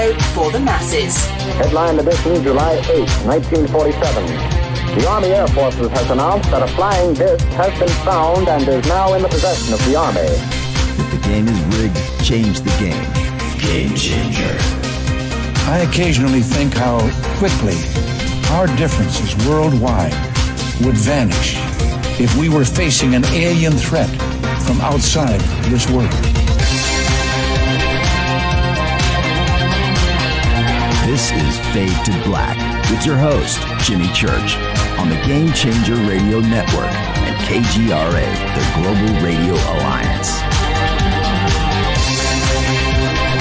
radio for the masses. Headline edition, July 8, 1947. The Army Air Forces has announced that a flying disc has been found and is now in the possession of the Army. If the game is rigged, change the game. Game changer. I occasionally think how quickly our differences worldwide would vanish if we were facing an alien threat from outside this world. This is Fade to Black with your host, Jimmy Church, on the Game Changer Radio Network and KGRA, the Global Radio Alliance.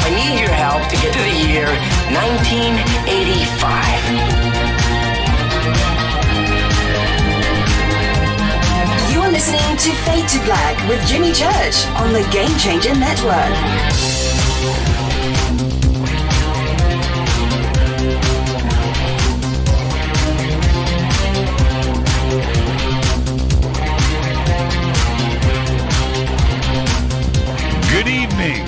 I need your help to get to the year 1985. You are listening to Fade to Black with Jimmy Church on the Game Changer Network. Good evening.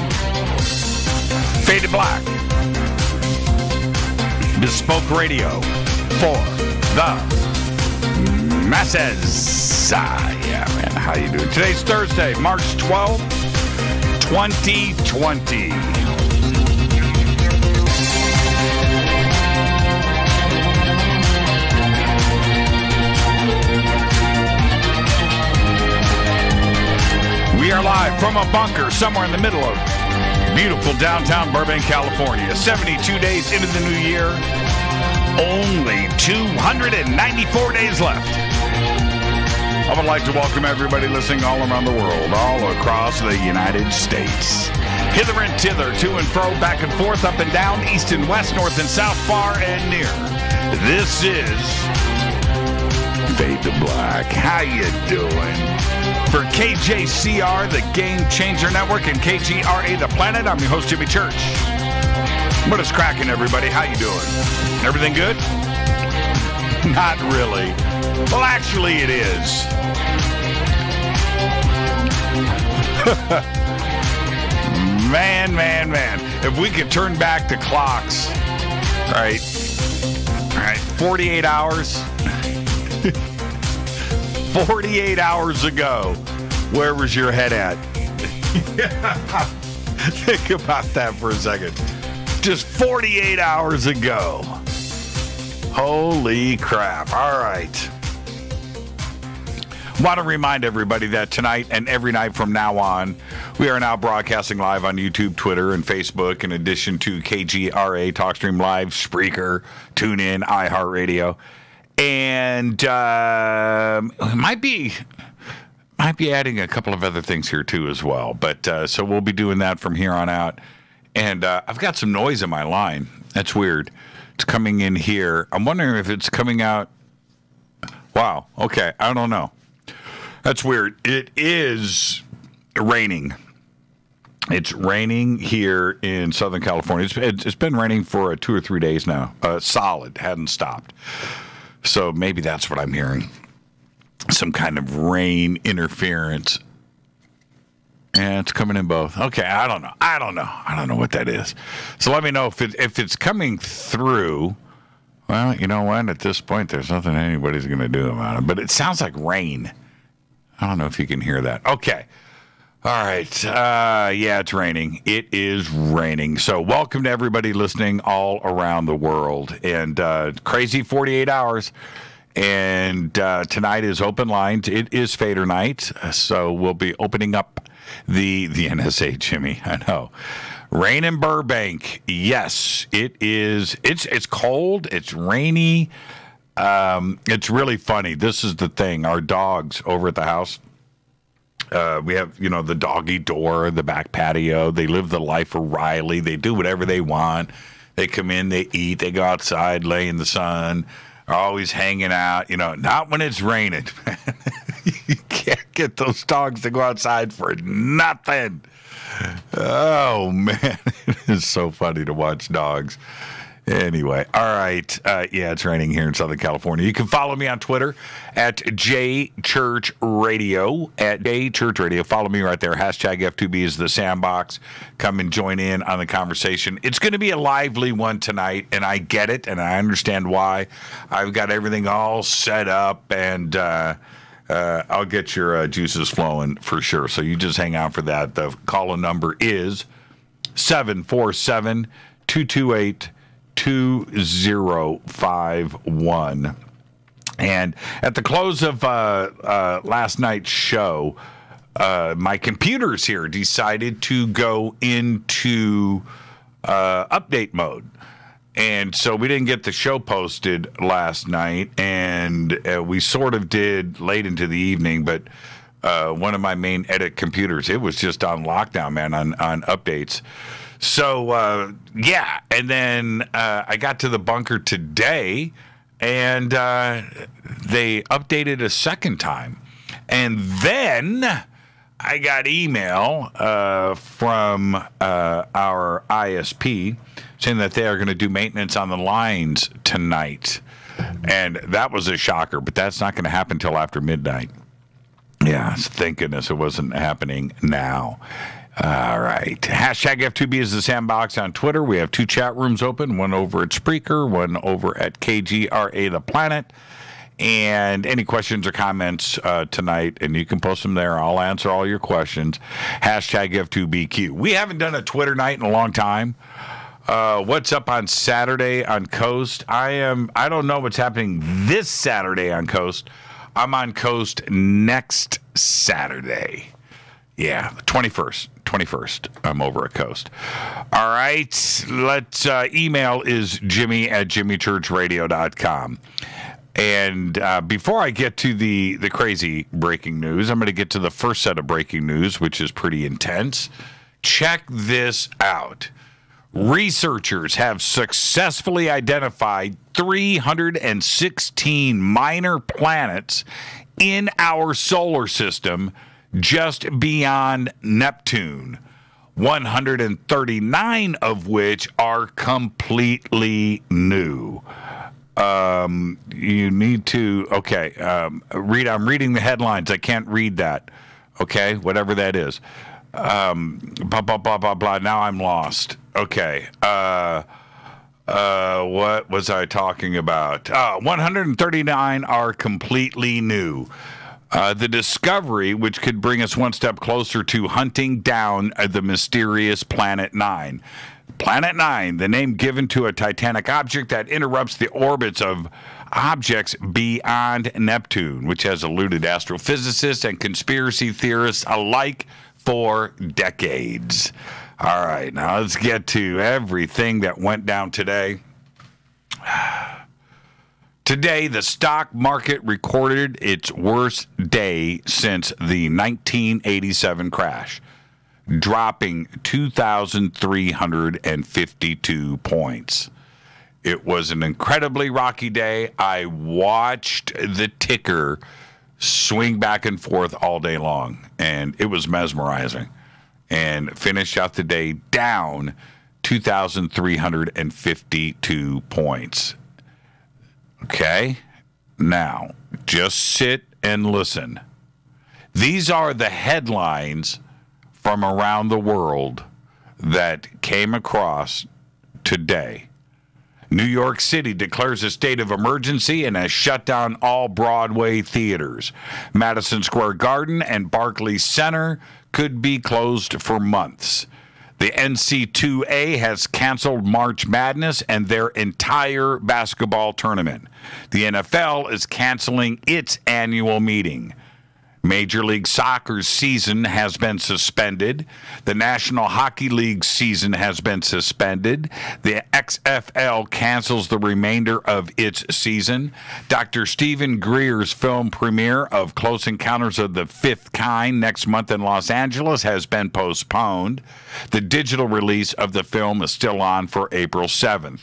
Fade to Black. Bespoke radio for the masses. Yeah, man. How you doing? Today's Thursday, March 12th, 2020. We are live from a bunker somewhere in the middle of beautiful downtown Burbank, California. 72 days into the new year. Only 294 days left. I would like to welcome everybody listening all around the world, all across the United States. Hither and thither, to and fro, back and forth, up and down, east and west, north and south, far and near. This is Fade to Black. How you doing? For KJCR, the Game Changer Network, and KGRA, the Planet, I'm your host, Jimmy Church. What is cracking, everybody? How you doing? Everything good? Not really. Well, actually, it is. Man. If we could turn back the clocks, all right, 48 hours. 48 hours ago, where was your head at? Think about that for a second. Just 48 hours ago. Holy crap. All right. Want to remind everybody that tonight and every night from now on, we are now broadcasting live on YouTube, Twitter, and Facebook, in addition to KGRA, TalkStream Live, Spreaker, TuneIn, iHeartRadio. And might be adding a couple of other things here too as well. But so we'll be doing that from here on out. And I've got some noise in my line. That's weird. It's coming in here. I'm wondering if it's coming out. Wow. Okay. I don't know. That's weird. It is raining. It's raining here in Southern California. It's been raining for 2 or 3 days now. Solid. Hadn't stopped. So maybe that's what I'm hearing. Some kind of rain interference. And it's coming in both. Okay, I don't know. I don't know what that is. So let me know if it's coming through. Well, you know what? At this point, there's nothing anybody's going to do about it. But it sounds like rain. I don't know if you can hear that. Okay. All right. Yeah, it's raining. It is raining. So welcome to everybody listening all around the world. And crazy 48 hours. And tonight is open lines. It is Fader Night. So we'll be opening up the NSA, Jimmy. I know. Rain in Burbank. Yes, it is. It's cold. It's rainy. It's really funny. This is the thing. Our dogs over at the house. We have, the doggy door, the back patio. They live the life of Riley. They do whatever they want. They come in, they eat, they go outside, lay in the sun, are always hanging out. Not when it's raining. You can't get those dogs to go outside for nothing. Oh, man. It is so funny to watch dogs. Anyway, all right. Yeah, it's raining here in Southern California. You can follow me on Twitter at JChurchRadio, at JChurchRadio. Follow me right there. Hashtag F2B is the sandbox. Come and join in on the conversation. It's going to be a lively one tonight, and I get it, and I understand why. I've got everything all set up, and I'll get your juices flowing for sure. So you just hang out for that. The call-in number is 747-228-2051. And at the close of last night's show, my computers here decided to go into update mode. And so we didn't get the show posted last night, and we sort of did late into the evening, but one of my main edit computers, it was just on lockdown, man, on updates. So, yeah, and then I got to the bunker today, and they updated a second time. And then I got email from our ISP saying that they are going to do maintenance on the lines tonight. And that was a shocker, but that's not going to happen until after midnight. Yeah, thank goodness it wasn't happening now. All right. Hashtag F2B is the sandbox on Twitter. We have 2 chat rooms open, one over at Spreaker, one over at KGRA The Planet. And any questions or comments tonight, and you can post them there. I'll answer all your questions. Hashtag F2BQ. We haven't done a Twitter night in a long time. What's up on Saturday on Coast? I don't know what's happening this Saturday on Coast. I'm on Coast next Saturday. Yeah, the 21st. I'm over at Coast. All right. Let's email is jimmy@jimmychurchradio.com. And before I get to the crazy breaking news, I'm going to get to the first set of breaking news, which is pretty intense. Check this out. Researchers have successfully identified 316 minor planets in our solar system just beyond Neptune, 139 of which are completely new. You need to, okay, I'm reading the headlines. I can't read that. Okay, whatever that is. Blah, blah, blah, blah, blah. Now I'm lost. Okay. What was I talking about? 139 are completely new. The discovery, which could bring us one step closer to hunting down the mysterious Planet 9. Planet 9, the name given to a titanic object that interrupts the orbits of objects beyond Neptune, which has eluded astrophysicists and conspiracy theorists alike for decades. All right, now let's get to everything that went down today. Today, the stock market recorded its worst day since the 1987 crash, dropping 2,352 points. It was an incredibly rocky day. I watched the ticker swing back and forth all day long, and it was mesmerizing. And finished out the day down 2,352 points. Okay? Now, just sit and listen. These are the headlines from around the world that came across today. New York City declares a state of emergency and has shut down all Broadway theaters. Madison Square Garden and Barclays Center could be closed for months. The NCAA has canceled March Madness and their entire basketball tournament. The NFL is canceling its annual meeting. Major League Soccer's season has been suspended. The National Hockey League season has been suspended. The XFL cancels the remainder of its season. Dr. Stephen Greer's film premiere of Close Encounters of the Fifth Kind next month in Los Angeles has been postponed. The digital release of the film is still on for April 7th.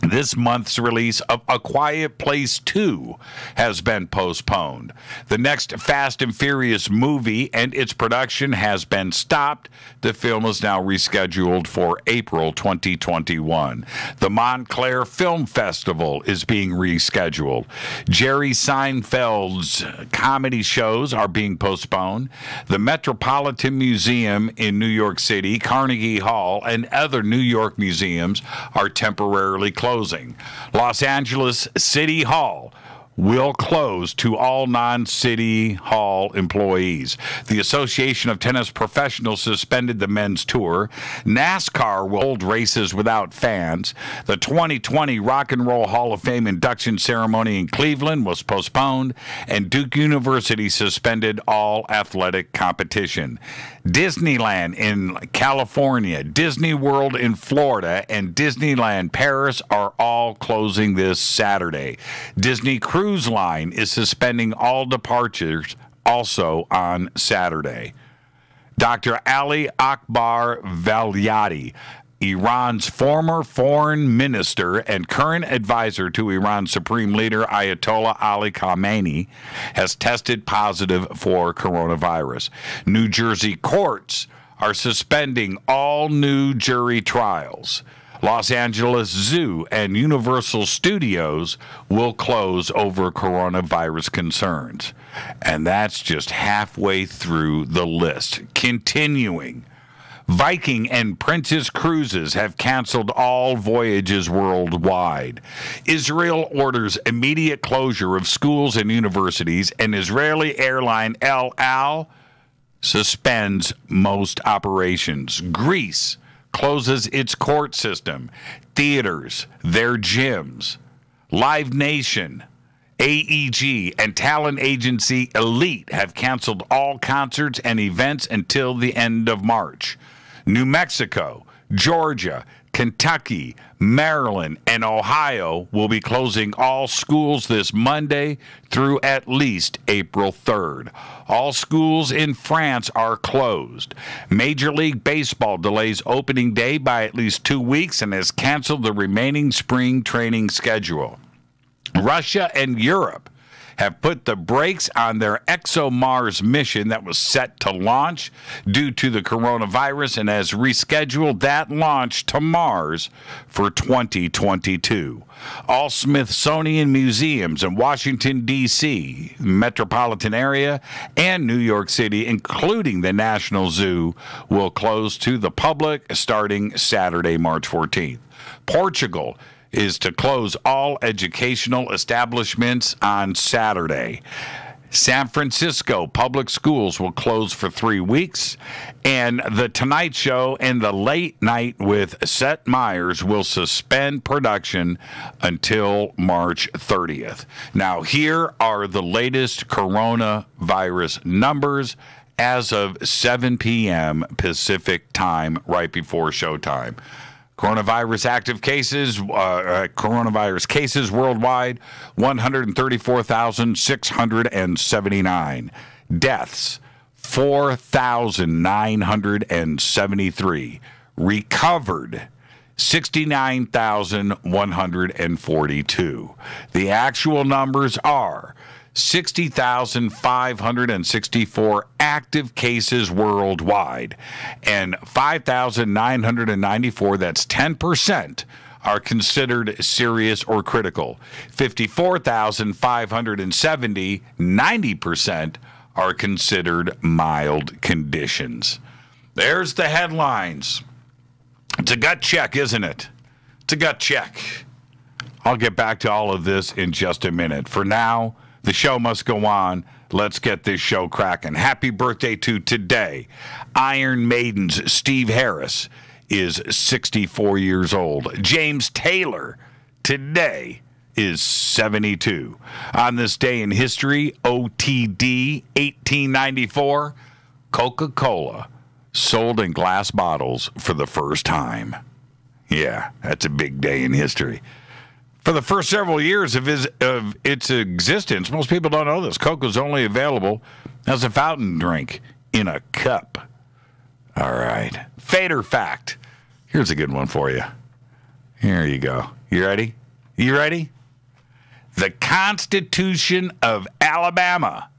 This month's release of A Quiet Place 2 has been postponed. The next Fast and Furious movie and its production has been stopped. The film is now rescheduled for April 2021. The Montclair Film Festival is being rescheduled. Jerry Seinfeld's comedy shows are being postponed. The Metropolitan Museum in New York City, Carnegie Hall, and other New York museums are temporarily closing. Los Angeles City Hall will close to all non-City Hall employees. The Association of Tennis Professionals suspended the men's tour. NASCAR will hold races without fans. The 2020 Rock and Roll Hall of Fame induction ceremony in Cleveland was postponed, and Duke University suspended all athletic competition. Disneyland in California, Disney World in Florida, and Disneyland Paris are all closing this Saturday. Disney Cruise Line is suspending all departures also on Saturday. Dr. Ali Akbar Valiati, Iran's former foreign minister and current advisor to Iran's supreme leader Ayatollah Ali Khamenei, has tested positive for coronavirus. New Jersey courts are suspending all new jury trials. Los Angeles Zoo and Universal Studios will close over coronavirus concerns. And that's just halfway through the list. Continuing. Viking and Princess Cruises have canceled all voyages worldwide. Israel orders immediate closure of schools and universities, and Israeli airline El Al suspends most operations. Greece closes its court system, theaters, their gyms. Live Nation, AEG, and talent agency Elite have canceled all concerts and events until the end of March. New Mexico, Georgia, Kentucky, Maryland, and Ohio will be closing all schools this Monday through at least April 3rd. All schools in France are closed. Major League Baseball delays opening day by at least 2 weeks and has canceled the remaining spring training schedule. Russia and Europe have put the brakes on their ExoMars mission that was set to launch due to the coronavirus and has rescheduled that launch to Mars for 2022. All Smithsonian museums in Washington, D.C., metropolitan area, and New York City, including the National Zoo, will close to the public starting Saturday, March 14th. Portugal is to close all educational establishments on Saturday. San Francisco public schools will close for 3 weeks, and The Tonight Show and The Late Night with Seth Meyers will suspend production until March 30th. Now, here are the latest coronavirus numbers as of 7 p.m. Pacific time, right before showtime. Coronavirus cases worldwide, 134,679. Deaths, 4,973. Recovered, 69,142. The actual numbers are 60,564 active cases worldwide, and 5,994, that's 10%, are considered serious or critical. 54,570, 90%, are considered mild conditions. There's the headlines. It's a gut check, isn't it? It's a gut check. I'll get back to all of this in just a minute. For now, the show must go on. Let's get this show cracking. Happy birthday to today. Iron Maiden's Steve Harris is 64 years old. James Taylor today is 72. On this day in history, OTD 1894, Coca-Cola sold in glass bottles for the first time. Yeah, that's a big day in history. For the first several years of its existence, most people don't know this, Coke was only available as a fountain drink in a cup. All right. Fader fact. Here's a good one for you. Here you go. You ready? You ready? The Constitution of Alabama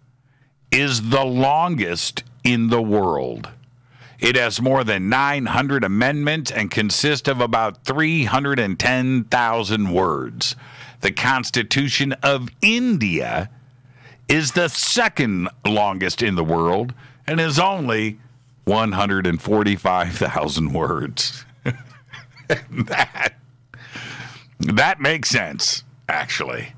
is the longest in the world. It has more than 900 amendments and consists of about 310,000 words. The Constitution of India is the second longest in the world and is only 145,000 words. That makes sense, actually.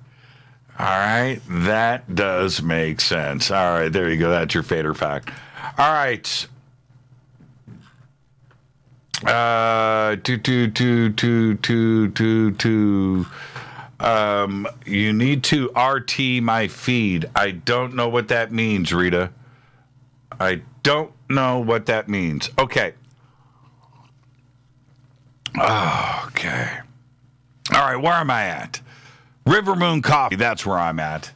All right, that does make sense. All right, there you go. That's your Fader fact. All right. You need to RT my feed. I don't know what that means, Rita. I don't know what that means. Okay. Okay. All right, where am I at? River Moon Coffee, that's where I'm at.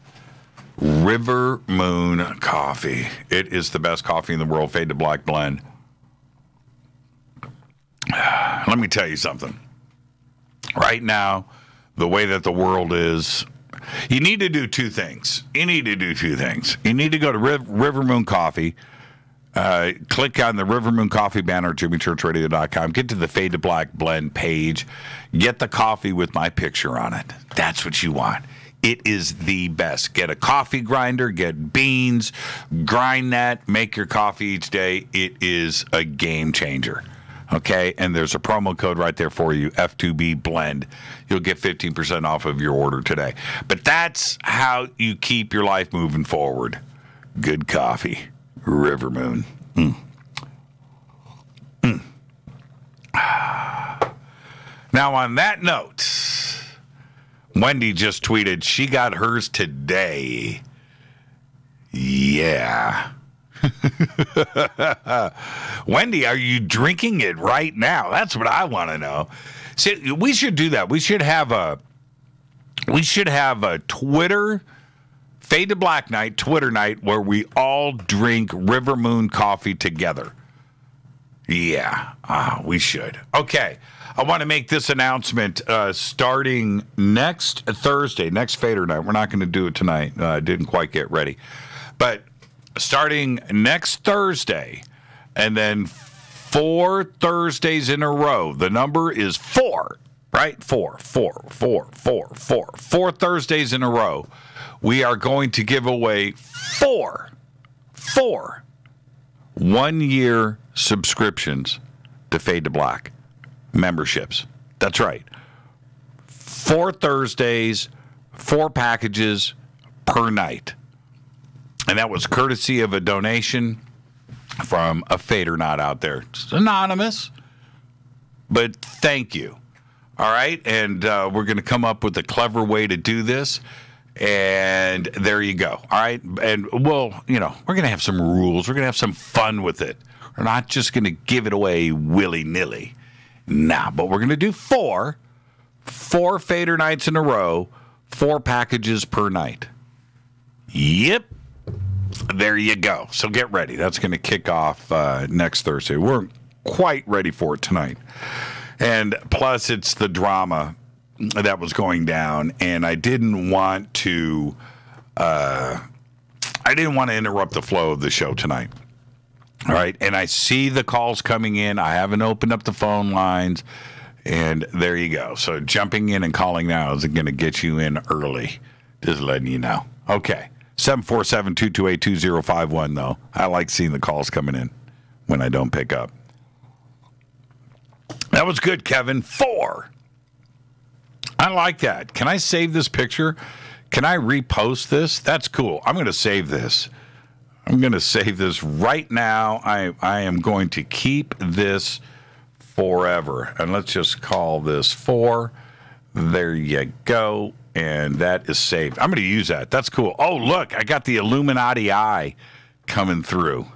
River Moon Coffee. It is the best coffee in the world, Fade to Black blend. Let me tell you something. Right now, the way that the world is, you need to do two things. You need to go to River Moon Coffee. Click on the River Moon Coffee banner at JimmyChurchRadio.com. Get to the Fade to Black blend page. Get the coffee with my picture on it. That's what you want. It is the best. Get a coffee grinder, get beans, grind that, make your coffee each day. It is a game changer. Okay, and there's a promo code right there for you, F2B Blend. You'll get 15% off of your order today. But that's how you keep your life moving forward. Good coffee. River Moon. Now, on that note, Wendy just tweeted she got hers today. Yeah. Wendy, are you drinking it right now? That's what I want to know. See, we should do that. We should have a Twitter Fade to Black night, Twitter night, where we all drink River Moon coffee together. Yeah, we should. Okay, I want to make this announcement starting next Thursday, next Fader night. We're not going to do it tonight. Didn't quite get ready. But starting next Thursday, and then 4 Thursdays in a row, the number is 4, right? 4 Thursdays in a row. We are going to give away four 1-year subscriptions to Fade to Black memberships. That's right. 4 Thursdays, 4 packages per night. And that was courtesy of a donation from a FADERNIGHT out there. It's anonymous, but thank you. All right, and we're going to come up with a clever way to do this. And there you go. All right. And we're going to have some rules. We're going to have some fun with it. We're not just going to give it away willy-nilly. Nah, but we're going to do 4 Fader nights in a row, 4 packages per night. Yep. There you go. So get ready. That's going to kick off next Thursday. We're quite ready for it tonight. And plus, it's the drama that was going down, and I didn't want to interrupt the flow of the show tonight. All right, and I see the calls coming in. I haven't opened up the phone lines, and there you go. So jumping in and calling now is going to get you in early. Just letting you know. Okay, 747-228-2051, though. I like seeing the calls coming in when I don't pick up. That was good, Kevin. 4. I like that. Can I save this picture? Can I repost this? That's cool. I'm going to save this. I'm going to save this right now. I am going to keep this forever. And let's just call this 4. There you go. And that is saved. I'm going to use that. That's cool. Oh, look. I got the Illuminati eye coming through.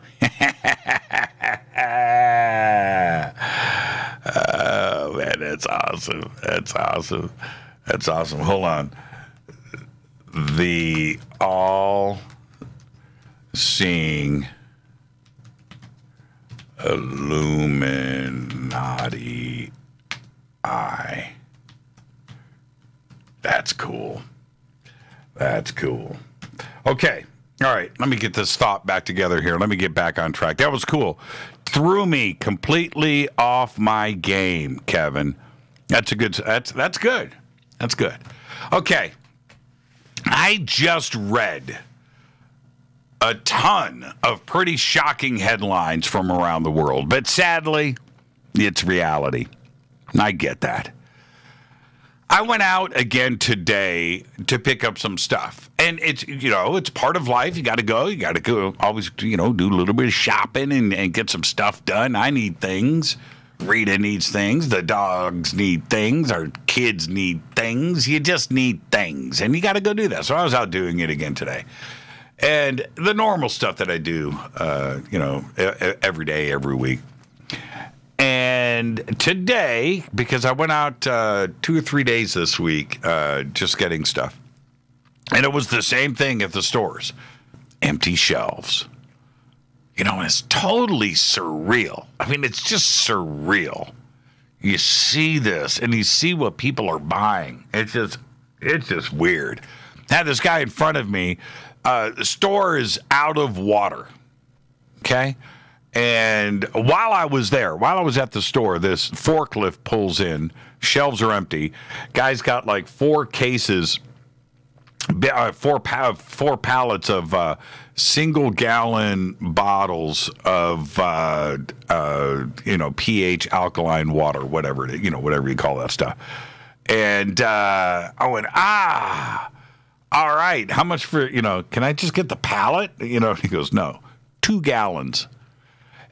Oh, man, that's awesome. That's awesome. That's awesome. Hold on. The all-seeing Illuminati eye. That's cool. That's cool. Okay. All right. Let me get this thought back together here. Let me get back on track. That was cool. Threw me completely off my game, Kevin. That's good. That's good. That's good. Okay. I just read a ton of pretty shocking headlines from around the world, but sadly, it's reality. I get that. I went out again today to pick up some stuff. And it's, it's part of life. You got to go. You got to go always, do a little bit of shopping and get some stuff done. I need things. Rita needs things. The dogs need things. Our kids need things. You just need things. And you got to go do that. So I was out doing it again today. And the normal stuff that I do, every day, every week. And today, because I went out 2 or 3 days this week just getting stuff. And it was the same thing at the stores. Empty shelves. It's totally surreal. I mean, it's just surreal. You see this and you see what people are buying. It's just weird. Now, this guy in front of me, the store is out of water. Okay? And while I was at the store, this forklift pulls in. Shelves are empty. Guy's got like 4 cases, 4 pallets of single-gallon bottles of pH alkaline water, whatever you call that stuff. And I went, all right. How much for can I just get the pallet? He goes, no, 2 gallons.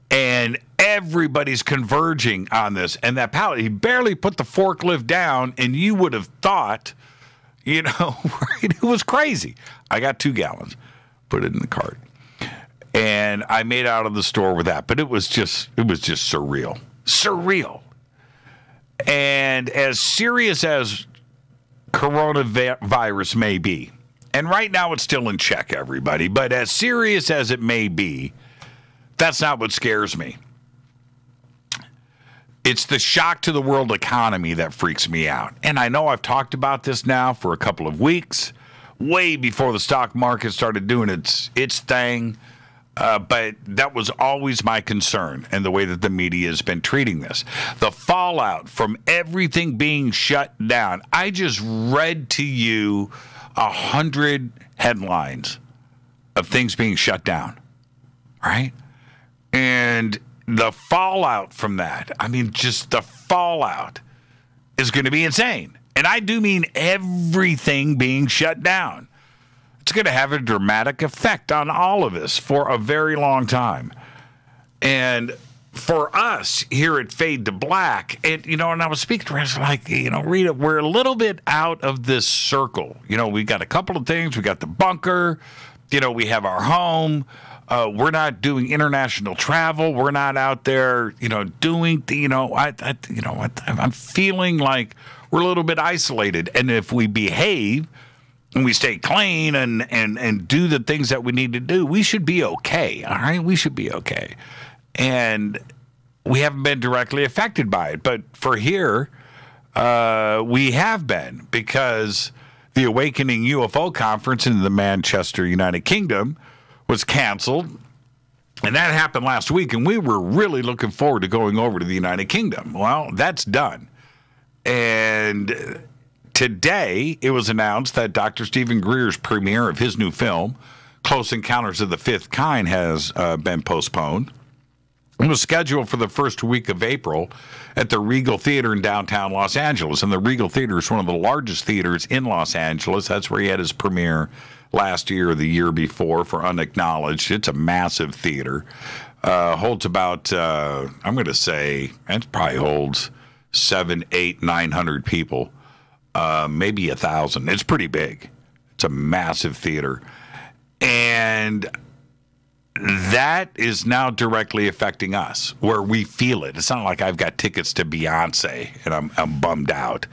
And everybody's converging on this. And that pallet, he barely put the forklift down, and you would have thought, right? It was crazy. I got 2 gallons, put it in the cart. And I made out of the store with that. But it was just surreal. Surreal. And as serious as coronavirus may be, and right now it's still in check, everybody, but as serious as it may be, that's not what scares me. It's the shock to the world economy that freaks me out. And I know I've talked about this now for a couple of weeks, way before the stock market started doing its thing. But that was always my concern and the way that the media has been treating this. The fallout from everything being shut down. I just read to you 100 headlines of things being shut down, right? And the fallout from that, I mean, just the fallout is going to be insane. And I do mean everything being shut down. It's going to have a dramatic effect on all of us for a very long time. And for us here at Fade to Black, and I was speaking to her, I was like, Rita, we're a little bit out of this circle. We got a couple of things. We got the bunker. We have our home. We're not doing international travel. We're not out there, doing, I'm feeling like we're a little bit isolated. And if we behave and we stay clean and do the things that we need to do, we should be okay. All right. We should be okay. And we haven't been directly affected by it. But for here, we have been, because the Awakening UFO Conference in the Manchester, United Kingdom was canceled, and that happened last week, and we were really looking forward to going over to the United Kingdom. Well, that's done. And today, it was announced that Dr. Stephen Greer's premiere of his new film, Close Encounters of the Fifth Kind, has been postponed. It was scheduled for the first week of April at the Regal Theater in downtown Los Angeles. And the Regal Theater is one of the largest theaters in Los Angeles. That's where he had his premiere last year or the year before for Unacknowledged. It's a massive theater. Holds about, I'm going to say, it probably holds 700, 800, 900 people, maybe 1,000. It's pretty big. It's a massive theater. And that is now directly affecting us, where we feel it. It's not like I've got tickets to Beyonce and I'm bummed out.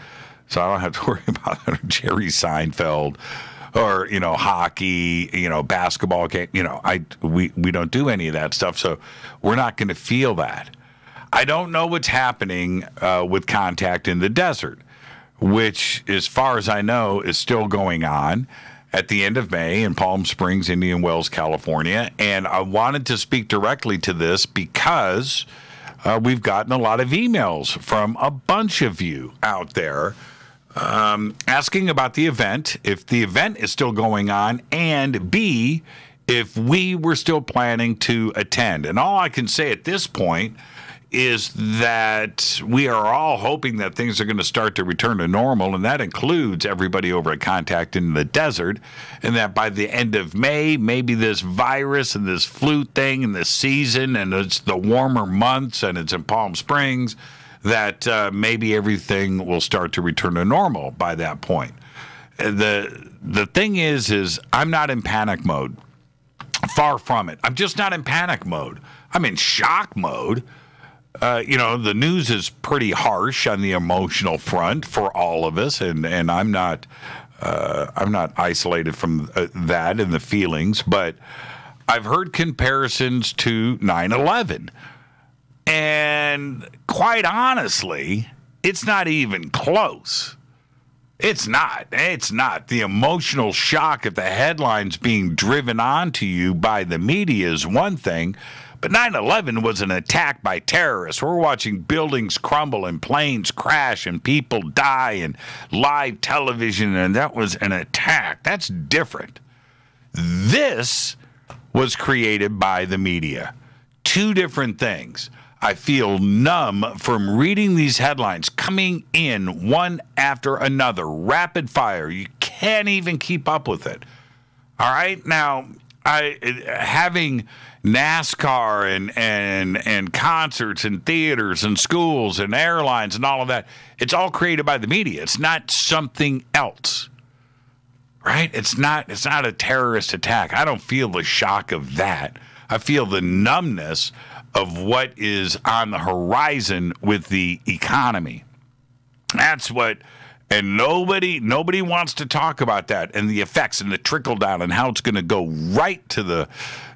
So I don't have to worry about Jerry Seinfeld or, hockey, basketball game. We don't do any of that stuff, so we're not going to feel that. I don't know what's happening with contact in the desert. which, as far as I know, is still going on at the end of May in Palm Springs, Indian Wells, California. And I wanted to speak directly to this because we've gotten a lot of emails from a bunch of you out there asking about the event, if the event is still going on, and B, if we were still planning to attend. And all I can say at this point is that we are all hoping that things are going to start to return to normal, and that includes everybody over at Contact in the Desert, and that by the end of May, maybe this virus and this flu thing and this season, and it's the warmer months, and it's in Palm Springs, that maybe everything will start to return to normal by that point. The thing is I'm not in panic mode. Far from it. I'm just not in panic mode. I'm in shock mode. The news is pretty harsh on the emotional front for all of us, and I'm not isolated from that and the feelings, but I've heard comparisons to 9/11, and quite honestly, it's not even close. It's not. The emotional shock of the headlines being driven onto you by the media is one thing, but 9/11 was an attack by terrorists. We're watching buildings crumble and planes crash and people die and live television, and that was an attack. That's different. This was created by the media. Two different things. I feel numb from reading these headlines coming in one after another, rapid fire. You can't even keep up with it. All right? Now, having NASCAR and concerts and theaters and schools and airlines and all of that, it's all created by the media. It's not something else. Right? It's not a terrorist attack. I don't feel the shock of that. I feel the numbness of what is on the horizon with the economy. That's what, and nobody wants to talk about that and the effects and the trickle down and how it's going to go right to the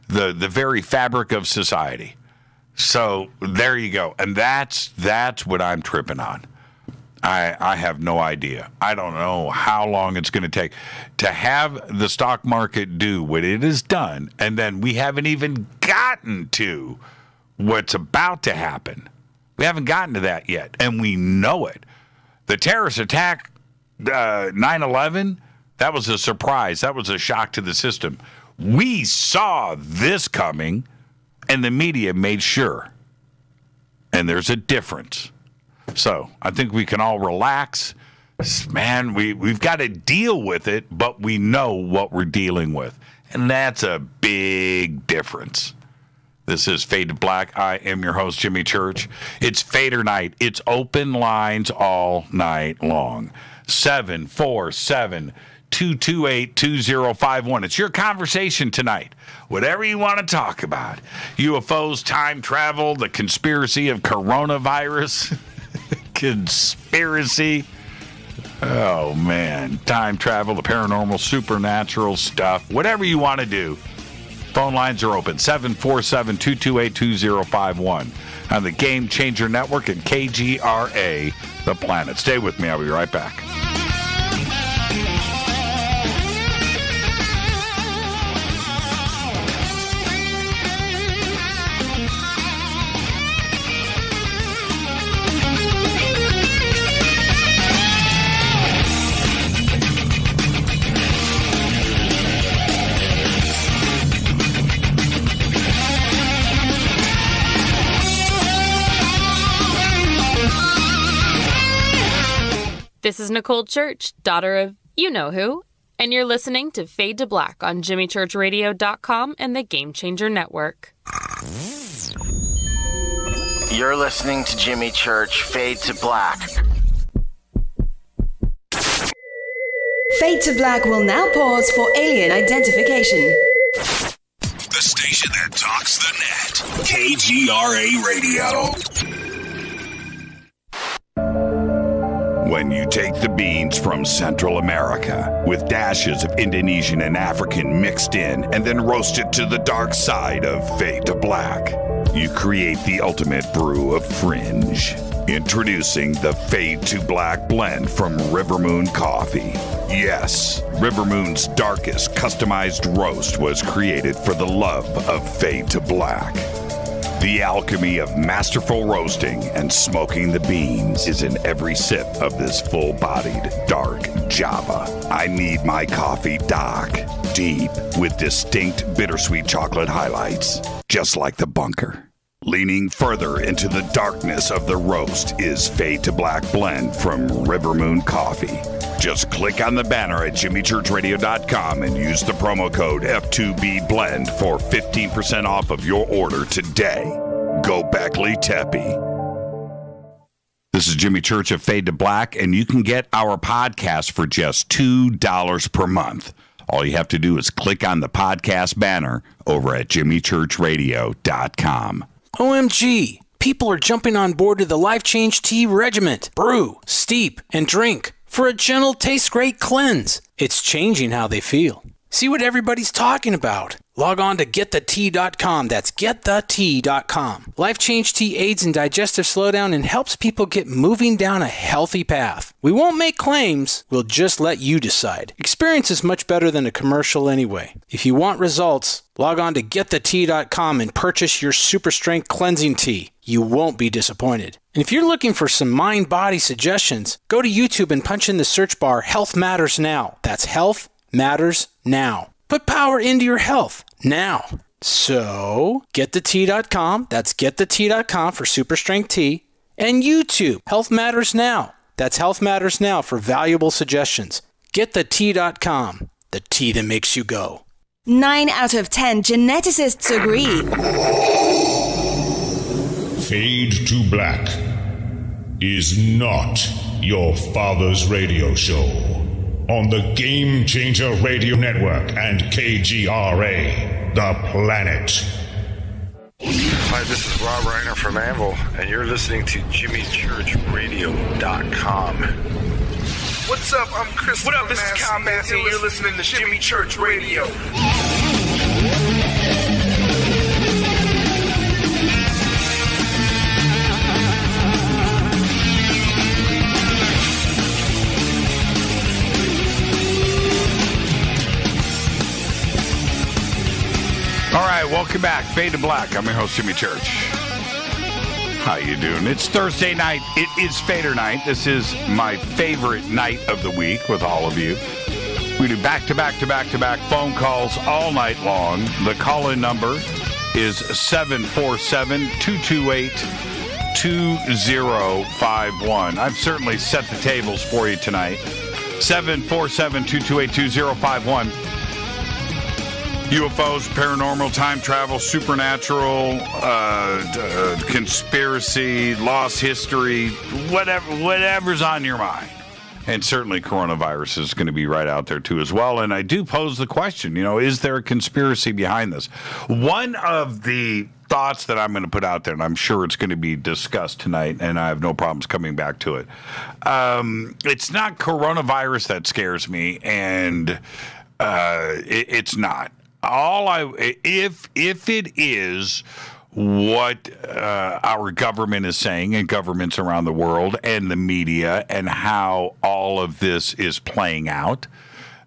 very fabric of society. So there you go. And that's what I'm tripping on. I have no idea. I don't know how long it's going to take to have the stock market do what it has done, and then we haven't even gotten to what's about to happen. We haven't gotten to that yet, and we know it. The terrorist attack, 9/11, that was a surprise. That was a shock to the system. We saw this coming, and the media made sure. And there's a difference. So I think we can all relax. Man, we've got to deal with it, but we know what we're dealing with. And that's a big difference. This is Fade to Black. I am your host, Jimmy Church. It's Fader Night. It's open lines all night long. 747-228-2051. It's your conversation tonight. Whatever you want to talk about. UFOs, time travel, the conspiracy of coronavirus. Conspiracy. Oh, man. Time travel, the paranormal, supernatural stuff. Whatever you want to do. Phone lines are open. 747-228-2051 on the Game Changer Network and KGRA, The Planet. Stay with me. I'll be right back. This is Nicole Church, daughter of you-know-who, and you're listening to Fade to Black on JimmyChurchRadio.com and the Game Changer Network. You're listening to Jimmy Church, Fade to Black. Fade to Black will now pause for alien identification. The station that talks the net. KGRA Radio. When you take the beans from Central America with dashes of Indonesian and African mixed in and then roast it to the dark side of Fade to Black, you create the ultimate brew of fringe. Introducing the Fade to Black blend from River Moon Coffee. Yes, River Moon's darkest customized roast was created for the love of Fade to Black. The alchemy of masterful roasting and smoking the beans is in every sip of this full-bodied, dark Java. I need my coffee dark, deep, with distinct bittersweet chocolate highlights, just like the bunker. Leaning further into the darkness of the roast is Fade to Black blend from River Moon Coffee. Just click on the banner at jimmychurchradio.com and use the promo code F2BBLEND for 15% off of your order today. Go Beckley Teppy. This is Jimmy Church of Fade to Black, and you can get our podcast for just $2 per month. All you have to do is click on the podcast banner over at jimmychurchradio.com. OMG! People are jumping on board to the Life Change Tea Regiment. Brew, steep, and drink for a gentle, taste-great cleanse. It's changing how they feel. See what everybody's talking about. Log on to getthetea.com. That's getthetea.com. Life Change Tea aids in digestive slowdown and helps people get moving down a healthy path. We won't make claims. We'll just let you decide. Experience is much better than a commercial anyway. If you want results, log on to getthetea.com and purchase your super strength cleansing tea. You won't be disappointed. And if you're looking for some mind-body suggestions, go to YouTube and punch in the search bar Health Matters Now. That's Health Matters Now. Put power into your health now. So, getthetea.com. That's getthetea.com for super strength tea. And YouTube, Health Matters Now. That's Health Matters Now for valuable suggestions. Getthetea.com. The tea that makes you go. 9 out of 10 geneticists agree. Fade to Black is not your father's radio show on the Game Changer Radio Network and KGRA, The Planet. Hi, this is Rob Reiner from Anvil, and you're listening to JimmyChurchRadio.com. What's up? I'm Chris. What up? This is Kyle Matthew. You're listening to Jimmy Church Radio. All right, welcome back. Fade to Black. I'm your host, Jimmy Church. How you doing? It's Thursday night. It is Fader Night. This is my favorite night of the week with all of you. We do back-to-back phone calls all night long. The call-in number is 747-228-2051. I've certainly set the tables for you tonight. 747-228-2051. UFOs, paranormal, time travel, supernatural, conspiracy, lost history, whatever's on your mind. And certainly coronavirus is going to be right out there too as well. And I do pose the question, is there a conspiracy behind this? One of the thoughts that I'm going to put out there, and I'm sure it's going to be discussed tonight, and I have no problems coming back to it. It's not coronavirus that scares me, and it's not. If it is what our government is saying, and governments around the world, and the media, and how all of this is playing out,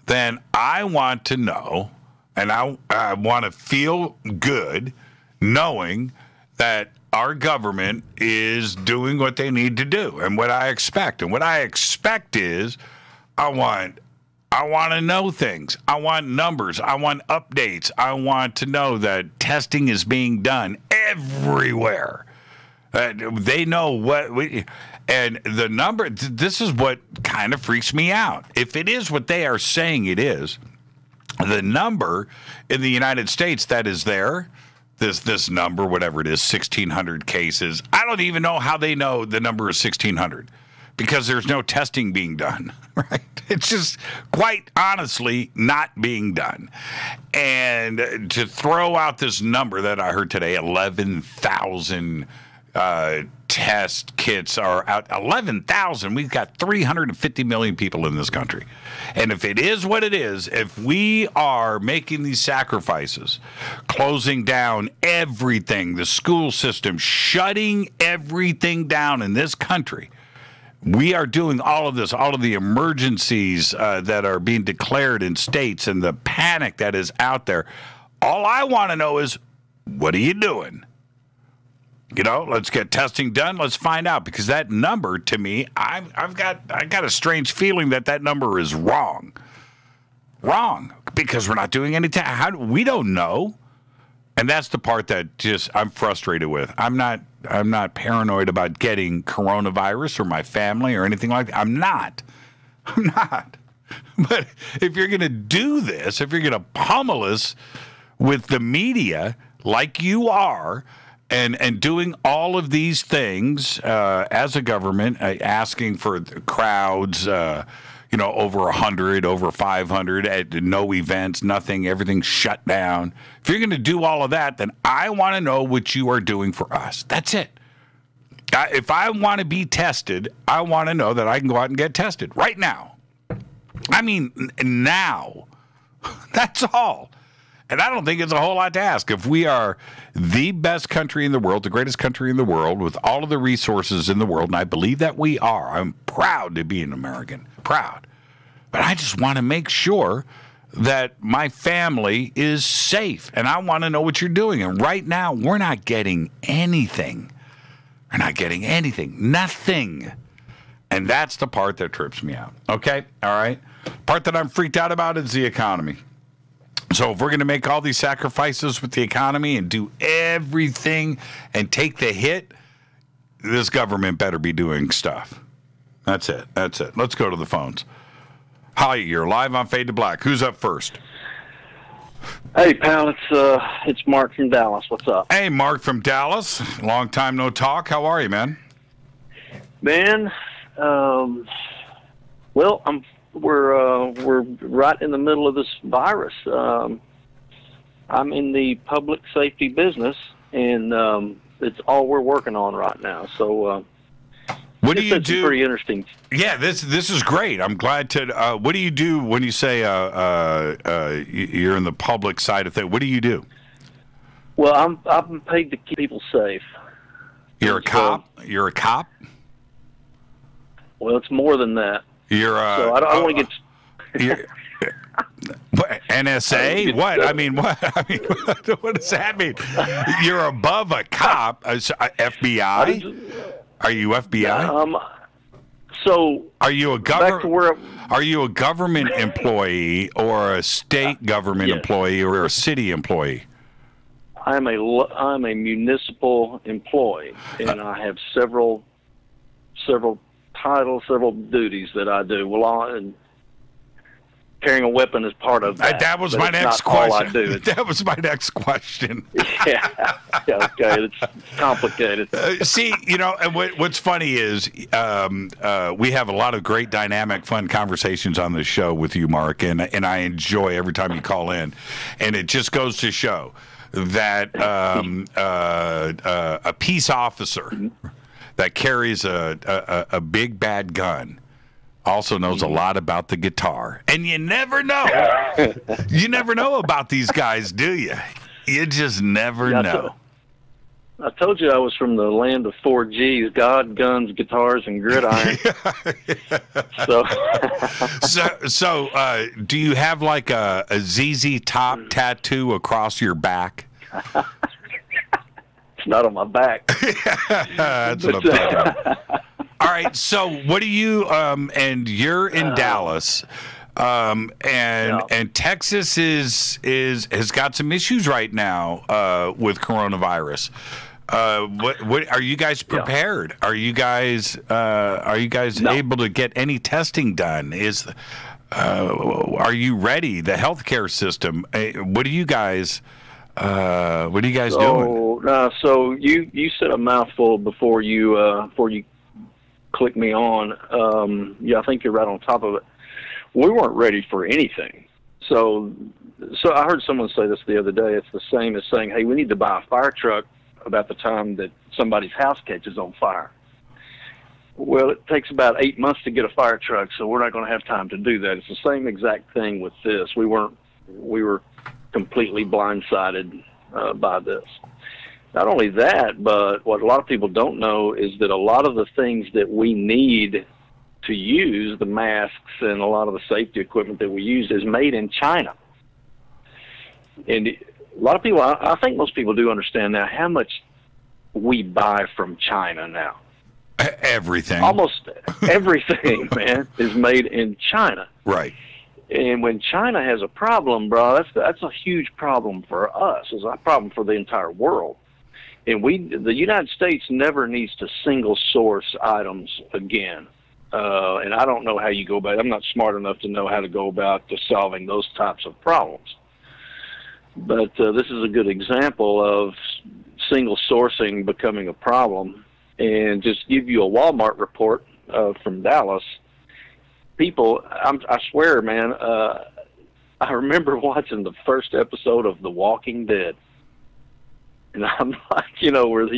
then I want to know, and I want to feel good knowing that our government is doing what they need to do, and what I expect. And what I expect is I want to know things. I want numbers. I want updates. I want to know that testing is being done everywhere. They know and the number, this is what kind of freaks me out. If it is what they are saying it is, the number in the United States that is there, this number, whatever it is, 1,600 cases, I don't even know how they know the number is 1,600. Because there's no testing being done, right? It's just quite honestly not being done. And to throw out this number that I heard today, 11,000 test kits are out. 11,000. We've got 350 million people in this country. And if it is what it is, if we are making these sacrifices, closing down everything, the school system, shutting everything down in this country, we are doing all of this, all of the emergencies that are being declared in states and the panic that is out there. All I want to know is, what are you doing? You know, let's get testing done. Let's find out, because that number, to me, I got a strange feeling that number is wrong. Wrong, because we're not doing anything. We don't know, and that's the part that just I'm frustrated with. I'm not paranoid about getting coronavirus or my family or anything like that. I'm not. But if you're going to do this, if you're going to pummel us with the media like you are, and doing all of these things as a government, asking for crowds, over 100, over 500, no events, nothing, everything's shut down. If you're going to do all of that, then I want to know what you are doing for us. That's it. If I want to be tested, I want to know that I can go out and get tested right now. I mean, now. That's all. And I don't think it's a whole lot to ask. If we are the best country in the world, the greatest country in the world, with all of the resources in the world, and I believe that we are. I'm proud to be an American. Proud. But I just want to make sure that my family is safe. And I want to know what you're doing. And right now, we're not getting anything. We're not getting anything. Nothing. And that's the part that trips me out. Okay? All right? Part that I'm freaked out about is the economy. So if we're going to make all these sacrifices with the economy and do everything and take the hit, this government better be doing stuff. That's it. That's it. Let's go to the phones. Hi, you're live on Fade to Black. Who's up first? Hey, pal, it's Mark from Dallas. What's up? Hey, Mark from Dallas. Long time no talk. How are you, man? Man, well, we're right in the middle of this virus. I'm in the public safety business, and it's all we're working on right now. So, what do you do? Pretty interesting. Yeah, this is great. I'm glad to. What do you do when you say you're in the public side of things? What do you do? Well, I'm paid to keep people safe. You're a cop. You're a cop. Well, it's more than that. You're so I don't want to get. What, NSA? What? I mean, what? I mean, what does that mean? You're above a cop. FBI? Are you FBI? So are you a government employee or a state government employee or a city employee? I'm a municipal employee, and I have several titles, several duties that I do. Well, and carrying a weapon is part of that. That was my next question. That was my next question. Yeah. Okay. It's complicated. See, and what's funny is we have a lot of great, dynamic, fun conversations on this show with you, Mark, and I enjoy every time you call in. And it just goes to show that a peace officer that carries a big bad gun also knows a lot about the guitar. And you never know. You never know about these guys, do you? You just never know. I told you I was from the land of 4 Gs, God, guns, guitars, and gridiron. So do you have like a ZZ Top tattoo across your back? It's not on my back. That's what I'm talking about. All right, so what do you and you're in Dallas, and Texas has got some issues right now with coronavirus. What are you guys prepared? Are you guys able to get any testing done? Are you ready? The healthcare system. What are you guys doing? So you said a mouthful before you click me on. I think you're right on top of it. We weren't ready for anything. So I heard someone say this the other day. It's the same as saying, hey, we need to buy a fire truck about the time that somebody's house catches on fire. Well, it takes about 8 months to get a fire truck, so we're not going to have time to do that. It's the same exact thing with this. We were completely blindsided by this. Not only that, but what a lot of people don't know is that a lot of the things that we need to use, the masks and a lot of the safety equipment that we use, is made in China. And a lot of people, I think most people do understand now how much we buy from China now. Everything. Almost everything, man, is made in China. Right. And when China has a problem, bro, that's a huge problem for us. It's a problem for the entire world. And the United States never needs to single source items again. And I don't know how you go about it. I'm not smart enough to know how to go about solving those types of problems. But this is a good example of single sourcing becoming a problem. And just give you a Walmart report from Dallas. People, I swear, man, I remember watching the first episode of The Walking Dead. And I'm like, where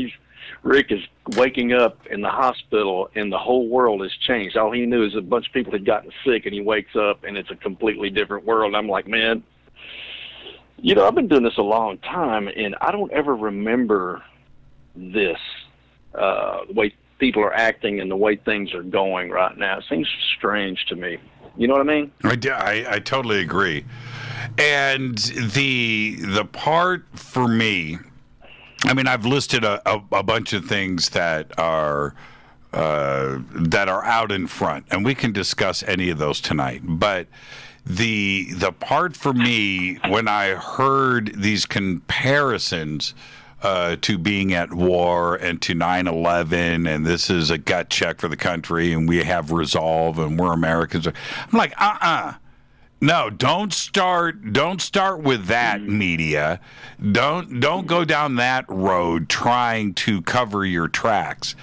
Rick is waking up in the hospital and the whole world has changed. All he knew is a bunch of people had gotten sick, and he wakes up and it's a completely different world. And I'm like, man, I've been doing this a long time, and I don't ever remember this. The way people are acting and the way things are going right now. It seems strange to me. You know what I mean? I totally agree. And the part for me, I mean, I've listed a bunch of things that are out in front, and we can discuss any of those tonight. But the part for me, when I heard these comparisons to being at war and to 9/11, and this is a gut check for the country, and we have resolve, and we're Americans. I'm like, no, don't start with that, media. Don't go down that road trying to cover your tracks.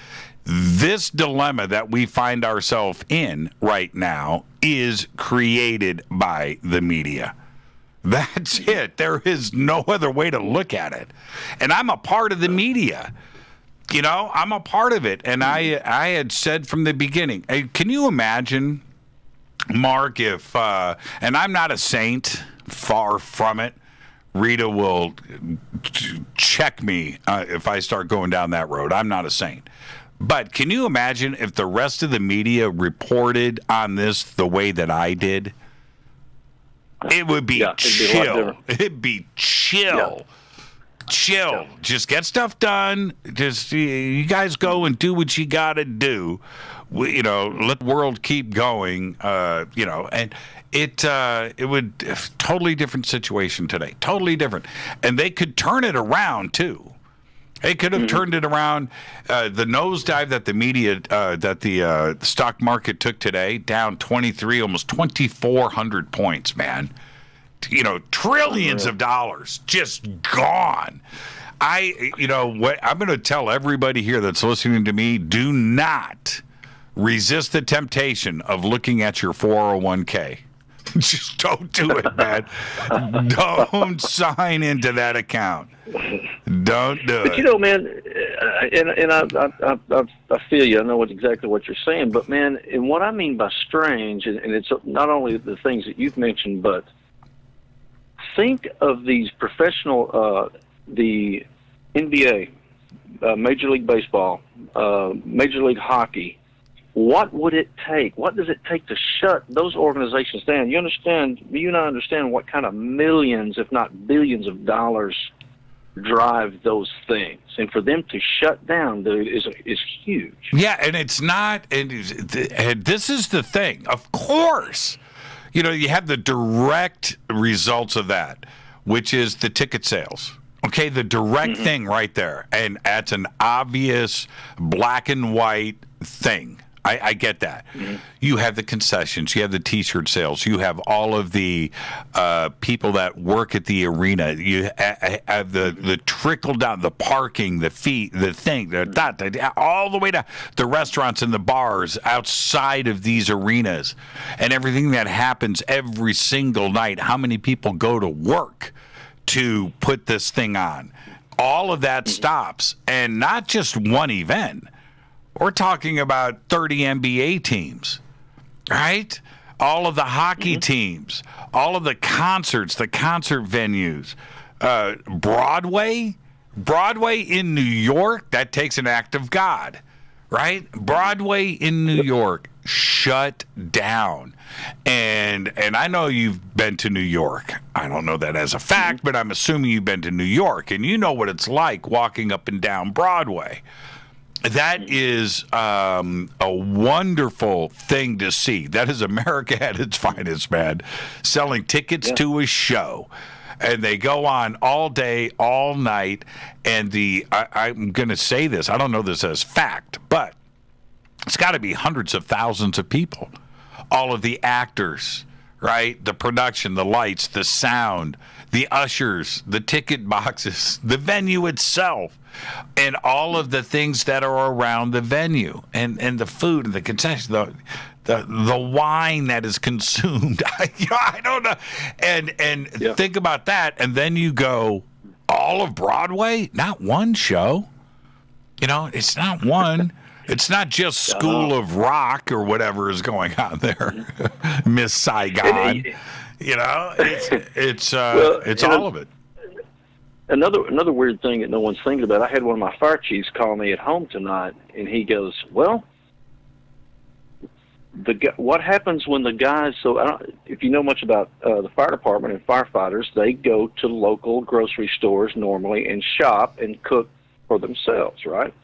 This dilemma that we find ourselves in right now is created by the media. That's it. There is no other way to look at it. And I'm a part of the media. I'm a part of it. And I had said from the beginning, hey, can you imagine, Mark, if, and I'm not a saint, far from it. Rita will check me if I start going down that road. I'm not a saint. But can you imagine if the rest of the media reported on this the way that I did? It would be chill. It'd be chill. Yeah. Chill. Yeah. Just get stuff done. Just you guys go and do what you got to do. Let the world keep going. And it would totally different situation today. Totally different. And they could turn it around too. They could have turned it around. The nosedive that the media, that the stock market took today, down 23, almost 2,400 points, man. Trillions of dollars just gone. I'm going to tell everybody here that's listening to me, do not resist the temptation of looking at your 401k. Just don't do it, man. Don't sign into that account. Don't do it. But man, and I feel you. I know exactly what you're saying. But man, and what I mean by strange, and it's not only the things that you've mentioned, but think of these professional, the NBA, Major League Baseball, Major League Hockey. What would it take? What does it take to shut those organizations down? You and I understand what kind of millions, if not billions of dollars drive those things. And for them to shut down, dude, is huge. Yeah, and it's not, and this is the thing. Of course, you have the direct results of that, which is the ticket sales. Okay, the direct thing right there. And that's an obvious black and white thing. I get that. You have the concessions, you have the T-shirt sales, you have all of the people that work at the arena, you have the trickle down, the parking, the fee, the thing, all the way to the restaurants and the bars outside of these arenas, and everything that happens every single night. How many people go to work to put this thing on? all of that stops, and not just one event. We're talking about 30 NBA teams, right? All of the hockey teams, all of the concerts, the concert venues, Broadway in New York, that takes an act of God, right? Broadway in New York shut down. And I know you've been to New York. I don't know that as a fact, but I'm assuming you've been to New York, and you know what it's like walking up and down Broadway. That is a wonderful thing to see. That is America at its finest, man. Selling tickets to a show. And they go on all day, all night. And I'm going to say this. I don't know this as fact, but it's got to be hundreds of thousands of people. All of the actors, right? The production, the lights, the sound, the ushers, the ticket boxes, the venue itself, and all of the things that are around the venue, and the food and the concessions, the wine that is consumed. I don't know. And think about that, and then you go all of Broadway, not one show. You know, it's not one. It's not just School of Rock or whatever is going on there, Miss Saigon. You know, it's all of it. Another weird thing that no one's thinking about. I had one of my fire chiefs call me at home tonight, and he goes, "Well, what happens when the guys?" So, if you know much about the fire department and firefighters, they go to local grocery stores normally and shop and cook for themselves, right?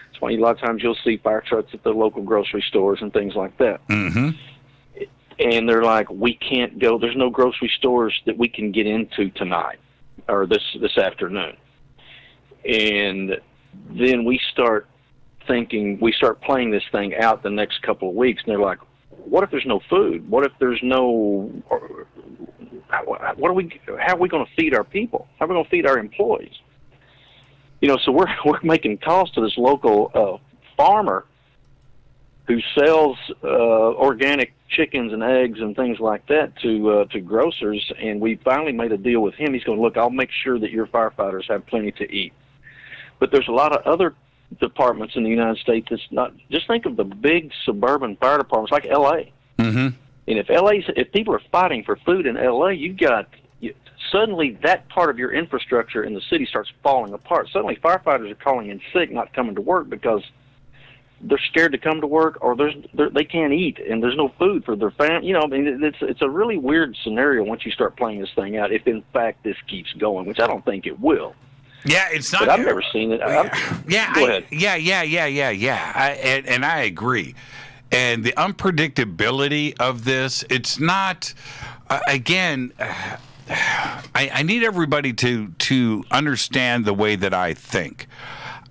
That's why a lot of times you'll see fire trucks at the local grocery stores and things like that. Mm-hmm. And they're like, "We can't go. There's no grocery stores that we can get into tonight or this afternoon." And then we start playing this thing out the next couple of weeks, and they're like, "What if there's no food? What if there's no? How are we going to feed our people? How are we going to feed our employees?" You know, so we're making calls to this local farmer who sells organic chickens and eggs and things like that to grocers, and we finally made a deal with him. He's going, "Look, I'll make sure that your firefighters have plenty to eat." But there's a lot of other departments in the United States that's not. Just think of the big suburban fire departments like L.A. Mm-hmm. And if people are fighting for food in L.A., suddenly that part of your infrastructure in the city starts falling apart. Suddenly firefighters are calling in sick, not coming to work because they're scared to come to work, or they can't eat, and there's no food for their family. You know, I mean, it's a really weird scenario once you start playing this thing out. If in fact this keeps going, which I don't think it will. Yeah, it's not. But I've never seen it. Go ahead. And I agree. And the unpredictability of this, it's not. Again, I need everybody to understand the way that I think.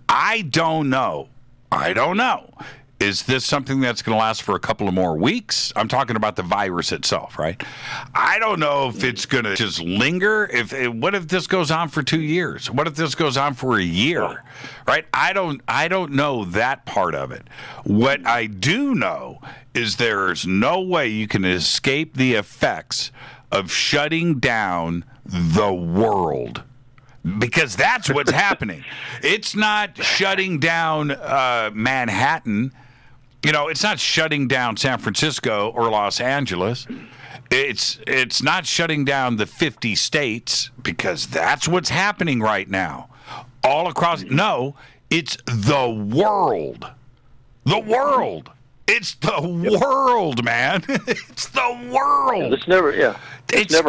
I don't know. Is this something that's going to last for a couple of more weeks? I'm talking about the virus itself, right? I don't know if it's going to just linger. What if this goes on for 2 years? What if this goes on for a year? Right? I don't know that part of it. What I do know is there's no way you can escape the effects of shutting down the world. Because that's what's happening. It's not shutting down Manhattan. You know, it's not shutting down San Francisco or Los Angeles. It's not shutting down the 50 states, because that's what's happening right now. All across. No, it's the world. The world. It's the world, man. It's the world. It's never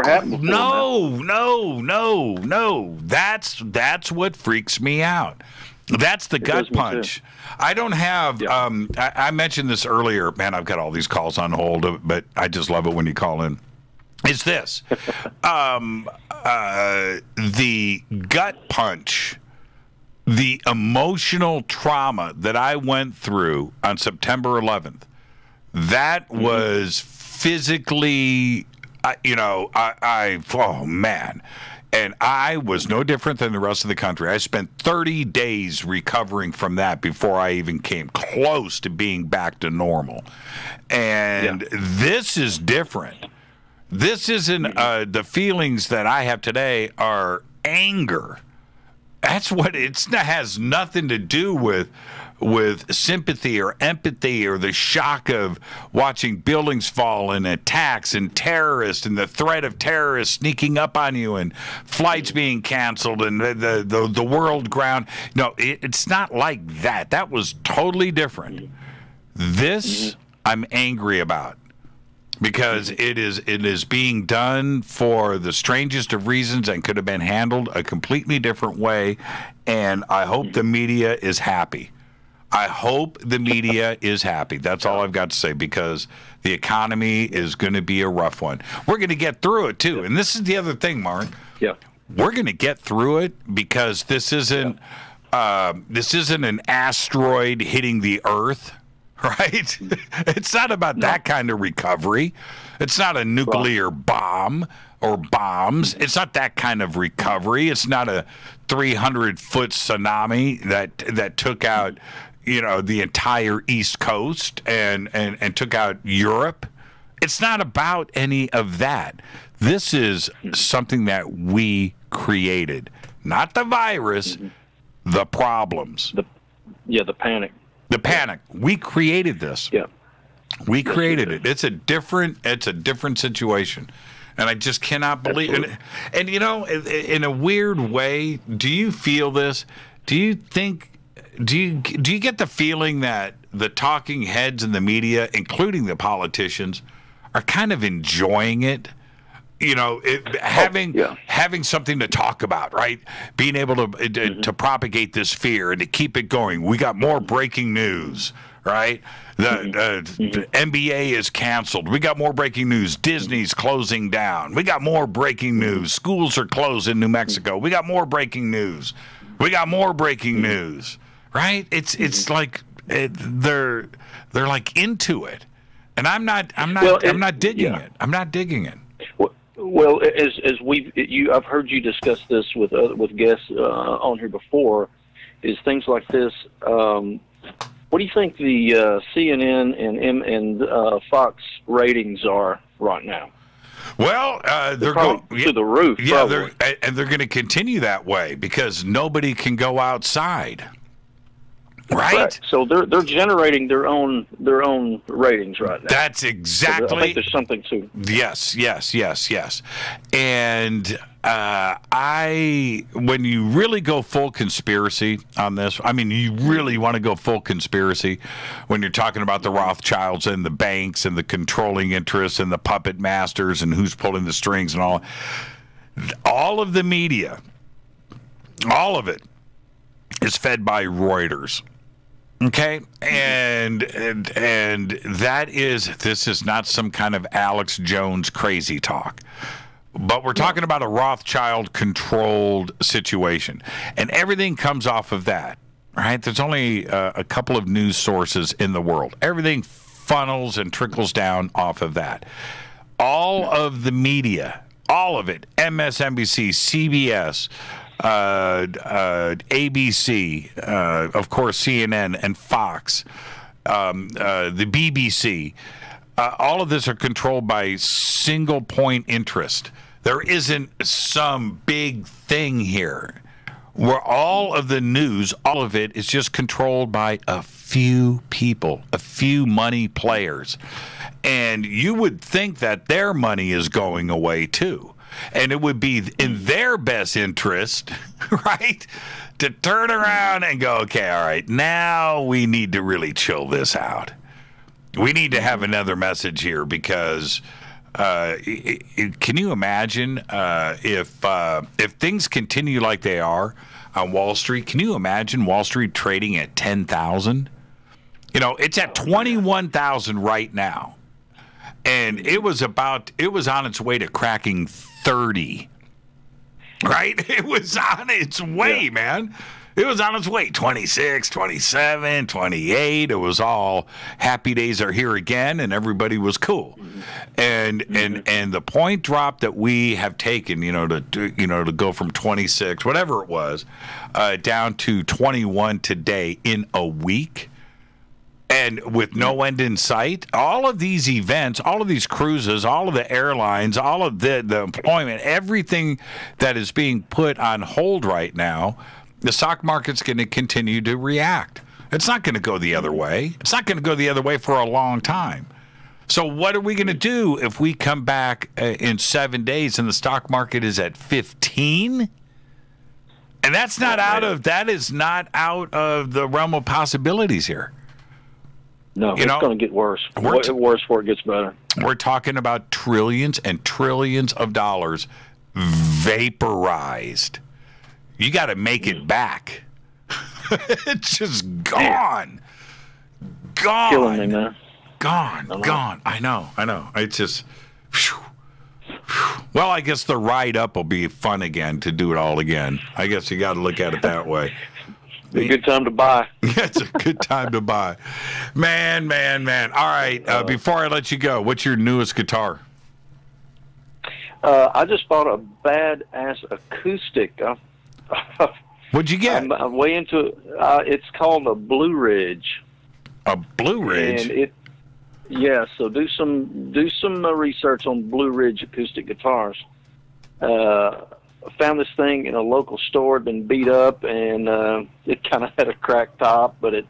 happened before. No. That's what freaks me out. That's the gut punch. I don't have. I mentioned this earlier. Man, I've got all these calls on hold, but I just love it when you call in. Is this the gut punch? The emotional trauma that I went through on September 11th, that was physically, oh man. And I was no different than the rest of the country. I spent 30 days recovering from that before I even came close to being back to normal. And this is different. This isn't, the feelings that I have today are anger. That's what has nothing to do with sympathy or empathy or the shock of watching buildings fall and attacks and terrorists and the threat of terrorists sneaking up on you and flights being canceled and the world ground. No, it's not like that. That was totally different. This I'm angry about. Because it is being done for the strangest of reasons and could have been handled a completely different way, and I hope the media is happy. I hope the media is happy. That's all I've got to say, because the economy is going to be a rough one. We're going to get through it, too. And this is the other thing, Mark. Yeah. We're going to get through it because this isn't an asteroid hitting the Earth. Right? It's not about that kind of recovery. It's not a nuclear bomb or bombs. It's not that kind of recovery. It's not a 300-foot tsunami that took out, the entire East Coast and took out Europe. It's not about any of that. This is something that we created. Not the virus, the problems. The panic. The panic. We created this. Yeah. We created it. It's a different situation. And I just cannot believe it. And in a weird way, do you feel this? Do you get the feeling that the talking heads in the media, including the politicians, are kind of enjoying it? Having something to talk about, right? Being able to propagate this fear and to keep it going. We got more breaking news, right? The NBA is canceled. We got more breaking news. Disney's closing down. We got more breaking news. Schools are closed in New Mexico. We got more breaking news. We got more breaking news, right? It's like they're like into it, and I'm not digging it. I'm not digging it. Well, as I've heard you discuss this with guests on here before, is things like this. What do you think the CNN and Fox ratings are right now? Well, they're going to the roof. Yeah, they're going to continue that way because nobody can go outside. Right? Correct. So they're generating their own ratings right now. That's exactly. So I think there's something to. Yes. And when you really go full conspiracy on this, I mean, you really want to go full conspiracy when you're talking about the Rothschilds and the banks and the controlling interests and the puppet masters and who's pulling the strings and all of the media, all of it is fed by Reuters. Okay, and this is not some kind of Alex Jones crazy talk, but we're talking about a Rothschild-controlled situation, and everything comes off of that, right? There's only a couple of news sources in the world. Everything funnels and trickles down off of that. All of the media, all of it, MSNBC, CBS, ABC, of course, CNN and Fox, the BBC, all of this are controlled by single point interest. There isn't some big thing here where all of the news, all of it is just controlled by a few people, a few money players. And you would think that their money is going away too. And it would be in their best interest, right, to turn around and go, okay, all right, now we need to really chill this out. We need to have another message here because can you imagine if things continue like they are on Wall Street? Can you imagine Wall Street trading at 10,000? It's at 21,000 right now. And it was on its way to cracking 30, right? It was on its way, man. It was on its way. 26, 27, 28. It was all happy days are here again, and everybody was cool. And the point drop that we have taken, to go from 26, whatever it was, down to 21 today in a week. And with no end in sight, all of these events, all of these cruises, all of the airlines, all of the employment, everything that is being put on hold right now The stock market's going to continue to react. It's not going to go the other way. It's not going to go the other way for a long time. So what are we going to do if we come back in 7 days and the stock market is at 15? And that is not out of the realm of possibilities here. No, it's going to get worse. Worse before it gets better. We're talking about trillions and trillions of dollars vaporized. You got to make it back. It's just gone. Gone. Killing me, man. Gone. I know. It's just, well, I guess the ride up will be fun again to do it all again. I guess you got to look at it that way. It's a good time to buy. Yeah, it's a good time to buy. Man. All right, before I let you go, what's your newest guitar? I just bought a badass acoustic. What'd you get? I'm way into it. It's called a Blue Ridge. A Blue Ridge? And so do some research on Blue Ridge acoustic guitars. I found this thing in a local store. It'd been beat up, and it kind of had a cracked top, but it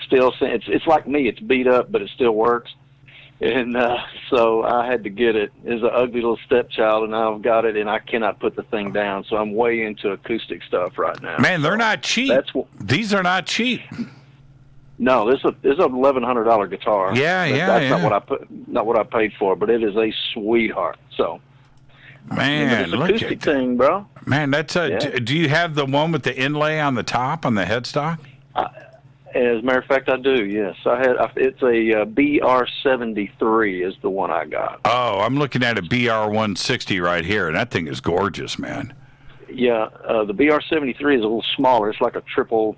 still, it's like me. It's beat up, but it still works. And so I had to get it. It's an ugly little stepchild, and I've got it, and I cannot put the thing down. So I'm way into acoustic stuff right now. Man, they're not cheap. These are not cheap. No, this is a $1,100 guitar. That's not what I paid for, but it is a sweetheart. So, man, look acoustic at thing, bro. Man, that's Do you have the one with the inlay on the top on the headstock? As a matter of fact, I do. Yes, it's a BR-73 is the one I got. Oh, I'm looking at a BR-160 right here, and that thing is gorgeous, man. Yeah, the BR-73 is a little smaller. It's like a triple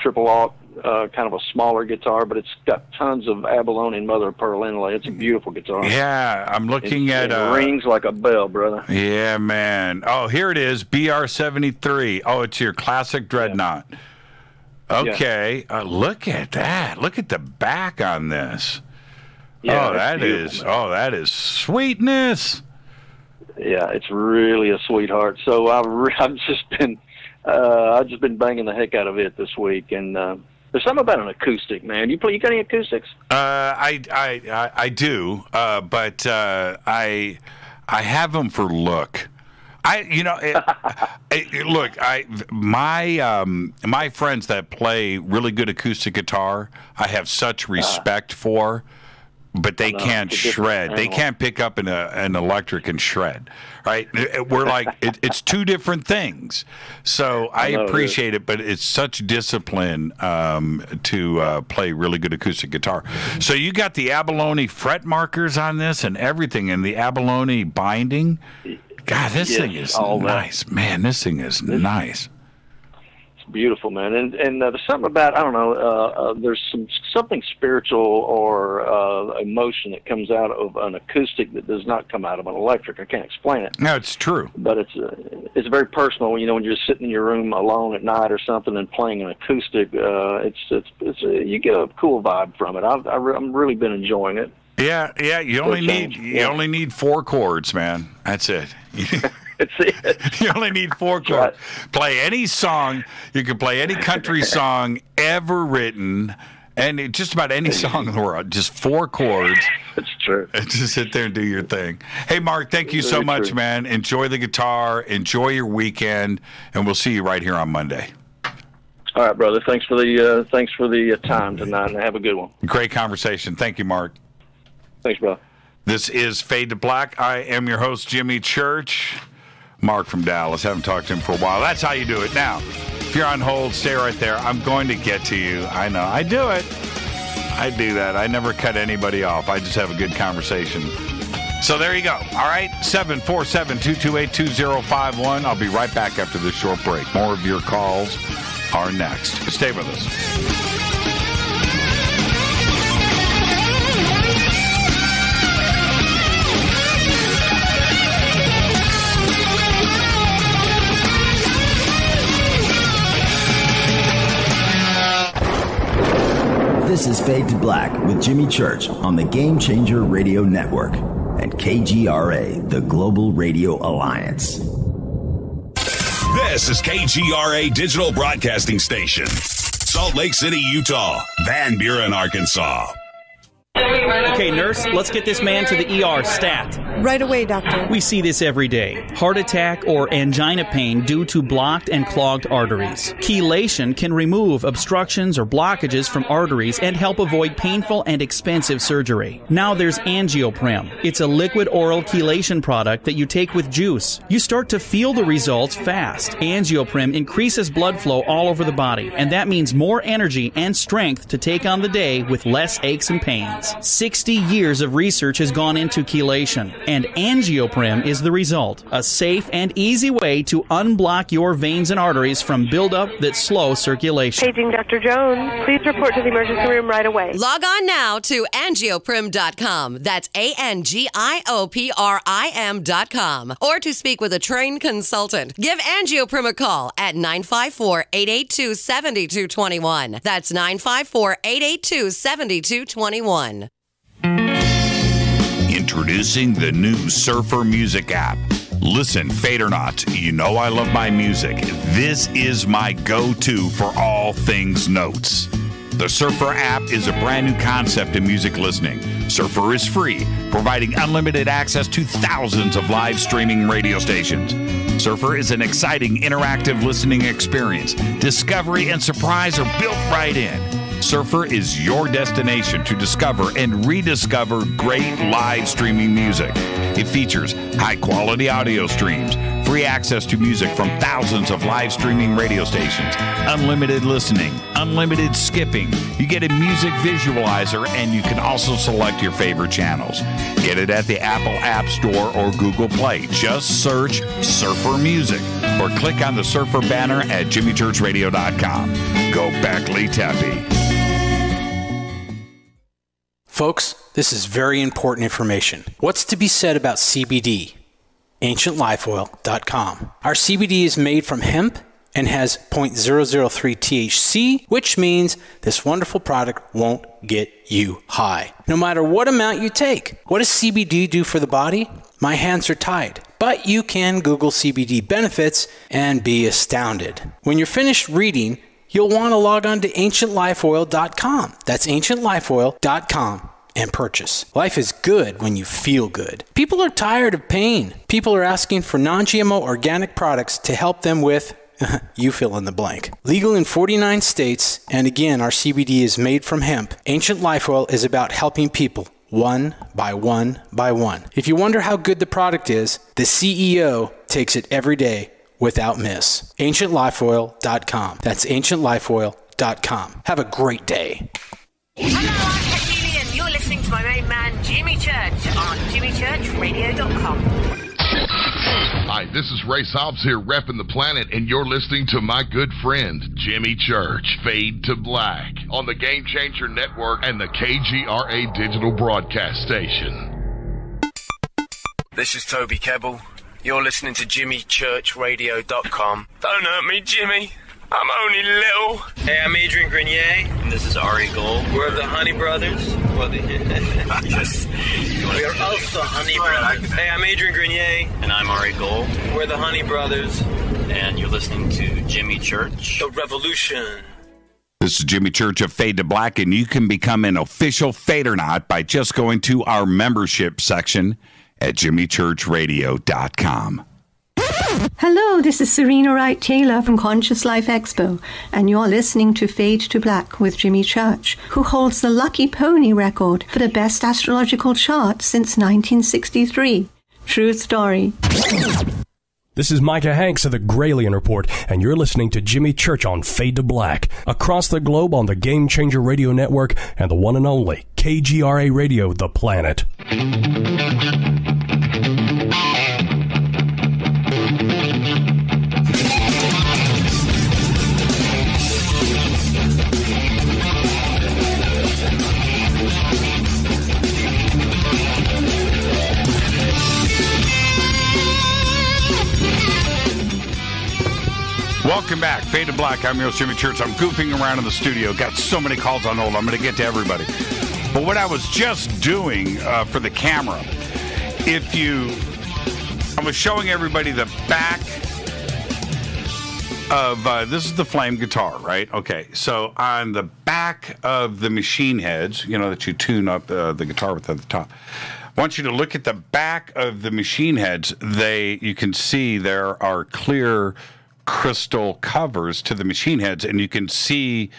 alt. Kind of a smaller guitar, but it's got tons of abalone and mother of pearl inlay. It's a beautiful guitar. Yeah, I'm looking at it rings like a bell, brother. Yeah, man. Oh, here it is, BR-73. Oh, it's your classic dreadnought. Yeah. Okay, look at that. Look at the back on this. Yeah, that is sweetness. Yeah, it's really a sweetheart. So I've just been banging the heck out of it this week, and there's something about an acoustic, man. You got any acoustics? I do, but I have them for look. My friends that play really good acoustic guitar, I have such respect for. But they can't shred. They can't pick up an electric and shred, right? We're like, it's two different things. So I appreciate it, but it's such discipline to play really good acoustic guitar. So you got the abalone fret markers on this and everything, and the abalone binding. God, this thing is nice. Man, this thing is nice. Beautiful, man, and there's something about, I don't know, there's something spiritual or emotion that comes out of an acoustic that does not come out of an electric. I can't explain it. No, it's true. But it's very personal. You know, when you're sitting in your room alone at night or something and playing an acoustic, you get a cool vibe from it. I've really been enjoying it. Yeah. You only need 4 chords, man. That's it. That's it. You only need 4 chords. Right. Play any song. You can play any country song ever written, and just about any song in the world. Just 4 chords. That's true. And just sit there and do your thing. Hey, Mark, thank you so much, man. Enjoy the guitar. Enjoy your weekend, and we'll see you right here on Monday. All right, brother. Thanks for the time tonight, and have a good one. Great conversation. Thank you, Mark. Thanks, brother. This is Fade to Black. I am your host, Jimmy Church. Mark from Dallas. Haven't talked to him for a while. That's how you do it. Now, if you're on hold, stay right there. I'm going to get to you. I know. I do it. I do that. I never cut anybody off. I just have a good conversation. So there you go. All right. 747-228-2051. I'll be right back after this short break. More of your calls are next. Stay with us. This is Fade to Black with Jimmy Church on the Game Changer Radio Network and KGRA, the Global Radio Alliance. This is KGRA Digital Broadcasting Station, Salt Lake City, Utah, Van Buren, Arkansas. Okay, nurse, let's get this man to the ER stat. Right away, doctor. We see this every day. Heart attack or angina pain due to blocked and clogged arteries. Chelation can remove obstructions or blockages from arteries and help avoid painful and expensive surgery. Now there's Angioprim. It's a liquid oral chelation product that you take with juice. You start to feel the results fast. Angioprim increases blood flow all over the body, and that means more energy and strength to take on the day with less aches and pains. 60 years of research has gone into chelation, and Angioprim is the result. A safe and easy way to unblock your veins and arteries from buildup that slow circulation. Paging Dr. Jones. Please report to the emergency room right away. Log on now to angioprim.com. That's ANGIOPRIM.com. Or to speak with a trained consultant. Give Angioprim a call at 954-882-7221. That's 954-882-7221. Introducing the new Surfer Music app. Listen, Fadernaughts, you know I love my music. This is my go-to for all things notes. The Surfer app is a brand new concept in music listening. Surfer is free, providing unlimited access to thousands of live streaming radio stations. Surfer is an exciting, interactive listening experience. Discovery and surprise are built right in. Surfer is your destination to discover and rediscover great live streaming music. It features high-quality audio streams, free access to music from thousands of live streaming radio stations, unlimited listening, unlimited skipping. You get a music visualizer, and you can also select your favorite channels. Get it at the Apple App Store or Google Play. Just search Surfer Music or click on the Surfer banner at jimmychurchradio.com. Go Beckley Tappy. Folks, this is very important information. What's to be said about CBD? AncientLifeOil.com. Our CBD is made from hemp and has 0.003 THC, which means this wonderful product won't get you high, no matter what amount you take. What does CBD do for the body? My hands are tied. But you can Google CBD benefits and be astounded. When you're finished reading, you'll want to log on to AncientLifeOil.com. That's AncientLifeOil.com and purchase. Life is good when you feel good. People are tired of pain. People are asking for non-GMO organic products to help them with, you fill in the blank. Legal in 49 states, and again, our CBD is made from hemp. Ancient Life Oil is about helping people one by one by one. If you wonder how good the product is, the CEO takes it every day without miss. AncientLifeOil.com. That's AncientLifeOil.com. Have a great day. Hello, I'm Katie, and you're listening to my main man, Jimmy Church, on JimmyChurchRadio.com. Hi, this is Ray Hobbs here, repping the planet, and you're listening to my good friend, Jimmy Church, Fade to Black, on the Game Changer Network and the KGRA Digital Broadcast Station. This is Toby Kebbell. You're listening to JimmyChurchRadio.com. Don't hurt me, Jimmy. I'm only little. Hey, I'm Adrian Grenier. And this is Ari Gold. We're the Honey Brothers. Yes. We're of the Honey Brothers. Hey, I'm Adrian Grenier. And I'm Ari Gold. We're the Honey Brothers. And you're listening to Jimmy Church. The Revolution. This is Jimmy Church of Fade to Black, and you can become an official Fadernight by just going to our membership section at jimmychurchradio.com. Hello, this is Serena Wright Taylor from Conscious Life Expo, and you're listening to Fade to Black with Jimmy Church, who holds the Lucky Pony record for the best astrological chart since 1963. True story. This is Micah Hanks of the Gralien Report, and you're listening to Jimmy Church on Fade to Black, across the globe on the Game Changer Radio Network and the one and only KGRA Radio, The Planet. Welcome back. Fade to Black. I'm your host, Jimmy Church. I'm goofing around in the studio. Got so many calls on hold. I'm going to get to everybody. But what I was just doing for the camera, I was showing everybody the back of this is the flame guitar, right? Okay, so on the back of the machine heads, that you tune up the guitar with at the top. I want you to look at the back of the machine heads. You can see there are clear crystal covers to the machine heads, and you can see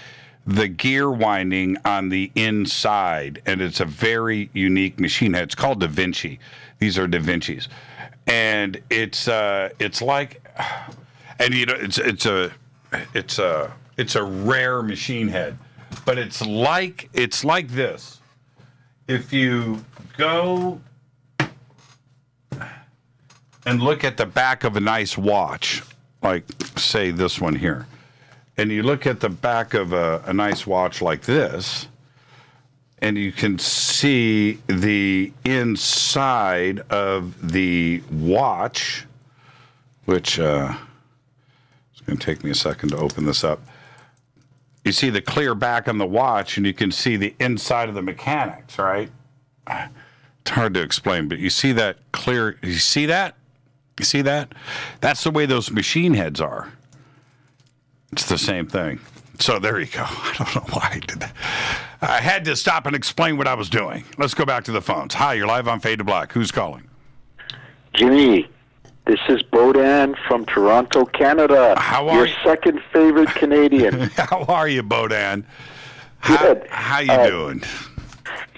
the gear winding on the inside, and it's a very unique machine head. It's called Da Vinci. These are Da Vinci's, and it's like, and it's a rare machine head, but it's like this. If you go and look at the back of a nice watch, like say this one here, and you look at the back of a nice watch like this, and you can see the inside of the watch, which it's going to take me a second to open this up. You see the clear back on the watch, and you can see the inside of the mechanics, right? It's hard to explain, but you see that clear. You see that? You see that? That's the way those machine heads are. It's the same thing. So there you go. I don't know why I did that. I had to stop and explain what I was doing. Let's go back to the phones. Hi, you're live on Fade to Black. Who's calling? Jimmy, this is Bodan from Toronto, Canada. How are your you? Second favorite Canadian. How are you, Bodan? Good. How you doing?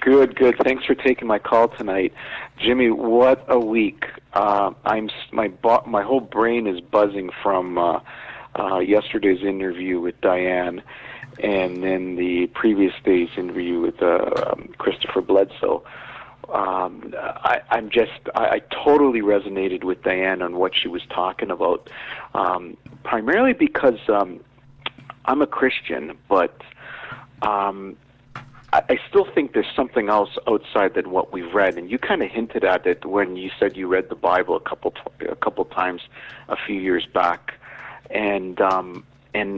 Good. Thanks for taking my call tonight. Jimmy, what a week. My whole brain is buzzing from yesterday's interview with Diane, and then the previous day's interview with Christopher Bledsoe. I totally resonated with Diane on what she was talking about, primarily because I'm a Christian, but I still think there's something else outside than what we've read, and you kind of hinted at it when you said you read the Bible a couple times a few years back, and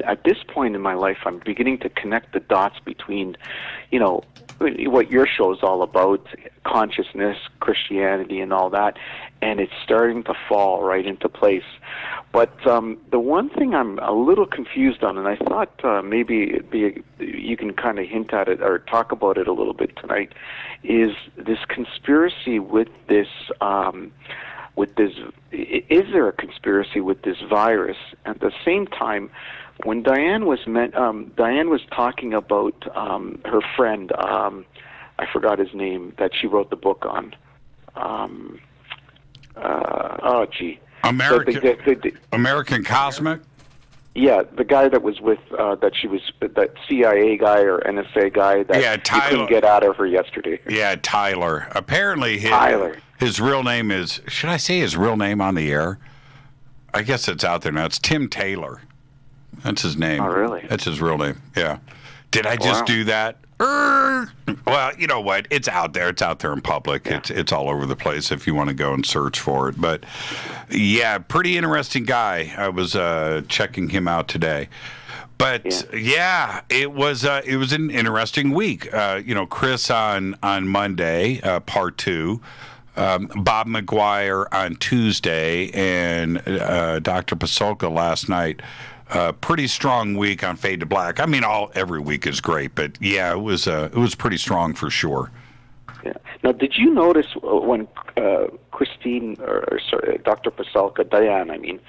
at this point in my life, I'm beginning to connect the dots between, what your show is all about, consciousness, Christianity, and all that, and it's starting to fall right into place. But the one thing I'm a little confused on, and I thought maybe you can kind of hint at it or talk about it a little bit tonight, is this conspiracy with this. Is there a conspiracy with this virus? At the same time, when Diane was talking about her friend, I forgot his name, that she wrote the book on. American Cosmic? Yeah, the guy that was with, that CIA guy or NSA guy that you couldn't get out of her yesterday. Yeah, Tyler. Apparently his real name is, should I say his real name on the air? I guess it's out there now. It's Tim Taylor. That's his name. Oh, really? That's his real name, yeah. Did I just do that? Well, you know what? It's out there. It's out there in public. Yeah. It's all over the place if you want to go and search for it. But, yeah, pretty interesting guy. I was checking him out today. But, it was an interesting week. Chris on Monday, part 2. Bob McGuire on Tuesday, and Dr. Pasulka last night. Pretty strong week on Fade to Black. I mean, every week is great, but yeah, it was pretty strong for sure. Yeah. Now, did you notice when Christine, Dr. Pasulka, Diane,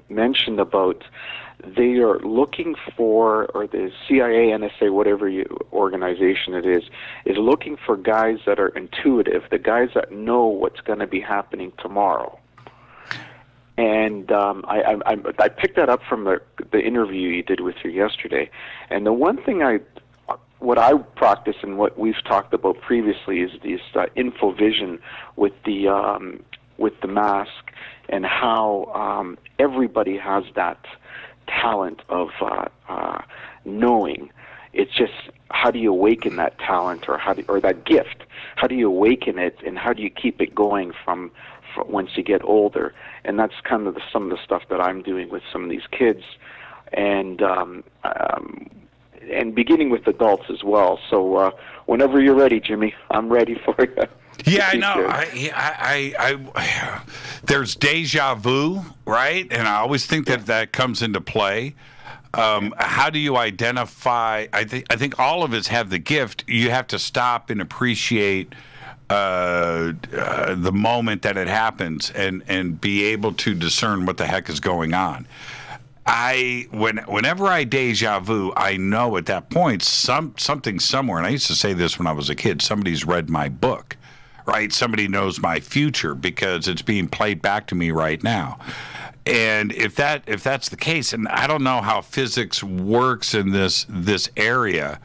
mentioned about they are looking for, or the CIA, NSA, whatever organization it is looking for guys that are intuitive, the guys that know what's going to be happening tomorrow. And I picked that up from the interview you did with her yesterday. And the one thing what I practice and what we've talked about previously is this infovision with the mask, and how everybody has that talent of knowing. It's just, how do you awaken that talent, or that gift? How do you awaken it, and how do you keep it going from once you get older? And that's kind of some of the stuff that I'm doing with some of these kids. And and beginning with adults as well. So whenever you're ready, Jimmy, I'm ready for you. Yeah, I know. There's deja vu, right? And I always think that comes into play. How do you identify? I think all of us have the gift. You have to stop and appreciate the moment that it happens and be able to discern what the heck is going on. Whenever I deja vu, I know at that point something somewhere, and I used to say this when I was a kid, somebody's read my book, right? Somebody knows my future because it's being played back to me right now. And if that's the case, and I don't know how physics works in this area,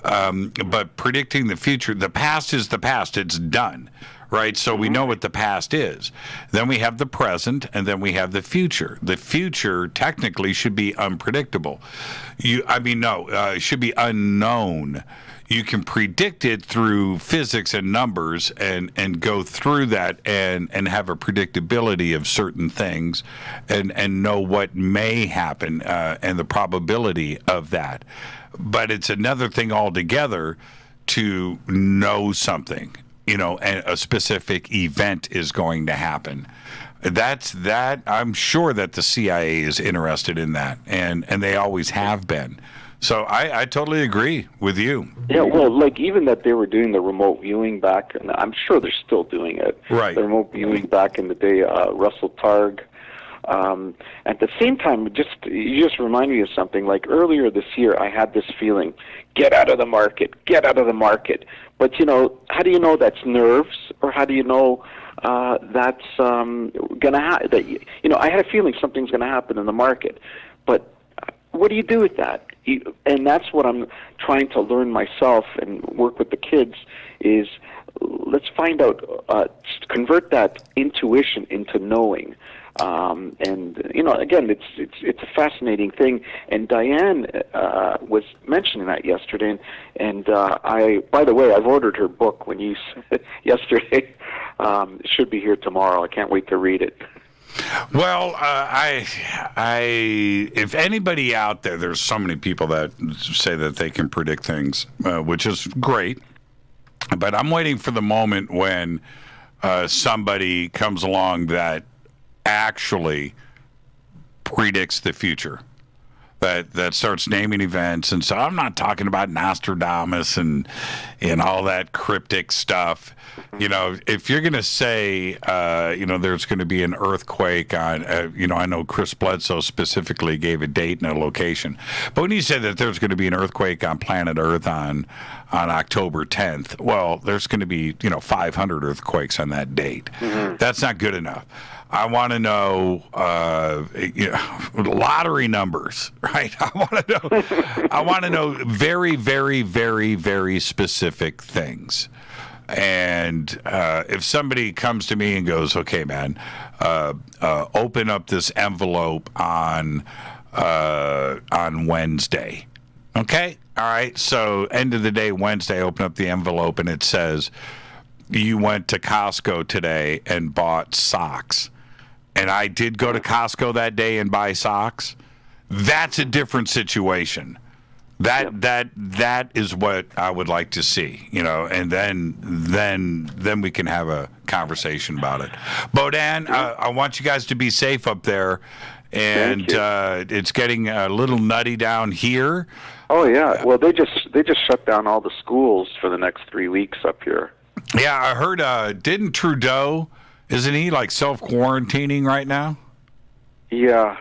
but predicting the future, the past is the past. It's done, right? So we know what the past is. Then we have the present, and then we have the future. The future technically should be unpredictable. It should be unknown. You can predict it through physics and numbers and go through that and have a predictability of certain things and know what may happen and the probability of that. But it's another thing altogether to know something, and a specific event is going to happen. I'm sure that the CIA is interested in that, and they always have been. So I totally agree with you. Yeah, well, like even that they were doing the remote viewing back, and I'm sure they're still doing it. Right. The remote viewing back in the day, Russell Targ. At the same time, you just remind me of something. Like earlier this year, I had this feeling: get out of the market, get out of the market. But how do you know that's nerves, or how do you know that's gonna happen? I had a feeling something's gonna happen in the market, but what do you do with that? And that's what I'm trying to learn myself and work with the kids is let's find out, convert that intuition into knowing. Again, it's a fascinating thing. And Diane was mentioning that yesterday. And by the way, I've ordered her book when you yesterday. It should be here tomorrow. I can't wait to read it. Well, if anybody out there, there's so many people that say that they can predict things, which is great. But I'm waiting for the moment when somebody comes along that actually predicts the future, that starts naming events. And so I'm not talking about Nostradamus and all that cryptic stuff. If you're going to say, there's going to be an earthquake on, I know Chris Bledsoe specifically gave a date and a location. But when you say that there's going to be an earthquake on planet Earth on October 10th, well, there's going to be, 500 earthquakes on that date. Mm-hmm. That's not good enough. I want to know, lottery numbers, right? I want to know very, very, very, very specific things. And if somebody comes to me and goes, "Okay, man, open up this envelope on Wednesday," okay, all right. So end of the day, Wednesday, open up the envelope, and it says you went to Costco today and bought socks. And I did go to Costco that day and buy socks. That's a different situation. That is what I would like to see, and then we can have a conversation about it. Bodan, I want you guys to be safe up there, and it's getting a little nutty down here. Oh yeah, well they just shut down all the schools for the next 3 weeks up here. Yeah, I heard. Didn't Trudeau? Isn't he like self-quarantining right now? Yeah.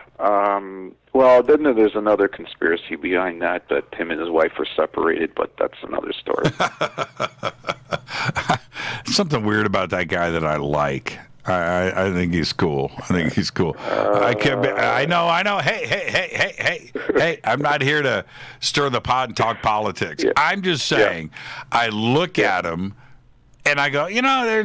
Well, then there's another conspiracy behind that him and his wife are separated, but that's another story. Something weird about that guy that I like. I think he's cool. I know. Hey. I'm not here to stir the pot and talk politics. Yeah. I'm just saying, I look at him. And I go, I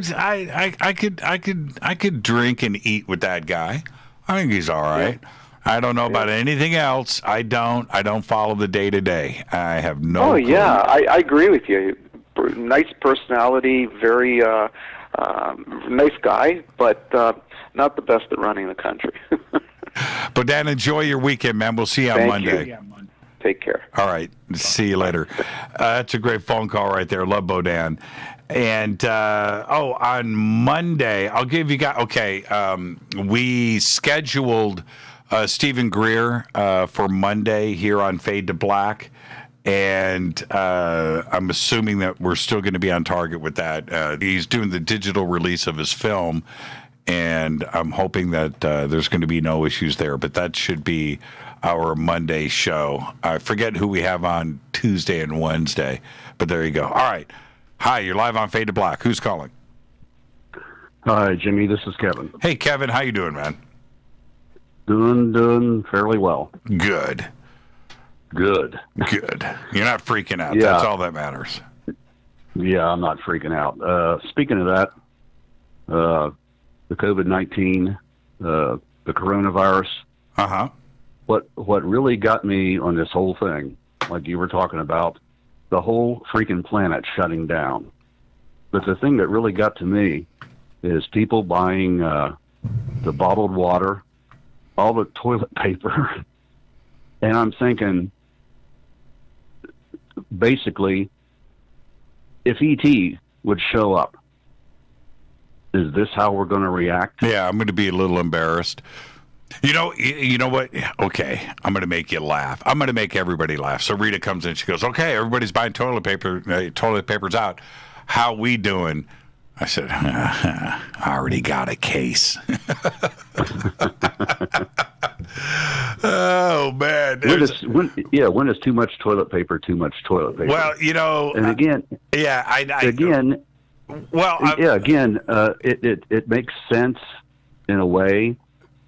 could drink and eat with that guy. I think he's all right. Yeah. I don't know about anything else. I don't follow the day to day. I have no clue. Yeah, I agree with you. Nice personality, very nice guy, but not the best at running the country. But Dan, enjoy your weekend, man. We'll see you on Monday. You. Take care. All right. See you later. That's a great phone call right there. Love Bodan. And, on Monday, I'll give you guys, we scheduled Stephen Greer for Monday here on Fade to Black. And I'm assuming that we're still going to be on target with that. He's doing the digital release of his film, and I'm hoping that there's going to be no issues there. But that should be our Monday show. I forget who we have on Tuesday and Wednesday, but there you go. All right. Hi, you're live on Fade to Black. Who's calling? Hi, Jimmy. This is Kevin. Hey, Kevin. How you doing, man? Doing fairly well. Good. You're not freaking out. Yeah. That's all that matters. Yeah, I'm not freaking out. Speaking of that, the COVID-19, the coronavirus. Uh-huh. What really got me on this whole thing, like you were talking about, the whole freaking planet shutting down. But the thing that really got to me is people buying the bottled water, all the toilet paper, and I'm thinking, basically, if E.T. would show up, is this how we're going to react? Yeah, I'm going to be a little embarrassed. You know what? Okay, I'm going to make you laugh. I'm going to make everybody laugh. So Rita comes in. She goes, okay, everybody's buying toilet paper. Toilet paper's out. How we doing? I said, I already got a case. Oh, man. When is too much toilet paper too much toilet paper? Well, and again, it makes sense in a way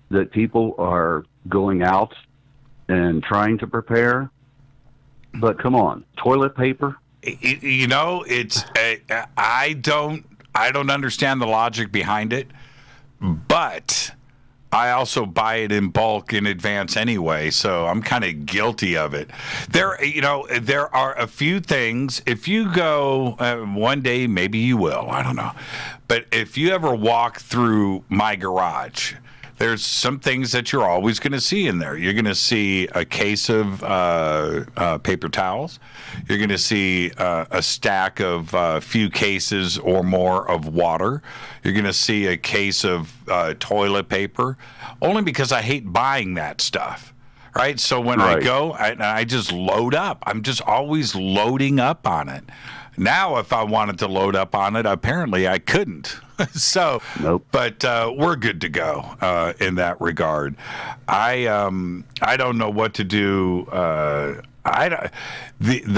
that people are going out and trying to prepare. But come on, toilet paper? I don't understand the logic behind it, but I also buy it in bulk in advance anyway, so I'm kind of guilty of it. There are a few things. If you go one day, maybe you will. I don't know, but if you ever walk through my garage, there's some things that you're always going to see in there. You're going to see a case of paper towels. You're going to see a stack of few cases or more of water. You're going to see a case of toilet paper, only because I hate buying that stuff. Right? So when I go, I just load up. I'm just always loading up on it. Now, if I wanted to load up on it, apparently I couldn't. So, nope. But we're good to go in that regard. I don't know what to do. The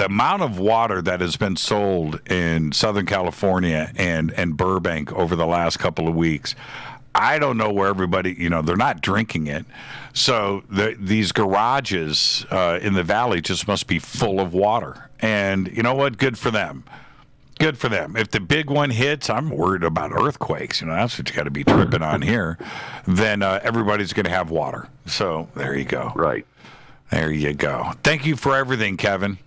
amount of water that has been sold in Southern California and Burbank over the last couple of weeks, I don't know where everybody, they're not drinking it. So these garages in the valley just must be full of water. And you know what? Good for them. Good for them. If the big one hits, I'm worried about earthquakes. That's what you got to be tripping on here. Then everybody's going to have water. So there you go. Right. There you go. Thank you for everything, Kevin.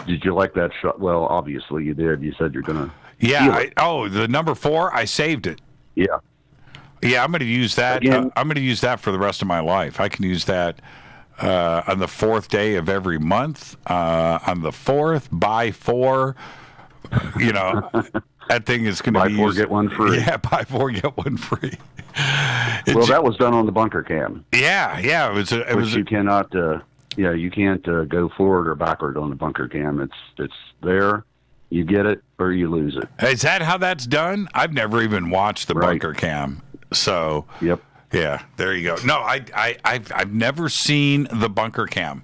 Did you like that shot? Well, obviously you did. You said you're going to. Yeah. The number 4, I saved it. Yeah. Yeah, I'm going to use that. I'm going to use that for the rest of my life. I can use that on the 4th day of every month. On the 4th, buy 4. That thing is going to be buy 4 get 1 free. Yeah, buy 4 get 1 free. That was done on the bunker cam. Yeah. It was. You cannot. You can't go forward or backward on the bunker cam. It's there. You get it or you lose it. Is that how that's done? I've never even watched the bunker cam. So. Yep. Yeah, there you go. No, I've never seen the bunker cam.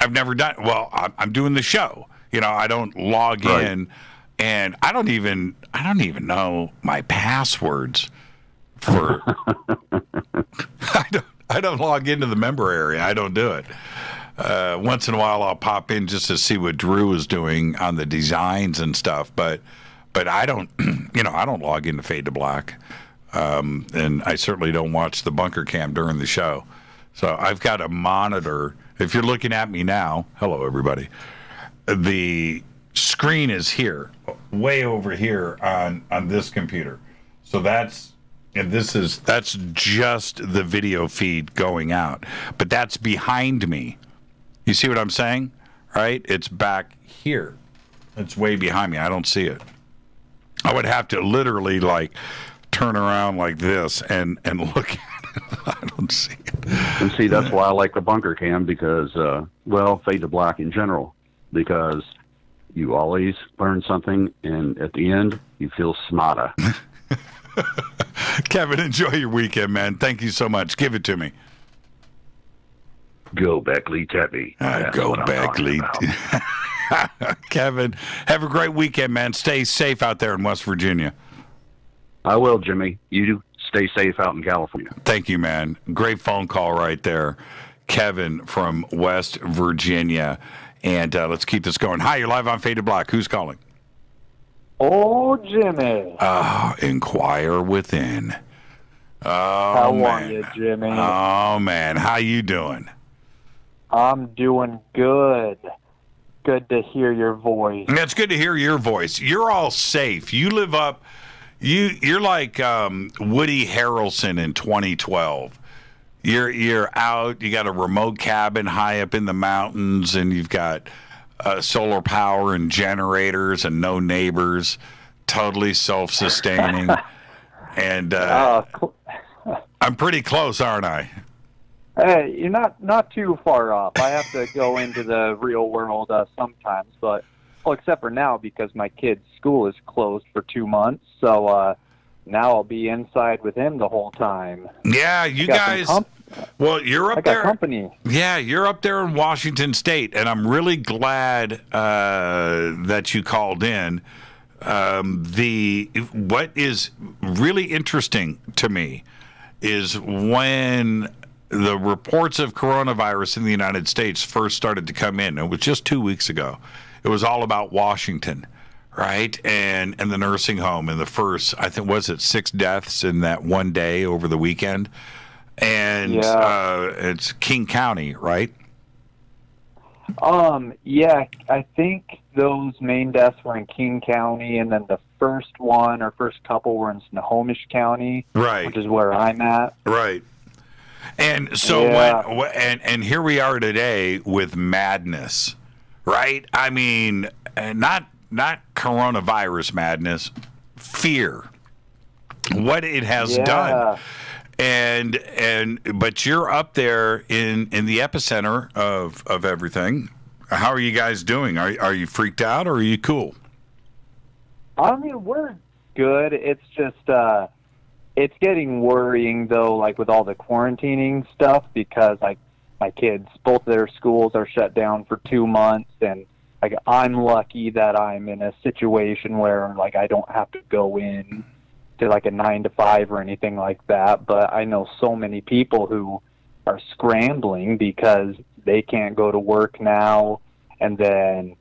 I've never done. Well, I'm doing the show. I don't log in, and I don't even know my passwords for. I don't log into the member area. I don't do it. Once in a while, I'll pop in just to see what Drew is doing on the designs and stuff. But I don't. I don't log into Fade to Black. And I certainly don't watch the bunker cam during the show. So I've got a monitor. If you're looking at me now, hello, everybody. The screen is here, way over here on this computer. So that's And that's just the video feed going out. But that's behind me. You see what I'm saying? Right? It's back here. It's way behind me. I don't see it. I would have to literally like turn around like this and look at it. I don't see it. And see, that's why I like the bunker cam because, Fade to Black in general, because you always learn something, and at the end, you feel smarter. Kevin, enjoy your weekend, man. Thank you so much. Give it to me. Go Beckley Teppy. Go Beckley. Kevin, have a great weekend, man. Stay safe out there in West Virginia. I will, Jimmy. You do stay safe out in California. Thank you, man. Great phone call right there. Kevin from West Virginia. And let's keep this going. Hi, you're live on Fade to Black. Who's calling? Oh, Jimmy. Inquire within. Oh, How man. are you, Jimmy? Oh, man. How you doing? I'm doing good. Good to hear your voice. It's good to hear your voice. You're all safe. You live up. You're like Woody Harrelson in 2012. You're out. You got a remote cabin high up in the mountains, and you've got solar power and generators and no neighbors. Totally self-sustaining. And I'm pretty close, aren't I? Hey, you're not too far off. I have to go into the real world sometimes, but except for now because my kid's school is closed for 2 months, so now I'll be inside with him the whole time. Yeah, you guys. Well, you're up there. Company. Yeah, you're up there in Washington State, and I'm really glad that you called in. What is really interesting to me is when the reports of coronavirus in the United States first started to come in. It was just 2 weeks ago. It was all about Washington, right? And the nursing home and the first, I think, was it 6 deaths in that one day over the weekend? And it's King County, right? Yeah, I think those main deaths were in King County, and then the first couple were in Snohomish County, right? Which is where I'm at, right? And so and here we are today with madness, right? I mean, not coronavirus madness, fear. What it has done. But you're up there in the epicenter of everything. How are you guys doing? Are you freaked out or are you cool? I mean, we're good. It's just it's getting worrying though, like with all the quarantining stuff, because like my kids, both their schools are shut down for 2 months, and like I'm lucky that I'm in a situation where like I don't have to go in to like a 9 to 5 or anything like that. But I know so many people who are scrambling because they can't go to work now, and then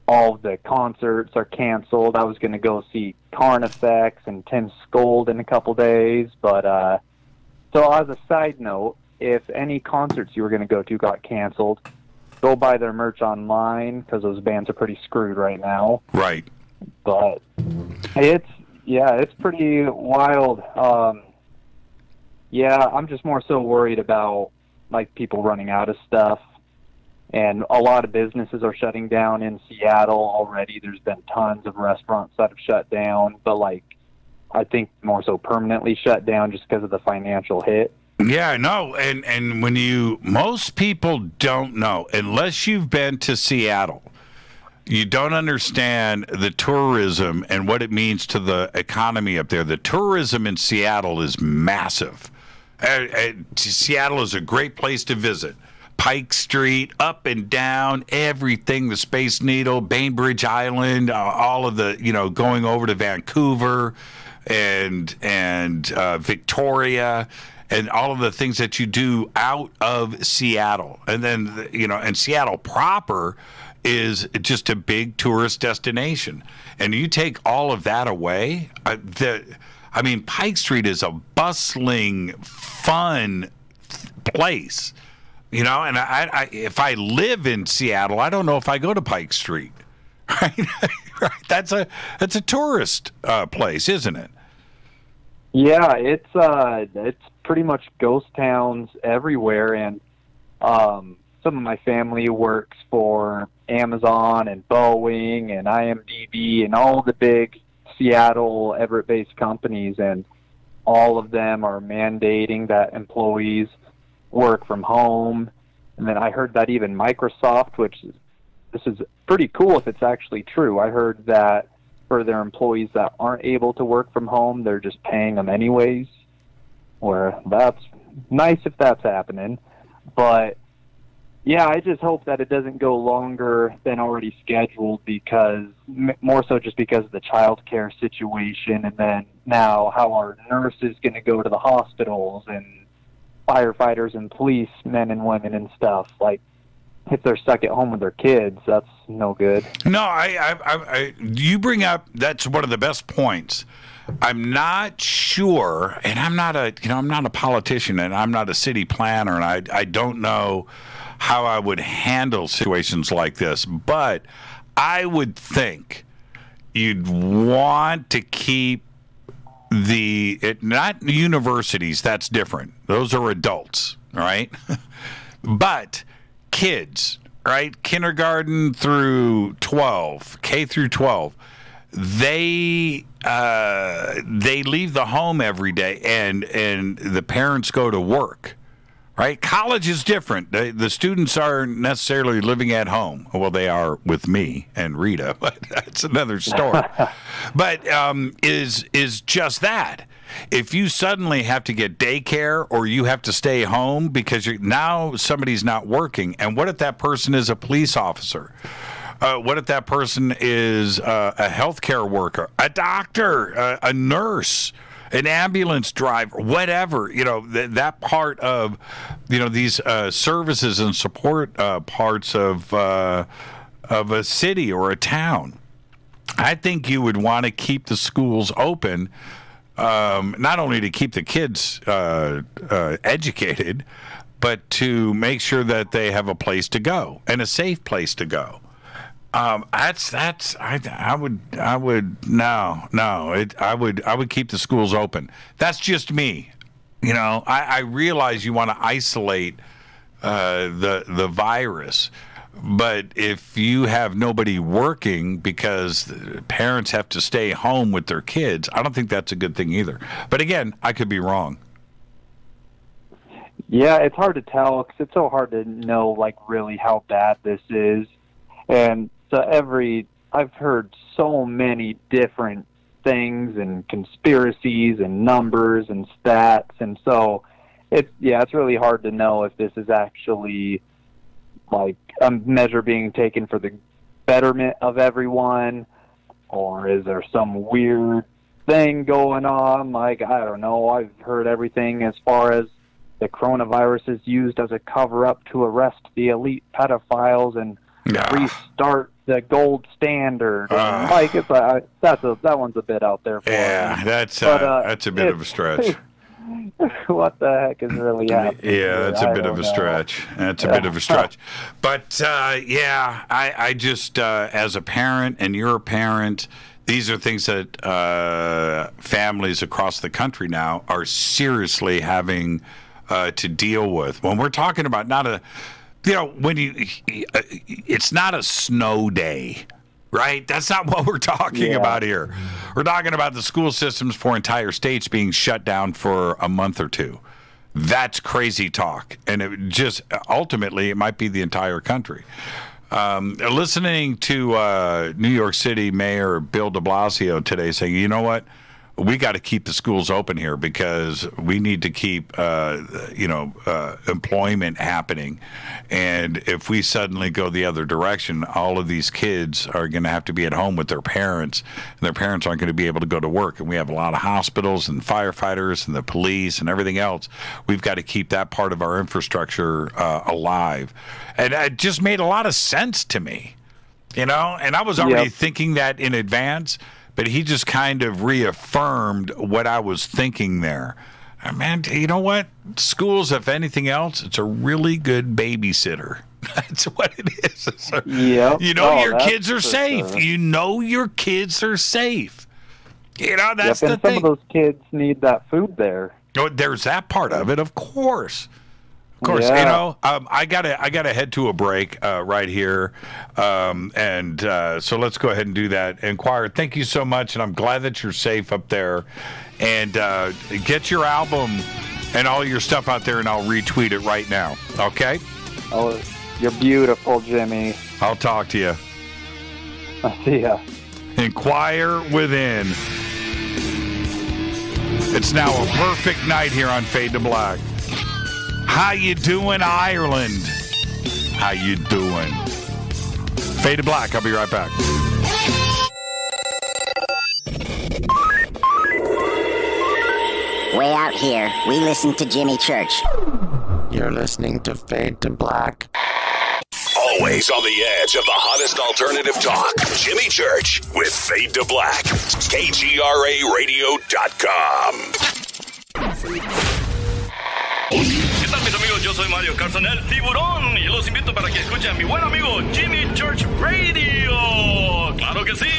all of the concerts are canceled. I was going to go see Carnifex and Tim Scold in a couple days, but so as a side note, if any concerts you were going to go to got canceled, go buy their merch online because those bands are pretty screwed right now. Right. But it's pretty wild. I'm just more so worried about like people running out of stuff. And a lot of businesses are shutting down in Seattle already. There's been tons of restaurants that have shut down, but like I think more so permanently shut down just because of the financial hit. Yeah, no, and when most people don't know, unless you've been to Seattle, you don't understand the tourism and what it means to the economy up there. The tourism in Seattle is massive. Seattle is a great place to visit. Pike Street, up and down, everything, the Space Needle, Bainbridge Island, all of the, going over to Vancouver and Victoria, and all of the things that you do out of Seattle. And then, and Seattle proper is just a big tourist destination. And you take all of that away, Pike Street is a bustling, fun place. And I if I live in Seattle, I don't know if I go to Pike Street. Right? That's a tourist place, isn't it? Yeah, it's pretty much ghost towns everywhere, and some of my family works for Amazon and Boeing and IMDb and all the big Seattle, Everett-based companies, and all of them are mandating that employees work from home. And then I heard that even Microsoft, this is pretty cool if it's actually true. I heard that for their employees that aren't able to work from home, they're just paying them anyways. Or that's nice if that's happening. But yeah, I just hope that it doesn't go longer than already scheduled, because more so just because of the child care situation, and then now how our nurses going to go to the hospitals and firefighters and police men and women and stuff. Like, if they're stuck at home with their kids, that's no good. No, you bring up, that's one of the best points. I'm not sure, and I'm not a politician, and I'm not a city planner, and I don't know how I would handle situations like this, but I would think you'd want to keep not universities, that's different. Those are adults, right? But kids, right? Kindergarten through 12, K through 12, they leave the home every day, and the parents go to work, right? College is different. The students aren't necessarily living at home. Well, they are with me and Rita, but that's another story. But is just that. If you suddenly have to get daycare, or you have to stay home because now somebody's not working, and what if that person is a police officer? What if that person is a healthcare worker, a doctor, a nurse, an ambulance driver, whatever? That part of these services and support parts of a city or a town. I think you would want to keep the schools open, not only to keep the kids educated, but to make sure that they have a place to go and a safe place to go. I would keep the schools open. That's just me. I realize you want to isolate the virus, but if you have nobody working because parents have to stay home with their kids, I don't think that's a good thing either. But again, I could be wrong. Yeah, it's hard to tell because it's so hard to know, like, really how bad this is. And so I've heard so many different things and conspiracies and numbers and stats, and so it's really hard to know if this is actually like a measure being taken for the betterment of everyone, or is there some weird thing going on? Like, I don't know. I've heard everything as far as the coronavirus is used as a cover-up to arrest the elite pedophiles and restart the gold standard. Like, that one's a bit out there for me. That's a bit of a stretch. What the heck is really happening? Yeah, that's a bit of a stretch. That's a bit of a stretch. But I just as a parent, and you're a parent, these are things that families across the country now are seriously having to deal with. When we're talking about it's not a snow day, right? That's not what we're talking about here. We're talking about the school systems for entire states being shut down for a month or two. That's crazy talk. And ultimately, it might be the entire country. Listening to New York City Mayor Bill de Blasio today saying, you know what? We got to keep the schools open here because we need to keep, employment happening. And if we suddenly go the other direction, all of these kids are going to have to be at home with their parents, and their parents aren't going to be able to go to work. And we have a lot of hospitals and firefighters and the police and everything else. We've got to keep that part of our infrastructure alive. And it just made a lot of sense to me, and I was already thinking that in advance. But he just kind of reaffirmed what I was thinking there. Man, you know what? Schools, if anything else, it's a really good babysitter. That's what it is. Your kids are safe. Sure. You know your kids are safe. You know, that's the and thing. Some of those kids need that food there. Oh, there's that part of it, of course. Of course, Yeah. you know, I gotta head to a break right here, and so let's go ahead and do that. Inquire, thank you so much, and I'm glad that you're safe up there. And get your album and all your stuff out there, and I'll retweet it right now. Okay? Oh, you're beautiful, Jimmy. I'll talk to you. I'll see ya. Inquire within. It's now a perfect night here on Fade to Black. How you doing, Ireland? How you doing? Fade to Black. I'll be right back. Way out here, we listen to Jimmy Church. You're listening to Fade to Black. Always on the edge of the hottest alternative talk. Jimmy Church with Fade to Black. KGRARadio.com. ¿Qué tal, mis amigos? Yo soy Mario Carson, el tiburón, y los invito para que escuchen a mi buen amigo Jimmy Church Radio. ¡Claro que sí!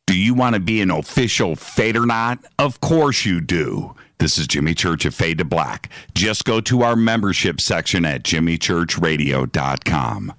Do you want to be an official FADERNIGHT? Of course you do. This is Jimmy Church of Fade to Black. Just go to our membership section at jimmychurchradio.com.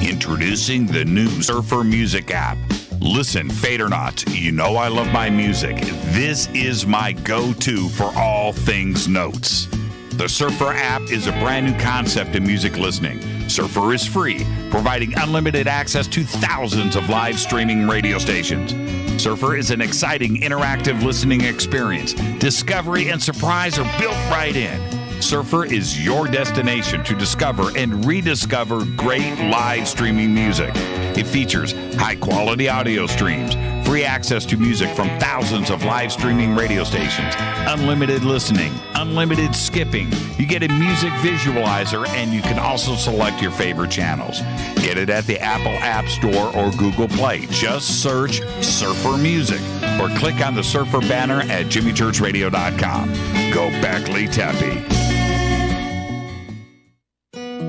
Introducing the new Surfer Music app. Listen, FADERNIGHT, you know I love my music. This is my go-to for all things notes. The Surfer app is a brand new concept in music listening. Surfer is free, providing unlimited access to thousands of live streaming radio stations. Surfer is an exciting, interactive listening experience. Discovery and surprise are built right in. Surfer is your destination to discover and rediscover great live streaming music. It features high-quality audio streams, free access to music from thousands of live streaming radio stations, unlimited listening, unlimited skipping. You get a music visualizer, and you can also select your favorite channels. Get it at the Apple App Store or Google Play. Just search Surfer Music or click on the Surfer banner at jimmychurchradio.com. Go Beckley Tappy.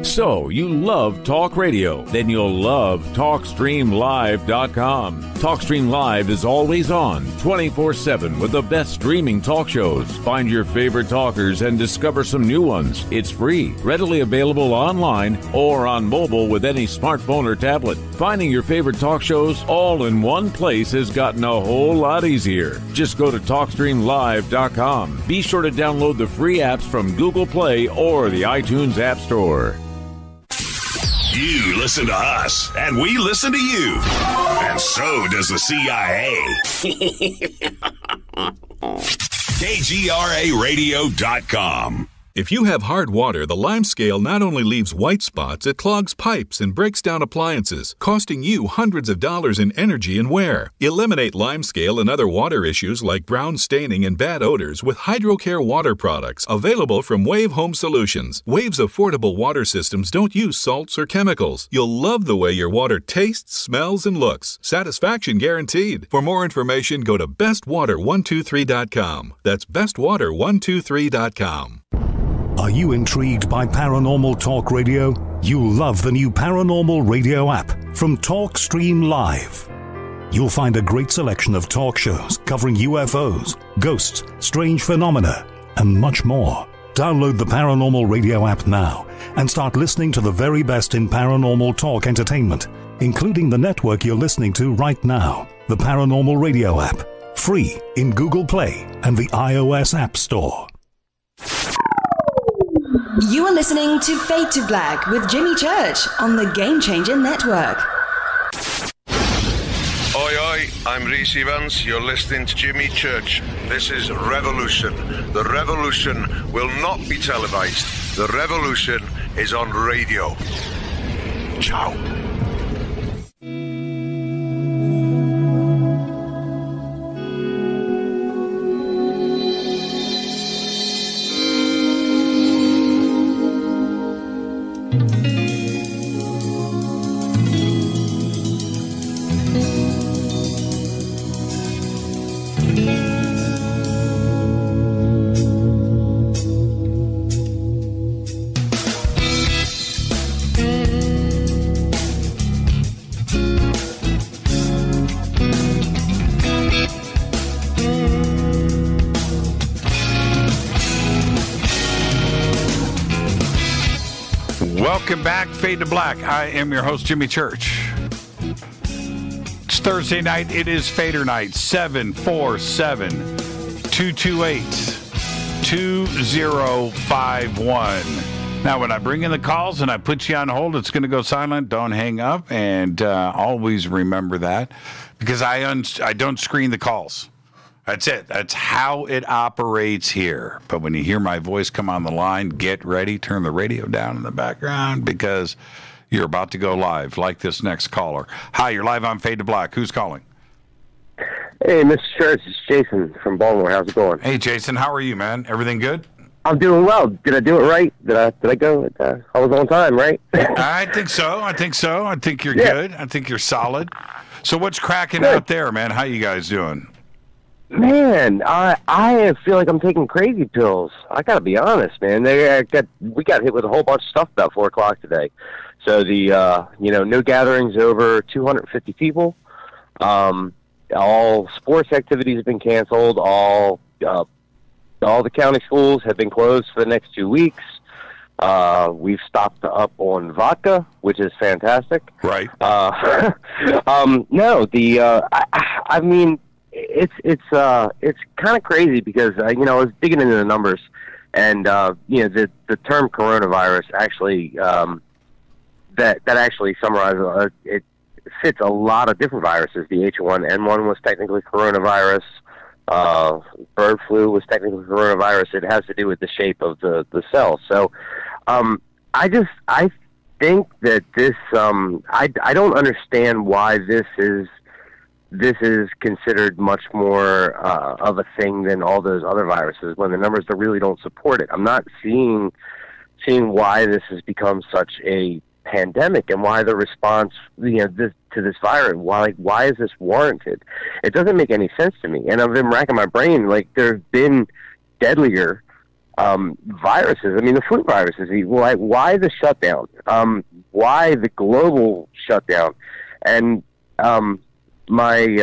So, you love talk radio? Then you'll love TalkStreamLive.com. TalkStream Live is always on, 24/7 with the best streaming talk shows. Find your favorite talkers and discover some new ones. It's free, readily available online or on mobile with any smartphone or tablet. Finding your favorite talk shows all in one place has gotten a whole lot easier. Just go to TalkStreamLive.com. Be sure to download the free apps from Google Play or the iTunes App Store. You listen to us, and we listen to you. And so does the CIA. KGRARadio.com. If you have hard water, the lime scale not only leaves white spots, it clogs pipes and breaks down appliances, costing you hundreds of dollars in energy and wear. Eliminate lime scale and other water issues like brown staining and bad odors with HydroCare water products available from Wave Home Solutions. Wave's affordable water systems don't use salts or chemicals. You'll love the way your water tastes, smells, and looks. Satisfaction guaranteed. For more information, go to bestwater123.com. That's bestwater123.com. Are you intrigued by paranormal talk radio? You'll love the new paranormal radio app from TalkStream Live. You'll find a great selection of talk shows covering UFOs, ghosts, strange phenomena, and much more. Download the paranormal radio app now and start listening to the very best in paranormal talk entertainment, including the network you're listening to right now, the paranormal radio app, free in Google Play and the iOS App Store. You are listening to Fade to Black with Jimmy Church on the Game Changer Network. Oi, oi, I'm Reese Evans. You're listening to Jimmy Church. This is Revolution. The revolution will not be televised. The revolution is on radio. Ciao. Welcome back, Fade to Black. I am your host, Jimmy Church. It's Thursday night. It is Fader Night. 747-228-2051. Now, when I bring in the calls and I put you on hold, it's going to go silent. Don't hang up. And always remember that, because I don't screen the calls. That's it. That's how it operates here. But when you hear my voice come on the line, get ready. Turn the radio down in the background, because you're about to go live, like this next caller. Hi, you're live on Fade to Black. Who's calling? Hey, Mr. Church, it's Jason from Baltimore. How's it going? Hey, Jason. How are you, man? Everything good? I'm doing well. Did I do it right? Did I go? I was on time, right? I think so. I think you're good. I think you're solid. So what's cracking out there, man? How you guys doing? Man, I feel like I'm taking crazy pills. I gotta be honest, man. We got hit with a whole bunch of stuff about 4 o'clock today. So the no gatherings over 250 people. All sports activities have been canceled. All the county schools have been closed for the next 2 weeks. We've stocked up on vodka, which is fantastic. Right. I mean, it's kind of crazy, because I was digging into the numbers, and the term coronavirus actually that actually summarizes it fits a lot of different viruses. The H1N1 was technically coronavirus. Bird flu was technically coronavirus. It has to do with the shape of the cell. So I think that this I don't understand why this is considered much more of a thing than all those other viruses, when the numbers really don't support it. I'm not seeing why this has become such a pandemic, and why the response to this virus, why is this warranted? It doesn't make any sense to me. And I've been racking my brain, like, there have been deadlier viruses. I mean, the flu viruses. Why the shutdown? Why the global shutdown? And my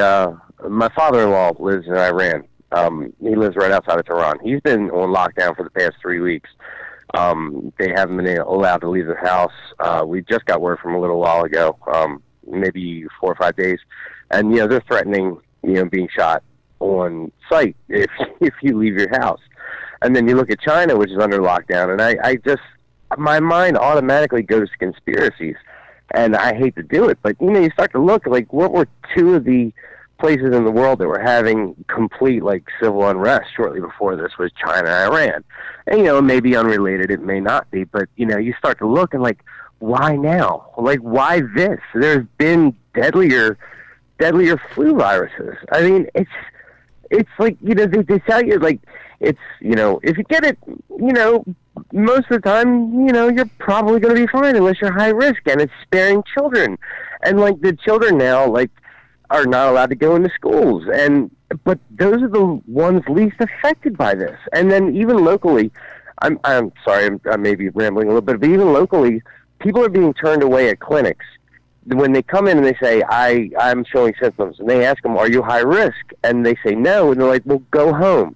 father-in-law lives in Iran. He lives right outside of Tehran. He's been on lockdown for the past 3 weeks. They haven't been allowed to leave the house. We just got word from a little while ago, maybe 4 or 5 days, and they're threatening being shot on sight if you leave your house. And then you look at China, which is under lockdown, and I just, my mind automatically goes to conspiracies. And I hate to do it, but you start to look, like, what were 2 of the places in the world that were having complete, like, civil unrest shortly before this? Was China and Iran. And maybe unrelated, it may not be, but you start to look and, like, why now? Like, why this? There's been deadlier flu viruses. I mean, it's like, they tell you, like, it's, if you get it, most of the time, you're probably going to be fine unless you're high risk, and it's sparing children. And, like, the children now, like, are not allowed to go into schools. But those are the ones least affected by this. And then even locally, I'm sorry, I may be rambling a little bit, but even locally, people are being turned away at clinics. When they come in and they say, I'm showing symptoms, and they ask them, are you high risk? And they say no, and they're like, well, go home.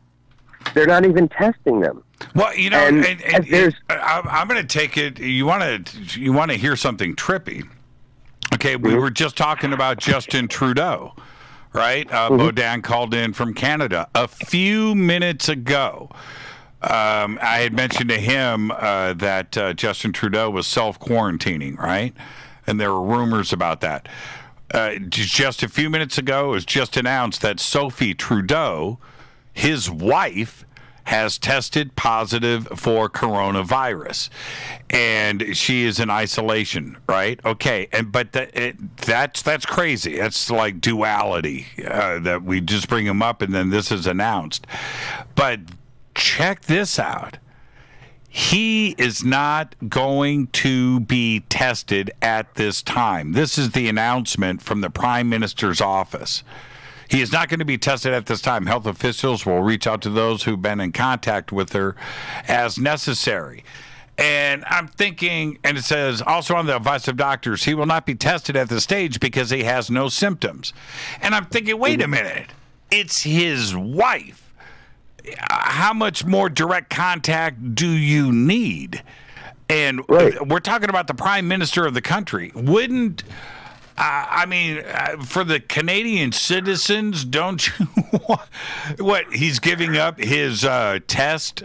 They're not even testing them. Well, I'm going to take it. You want to hear something trippy? Okay, we were just talking about Justin Trudeau, right? Baudin called in from Canada a few minutes ago. I had mentioned to him that Justin Trudeau was self-quarantining, right? And there were rumors about that. Just a few minutes ago, it was just announced that Sophie Trudeau, his wife, has tested positive for coronavirus, and she is in isolation, right? Okay, but that's crazy. That's like duality that we just bring him up, and then this is announced. But check this out. He is not going to be tested at this time. This is the announcement from the Prime Minister's office. He is not going to be tested at this time. Health officials will reach out to those who've been in contact with her as necessary. And I'm thinking, and it says, also on the advice of doctors, he will not be tested at this stage because he has no symptoms. And I'm thinking, wait a minute. It's his wife. How much more direct contact do you need? And we're talking about the prime minister of the country. Wouldn't for the Canadian citizens, don't you? What, he's giving up his test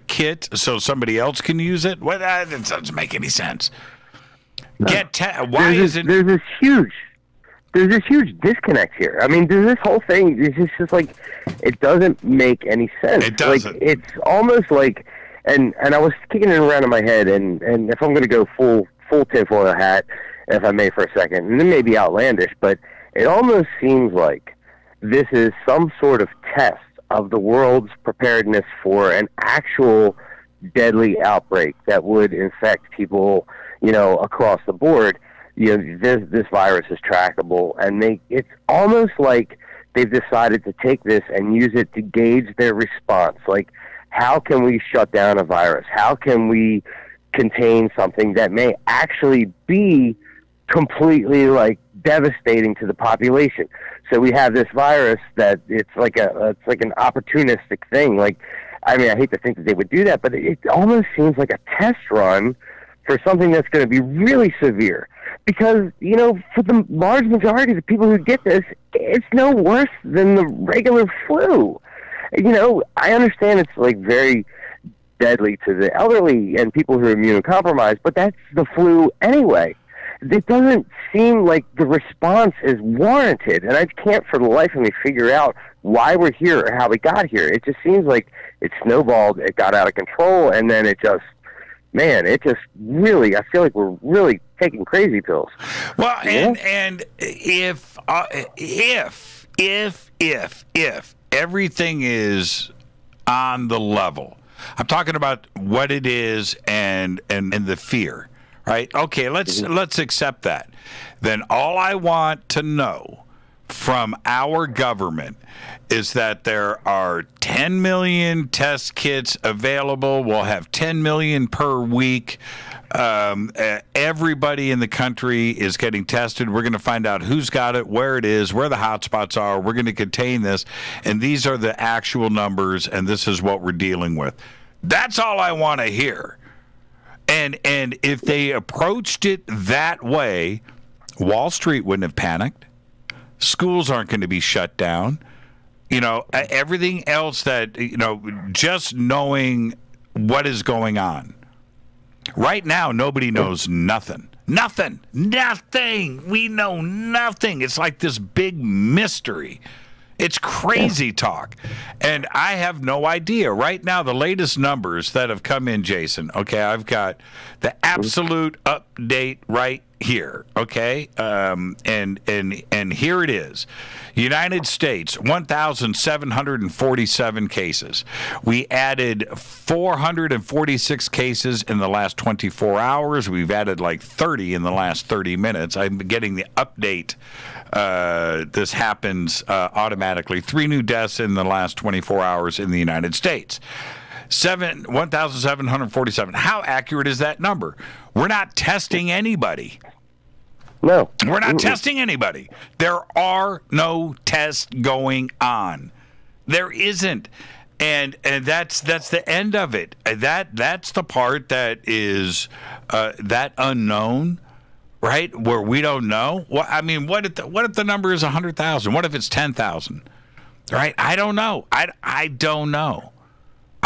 kit so somebody else can use it? What? That doesn't make any sense. Why is it? There's this huge disconnect here. I mean, this whole thing is just like, it doesn't make any sense. It doesn't. Like, it's almost like, and I was kicking it around in my head, and if I'm going to go full tinfoil hat, if I may, for a second, and it may be outlandish, but it almost seems like this is some sort of test of the world's preparedness for an actual deadly outbreak that would infect people, across the board. This virus is trackable, and it's almost like they've decided to take this and use it to gauge their response. Like, how can we shut down a virus? How can we contain something that may actually be completely devastating to the population? So we have this virus that it's like an opportunistic thing. I hate to think that they would do that, but it almost seems like a test run for something that's going to be really severe. Because, for the large majority of the people who get this, it's no worse than the regular flu. I understand it's very deadly to the elderly and people who are immunocompromised, but that's the flu anyway. It doesn't seem like the response is warranted, and I can't for the life of me figure out why we're here or how we got here. It just seems like it snowballed, it got out of control, and then it just really, I feel like we're really taking crazy pills. Well, and if everything is on the level, I'm talking about what it is and the fear, right? Okay, let's accept that. Then all I want to know from our government is that there are 10 million test kits available. We'll have 10 million per week. Everybody in the country is getting tested. We're going to find out who's got it, where it is, where the hot spots are. We're going to contain this, and these are the actual numbers, and this is what we're dealing with. That's all I want to hear. And if they approached it that way, Wall Street wouldn't have panicked. Schools aren't going to be shut down. Everything else that, just knowing what is going on. Right now, nobody knows nothing. Nothing. We know nothing. It's like this big mystery. It's crazy talk. And I have no idea. Right now, the latest numbers that have come in, Jason, okay, I've got the absolute update right here, okay? And here it is. United States, 1,747 cases. We added 446 cases in the last 24 hours. We've added 30 in the last 30 minutes. I'm getting the update. This happens automatically. 3 new deaths in the last 24 hours in the United States. 1,747. How accurate is that number? We're not testing anybody. No. We're not testing anybody. There are no tests going on. There isn't. And that's the end of it. That's the part that is that unknown, right? Where we don't know. What if the number is 100,000? What if it's 10,000? Right? I don't know. I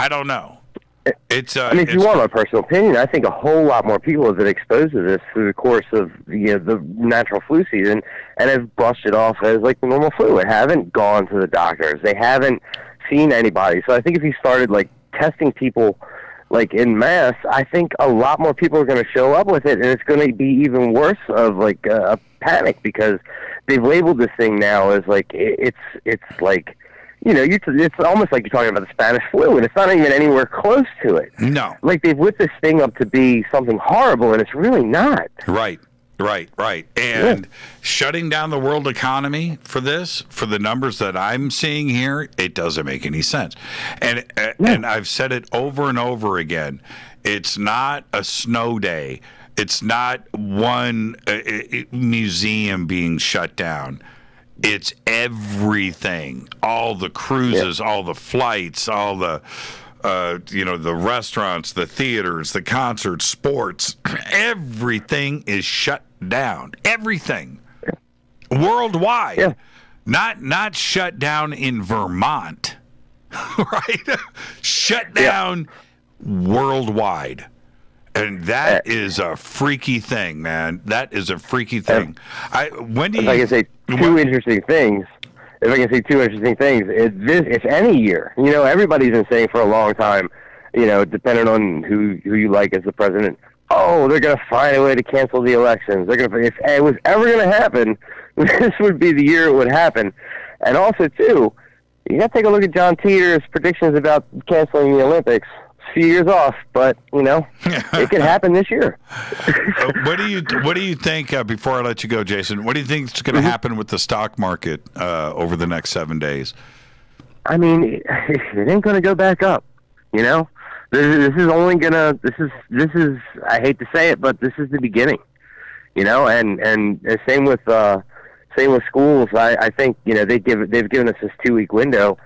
don't know. It's. If you want my personal opinion, I think a whole lot more people have been exposed to this through the course of the natural flu season and have brushed it off as the normal flu. They haven't gone to the doctors. They haven't seen anybody. So I think if you started testing people en masse, I think a lot more people are going to show up with it, and it's going to be even worse of a panic because they've labeled this thing now as it's almost like you're talking about the Spanish flu, and it's not even anywhere close to it. No. They've lit this thing up to be something horrible, and it's really not. Right. And shutting down the world economy for the numbers that I'm seeing here, it doesn't make any sense. And I've said it over and over again. It's not a snow day. It's not one museum being shut down. It's everything, all the cruises, all the flights, all the the restaurants, the theaters, the concerts, sports, everything is shut down. Everything. Worldwide. Yeah. Not shut down in Vermont, right? Shut down worldwide. And that is a freaky thing, man. That is a freaky thing. If I can say two interesting things, if any year, everybody's been saying for a long time, depending on who you like as the president, they're going to find a way to cancel the elections. If it was ever going to happen, this would be the year it would happen. And also, too, you got to take a look at John Teeter's predictions about canceling the Olympics. A few years off, but it could happen this year. What do you think? Before I let you go, Jason, what do you think is going to happen with the stock market over the next 7 days? I mean, it ain't going to go back up. This is only gonna. This is. I hate to say it, but this is the beginning. And same with schools. I think they've given us this 2-week window.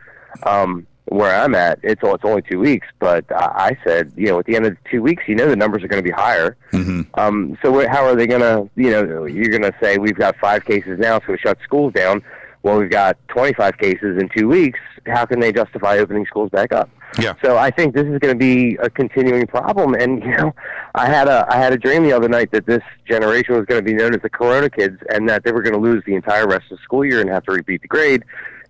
Where I'm at, it's only 2 weeks, but I said, at the end of the 2 weeks, the numbers are going to be higher. Mm-hmm. So how are they going to, you're going to say we've got 5 cases now, so we shut schools down. Well, we've got 25 cases in 2 weeks. How can they justify opening schools back up? Yeah. So I think this is going to be a continuing problem. And I had a dream the other night that this generation was going to be known as the Corona kids, and that they were going to lose the entire rest of the school year and have to repeat the grade.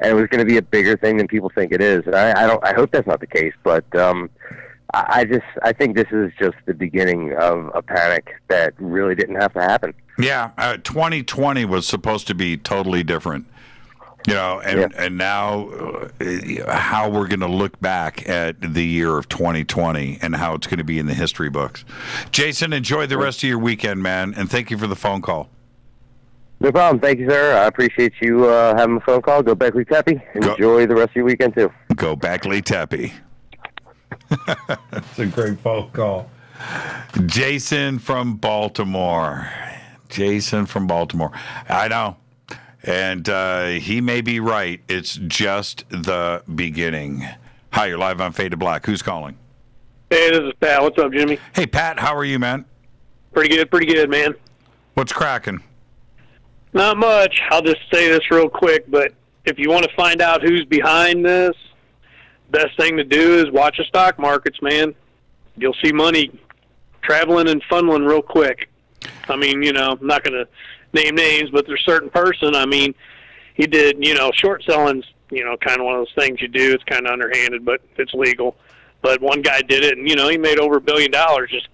And it was going to be a bigger thing than people think it is. And I hope that's not the case, but I think this is just the beginning of a panic that really didn't have to happen. Yeah, 2020 was supposed to be totally different. And now how we're going to look back at the year of 2020 and how it's going to be in the history books. Jason, enjoy the rest of your weekend, man, and thank you for the phone call. No problem. Thank you, sir. I appreciate you having a phone call. Go back, Lee Tepe. Enjoy the rest of your weekend, too. Go back, Lee Tepe. That's a great phone call. Jason from Baltimore. I know. And he may be right. It's just the beginning. Hi, you're live on Fade to Black. Who's calling? Hey, this is Pat. What's up, Jimmy? Hey, Pat. How are you, man? Pretty good, man. What's cracking? Not much. I'll just say this real quick, but if you want to find out who's behind this, best thing to do is watch the stock markets, man. You'll see money traveling and funneling real quick. I mean, I'm not going to name names, but there's a certain person, he did, short selling's, kind of one of those things you do. It's kind of underhanded, but it's legal. But one guy did it, and, he made over $1 billion just,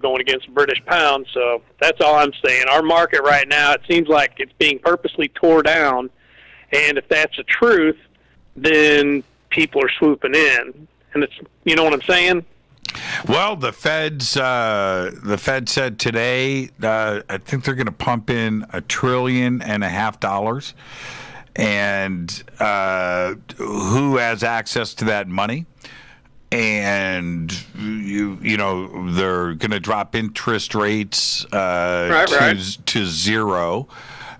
going against the British pound. So that's all I'm saying. Our market right now, it seems like it's being purposely tore down. And if that's the truth, then people are swooping in. And it's, you know what I'm saying? Well, the Fed said today, I think they're going to pump in $1.5 trillion. And who has access to that money? And they're going to drop interest rates to zero.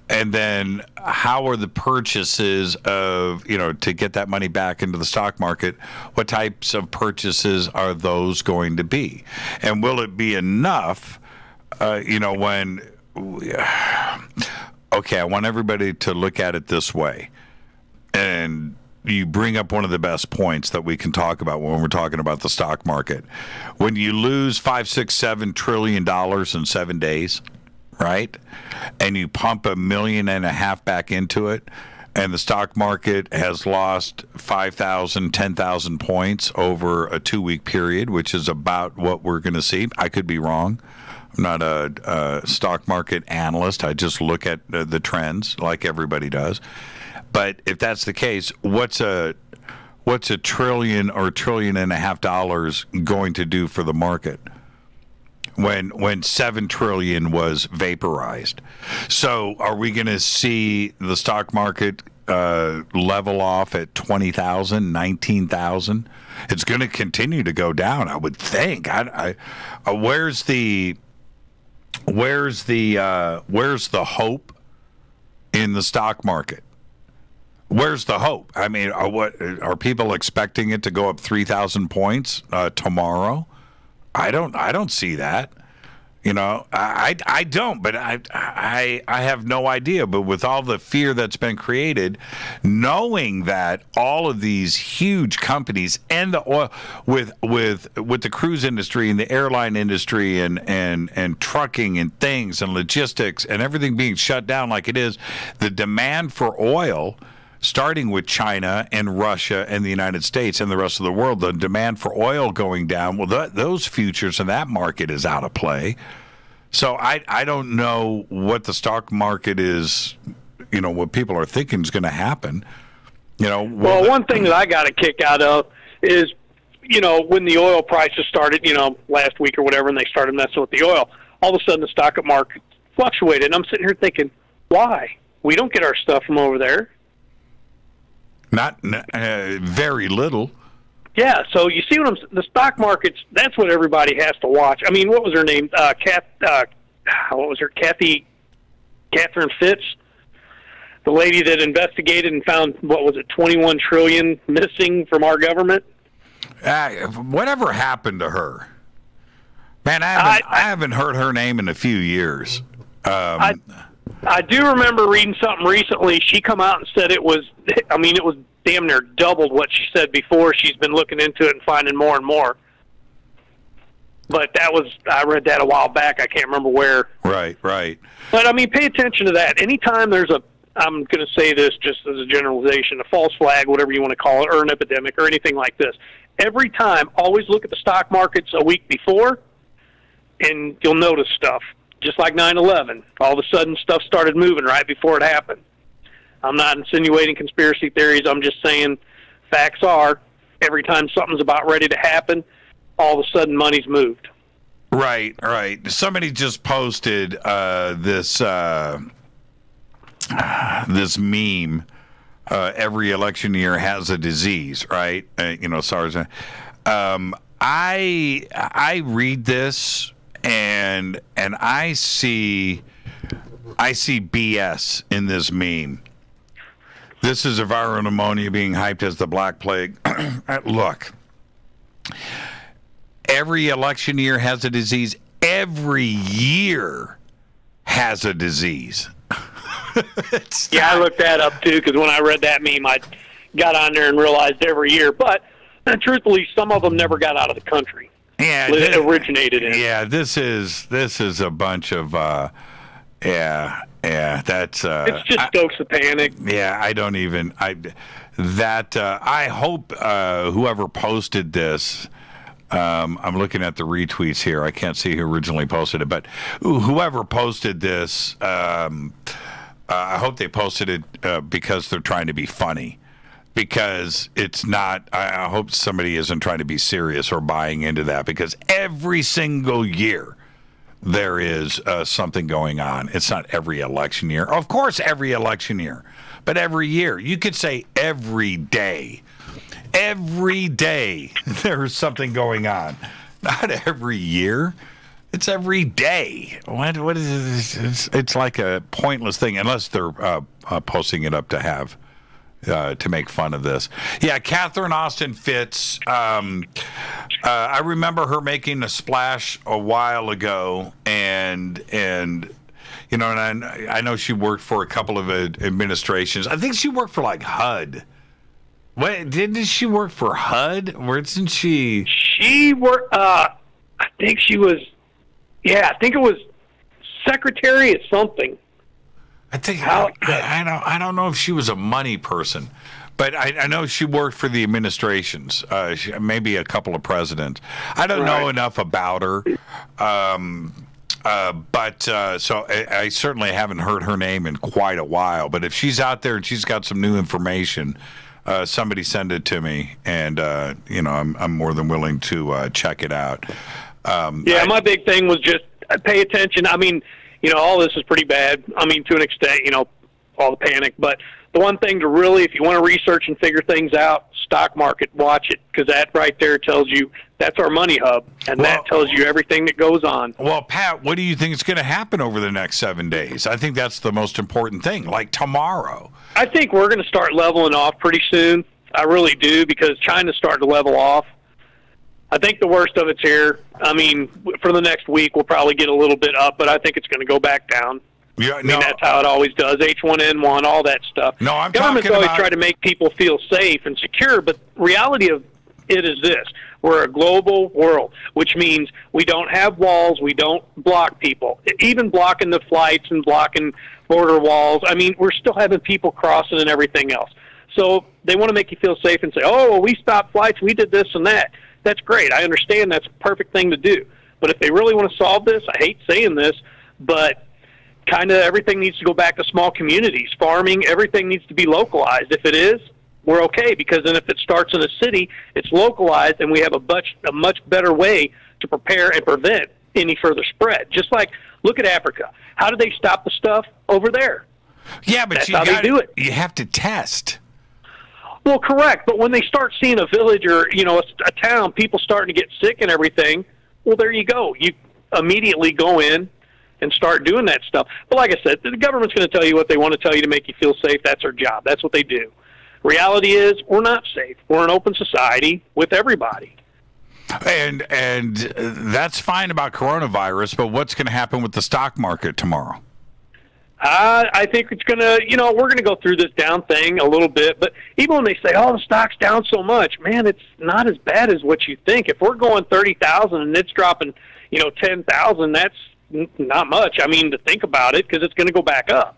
And then how are the purchases of, to get that money back into the stock market? What types of purchases are those going to be? And will it be enough, when, okay, I want everybody to look at it this way. And you bring up one of the best points that we can talk about when we're talking about the stock market. When you lose $5, $6, $7 trillion in 7 days, right? And you pump $1.5 million back into it, and the stock market has lost 5,000, 10,000 points over a 2-week period, which is about what we're going to see. I could be wrong. I'm not a stock market analyst. I just look at the trends like everybody does. But if that's the case, what's $1 trillion or $1.5 trillion going to do for the market when $7 trillion was vaporized? So are we going to see the stock market level off at 20,000, 19,000? It's going to continue to go down, I would think. Where's the hope in the stock market? where's the hope? I mean, are people expecting it to go up 3,000 points tomorrow? I don't see that. You know, I don't, but I have no idea. But with all the fear that's been created, knowing that all of these huge companies and the oil with the cruise industry and the airline industry and trucking and things and logistics and everything being shut down like it is, the demand for oil, starting with China and Russia and the United States and the rest of the world, the demand for oil going down, well, those futures in that market is out of play. So I don't know what the stock market is, you know, what people are thinking is going to happen. You know, well, one thing that I got a kick out of is, you know, when the oil prices started, you know, last week or whatever, and they started messing with the oil, all of a sudden the stock market fluctuated. And I'm sitting here thinking, why? We don't get our stuff from over there. Not very little. Yeah, so you see what the stock markets, that's what everybody has to watch. I mean, what was her name? Catherine Fitz, the lady that investigated and found, what was it, 21 trillion missing from our government? Whatever happened to her? Man, I haven't heard her name in a few years. I do remember reading something recently. She come out and said it was damn near doubled what she said before. She's been looking into it and finding more and more. But I read that a while back. I can't remember where. Right. But, I mean, pay attention to that. Anytime there's I'm going to say this just as a generalization, a false flag, whatever you want to call it, or an epidemic or anything like this, every time, always look at the stock markets a week before, and you'll notice stuff. Just like 9/11, all of a sudden stuff started moving right before it happened. I'm not insinuating conspiracy theories. I'm just saying facts are every time something's about ready to happen, all of a sudden money's moved. Right. Somebody just posted this meme. Every election year has a disease, right? SARS. I read this. And I see BS in this meme. This is a viral pneumonia being hyped as the Black Plague. Look, every election year has a disease. Every year has a disease. Yeah, I looked that up too, because when I read that meme, I got on there and realized every year. But truthfully, some of them never got out of the country. Yeah, it originated in. Yeah, this is a bunch of that's it's just stokes the panic. Yeah, I hope whoever posted this, I'm looking at the retweets here. I can't see who originally posted it, but whoever posted this, I hope they posted it because they're trying to be funny. Because it's not, I hope somebody isn't trying to be serious or buying into that, because every single year there is something going on. It's not every election year. Of course, every election year, but every year. You could say every day. Every day there's something going on. Not every year. It's every day. What is this? It's like a pointless thing, unless they're posting it up to have. To make fun of this. Yeah, Catherine Austin Fitz. I remember her making a splash a while ago, and you know, and I know she worked for a couple of administrations. I think she worked for like HUD. Wait, didn't she work for HUD? Where isn't she? She worked. I think she was. Yeah, I think it was secretary of something. I think I don't know if she was a money person, but I know she worked for the administrations, maybe a couple of presidents. I don't know enough about her, but so I certainly haven't heard her name in quite a while. But if she's out there and she's got some new information, somebody send it to me, and I'm more than willing to check it out. My big thing was just pay attention. I mean, all this is pretty bad. I mean, to an extent, all the panic. But the one thing to really, if you want to research and figure things out, stock market, watch it, because that right there tells you that's our money hub, and that tells you everything that goes on. Well, Pat, what do you think is going to happen over the next 7 days? I think that's the most important thing, like tomorrow. I think we're going to start leveling off pretty soon. I really do, because China's starting to level off. I think the worst of it's here. I mean, for the next week, we'll probably get a little bit up, but I think it's going to go back down. Yeah, I mean, that's how it always does. H1N1, all that stuff. No, I'm Governments talking always about... try to make people feel safe and secure, but reality of it is this. We're a global world, which means we don't have walls. We don't block people. Even blocking the flights and blocking border walls. I mean, we're still having people crossing and everything else. So they want to make you feel safe and say, oh, well, we stopped flights. We did this and that. That's great. I understand that's a perfect thing to do. But if they really want to solve this, I hate saying this, but kind of everything needs to go back to small communities. Farming, everything needs to be localized. If it is, we're okay, because then if it starts in a city, it's localized, and we have a much better way to prepare and prevent any further spread. Just like, look at Africa. How do they stop the stuff over there? Yeah, but they do it. You have to test. Well, correct, but when they start seeing a village or, you know, a town, people starting to get sick and everything, well, there you go. You immediately go in and start doing that stuff. But like I said, the government's going to tell you what they want to tell you to make you feel safe. That's their job. That's what they do. Reality is, we're not safe. We're an open society with everybody. And that's fine about coronavirus, but what's going to happen with the stock market tomorrow? I think it's going to, you know, we're going to go through this down thing a little bit, but even when they say, oh, the stock's down so much, man, it's not as bad as what you think. If we're going 30,000 and it's dropping, you know, 10,000, that's not much. I mean, to think about it, because it's going to go back up.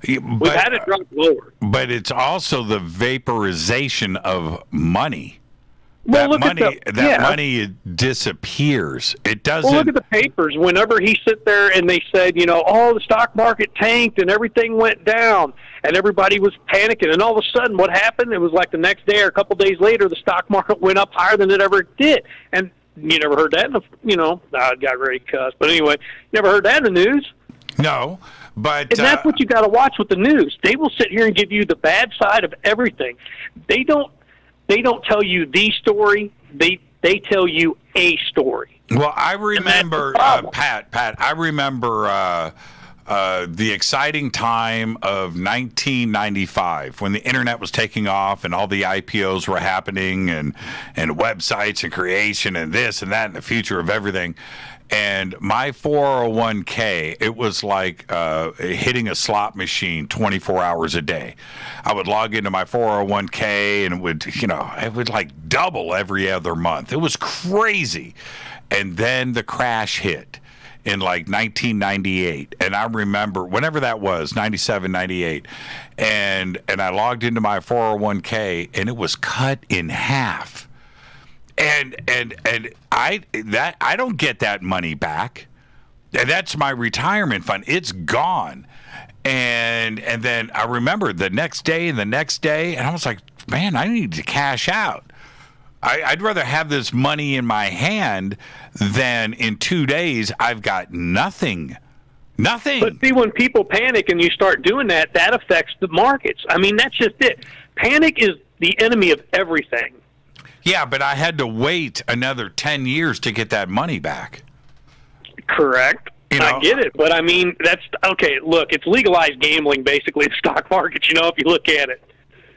We've had it drop lower. But it's also the vaporization of money. Well, that money disappears. It doesn't. Well, look at the papers. Whenever he sit there and they said, you know, oh, the stock market tanked and everything went down and everybody was panicking, and all of a sudden what happened? It was like the next day or a couple days later, the stock market went up higher than it ever did. And you never heard that in the, you know, I got ready to cuss. But anyway, never heard that in the news. No, but... And that's what you got to watch with the news. They will sit here and give you the bad side of everything. They don't tell you the story. They tell you a story. Well, I remember, Pat, I remember the exciting time of 1995 when the internet was taking off and all the IPOs were happening and websites and creation and this and that and the future of everything. And my 401k, it was like hitting a slot machine 24 hours a day. I would log into my 401k and it would like double every other month. It was crazy. And then the crash hit in like 1998. And I remember whenever that was, 97, 98. And I logged into my 401k and it was cut in half. And I don't get that money back. That's my retirement fund. It's gone. And then I remember the next day, and I was like, man, I need to cash out. I'd rather have this money in my hand than in 2 days I've got nothing. Nothing. But see, when people panic and you start doing that, that affects the markets. I mean, that's just it. Panic is the enemy of everything. Yeah, but I had to wait another 10 years to get that money back. Correct. You know, I get it, but I mean, that's okay. Look, it's legalized gambling, basically, the stock market. You know, if you look at it.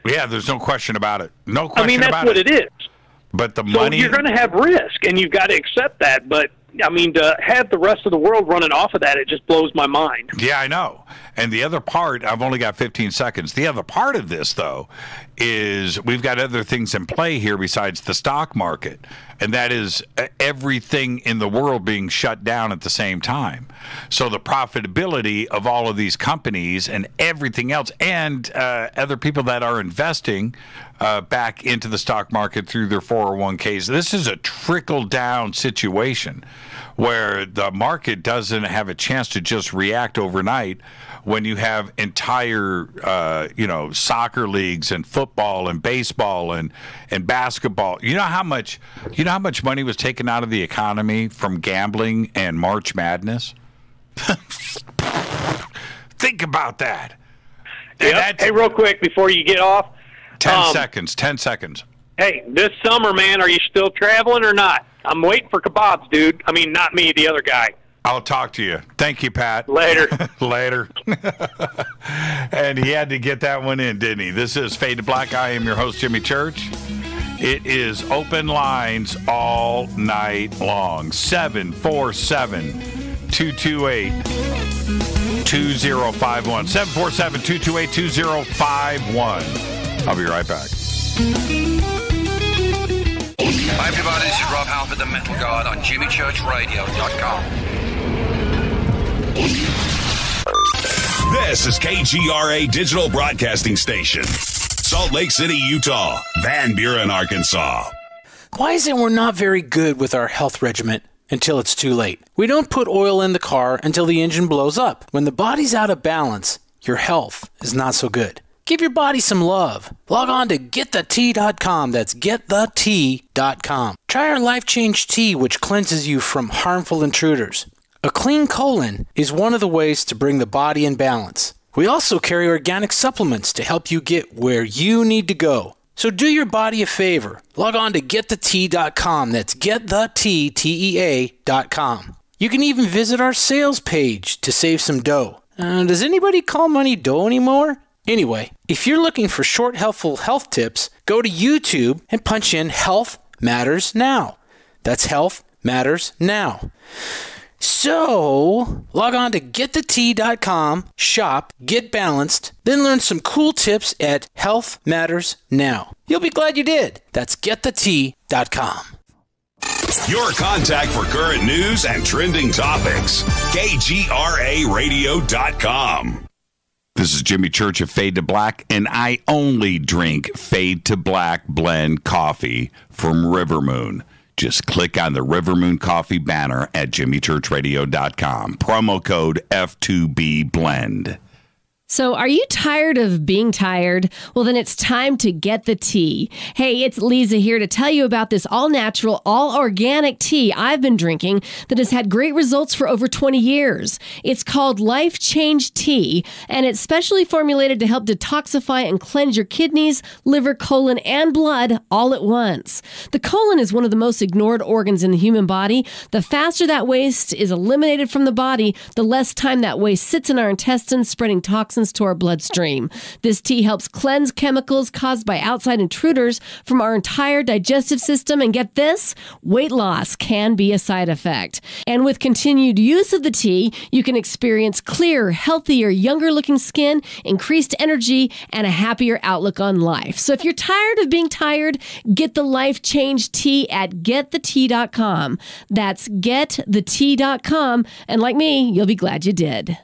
Yeah, there's no question about it. No question about it. I mean, that's what it is. But the money, you're going to have risk, and you've got to accept that. But I mean, to have the rest of the world running off of that, it just blows my mind. Yeah, I know. And the other part, I've only got 15 seconds. The other part of this, though, is we've got other things in play here besides the stock market, and that is everything in the world being shut down at the same time. So the profitability of all of these companies and everything else, and other people that are investing back into the stock market through their 401ks. This is a trickle-down situation where the market doesn't have a chance to just react overnight when you have entire, soccer leagues and football and baseball and basketball. You know how much money was taken out of the economy from gambling and March Madness? Think about that. Yep. Hey, real quick before you get off. 10 seconds. 10 seconds. Hey, this summer, man, are you still traveling or not? I'm waiting for kebabs, dude. I mean, not me, the other guy. I'll talk to you. Thank you, Pat. Later. Later. And he had to get that one in, didn't he? This is Fade to Black. I am your host, Jimmy Church. It is open lines all night long. 747-228-2051. 747-228-2051. I'll be right back. Hi, everybody. This is Rob Halford, the Metal Guard on JimmyChurchRadio.com. This is KGRA Digital Broadcasting Station. Salt Lake City, Utah. Van Buren, Arkansas. Why is it we're not very good with our health regimen until it's too late? We don't put oil in the car until the engine blows up. When the body's out of balance, your health is not so good. Give your body some love. Log on to GetTheT.com. That's GetTheT.com. Try our Life Change Tea, which cleanses you from harmful intruders. A clean colon is one of the ways to bring the body in balance. We also carry organic supplements to help you get where you need to go. So do your body a favor. Log on to GetTheT.com. That's GetTheT.com. You can even visit our sales page to save some dough. Does anybody call money dough anymore? Anyway, if you're looking for short, helpful health tips, go to YouTube and punch in Health Matters Now. That's Health Matters Now. So, log on to GetTheT.com, shop, get balanced, then learn some cool tips at Health Matters Now. You'll be glad you did. That's GetTheT.com. Your contact for current news and trending topics. KGRARadio.com. This is Jimmy Church of Fade to Black, and I only drink Fade to Black blend coffee from River Moon. Just click on the River Moon Coffee banner at jimmychurchradio.com. Promo code F2B Blend. So are you tired of being tired? Well, then it's time to get the tea. Hey, it's Lisa here to tell you about this all-natural, all-organic tea I've been drinking that has had great results for over 20 years. It's called Life Change Tea, and it's specially formulated to help detoxify and cleanse your kidneys, liver, colon, and blood all at once. The colon is one of the most ignored organs in the human body. The faster that waste is eliminated from the body, the less time that waste sits in our intestines, spreading toxins to our bloodstream. This tea helps cleanse chemicals caused by outside intruders from our entire digestive system. And get this, weight loss can be a side effect. And with continued use of the tea, you can experience clearer, healthier, younger looking skin, increased energy, and a happier outlook on life. So if you're tired of being tired, get the Life Change Tea at GetTheT.com. That's GetTheT.com. And like me, you'll be glad you did.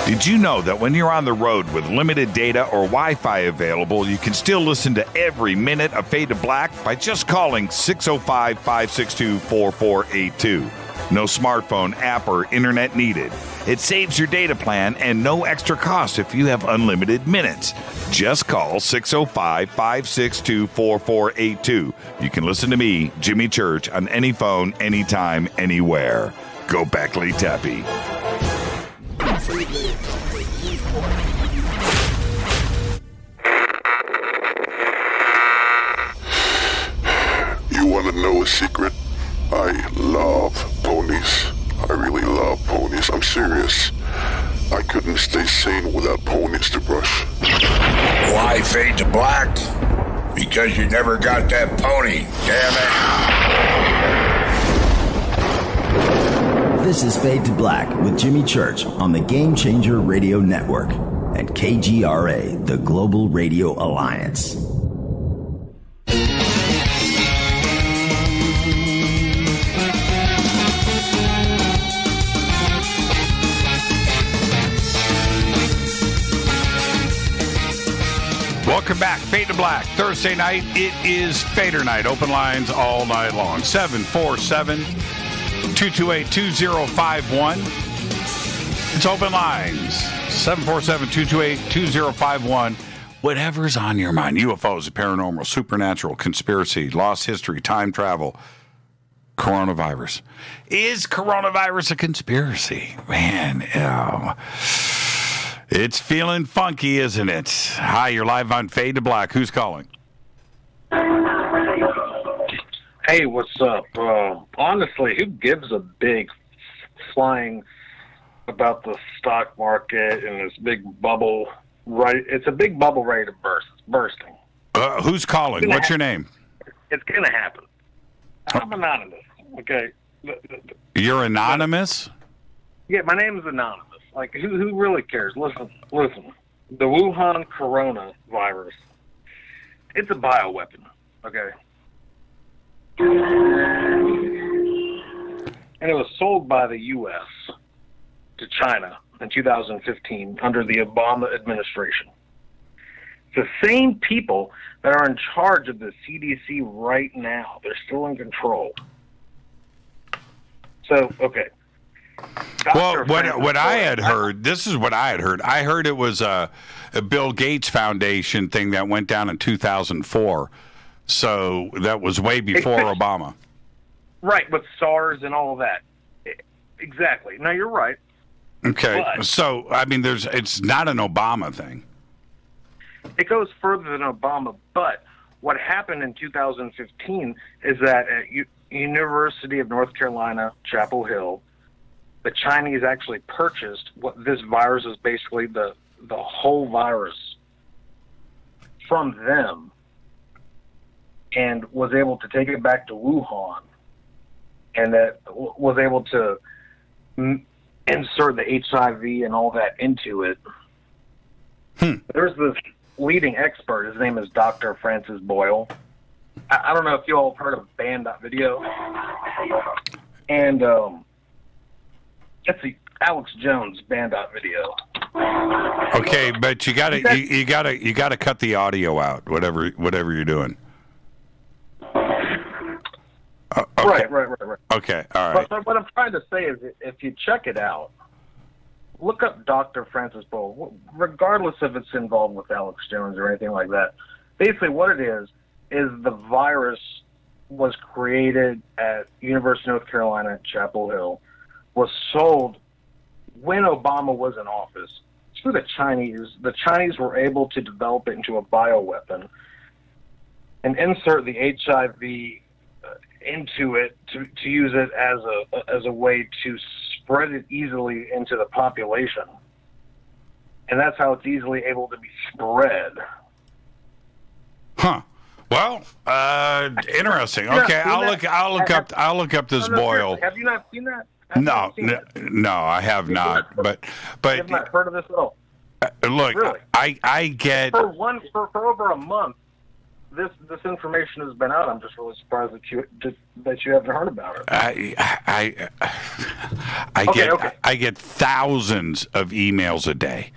Did you know that when you're on the road with limited data or Wi-Fi available, you can still listen to every minute of Fade to Black by just calling 605-562-4482. No smartphone, app, or internet needed. It saves your data plan and no extra cost if you have unlimited minutes. Just call 605-562-4482. You can listen to me, Jimmy Church, on any phone, anytime, anywhere. Go Beckley Tappy. You want to know a secret? I love ponies. I really love ponies. I'm serious. I couldn't stay sane without ponies to brush. Why Fade to Black? Because you never got that pony, damn it. This is Fade to Black with Jimmy Church on the Game Changer Radio Network and KGRA, the Global Radio Alliance. Welcome back. Fade to Black. Thursday night, it is Fader Night. Open lines all night long. 747-228-2051. It's open lines. 747-228-2051. Whatever's on your mind. UFOs, paranormal, supernatural, conspiracy, lost history, time travel, coronavirus. Is coronavirus a conspiracy? Man, It's feeling funky, isn't it? Hi, you're live on Fade to Black. Who's calling? Hey, what's up? Honestly, who gives a big flying about the stock market and this big bubble? Right, it's a big bubble ready to burst. It's bursting. Who's calling? What's your name? It's gonna happen. I'm anonymous. Okay. You're anonymous? Yeah, my name is anonymous. Like, who really cares? Listen. The Wuhan coronavirus. It's a bioweapon. Okay. And it was sold by the U.S. to China in 2015 under the Obama administration. The same people that are in charge of the CDC right now, they're still in control. So, okay. Well, what I had heard, this is what I had heard. I heard it was a Bill Gates Foundation thing that went down in 2004. So that was way before Obama. Right, with SARS and all of that. Exactly. No, you're right. Okay. So, I mean, it's not an Obama thing. It goes further than Obama, but what happened in 2015 is that at University of North Carolina, Chapel Hill, the Chinese actually purchased what this virus is basically the whole virus from them and was able to take it back to Wuhan and that was able to insert the HIV and all that into it. There's this leading expert. His name is Dr. Francis Boyle. I don't know if you all have heard of Band.video. And that's the Alex Jones Band.video. Okay, but you gotta cut the audio out, whatever you're doing. Okay. Right. Okay, all right. But what I'm trying to say is if you check it out, look up Dr. Francis Boyle, regardless if it's involved with Alex Jones or anything like that. Basically what it is the virus was created at University of North Carolina at Chapel Hill, was sold when Obama was in office to the Chinese. The Chinese were able to develop it into a bioweapon and insert the HIV into it to use it as a way to spread it easily into the population, and that's how it's easily able to be spread. Huh. Well, interesting. Okay, I'll look up this Boyle. Have you not seen that? No, I have not. But you have not heard of this at all. Look, really? I get for over a month. This information has been out. I'm just really surprised that you haven't heard about it. I get thousands of emails a day.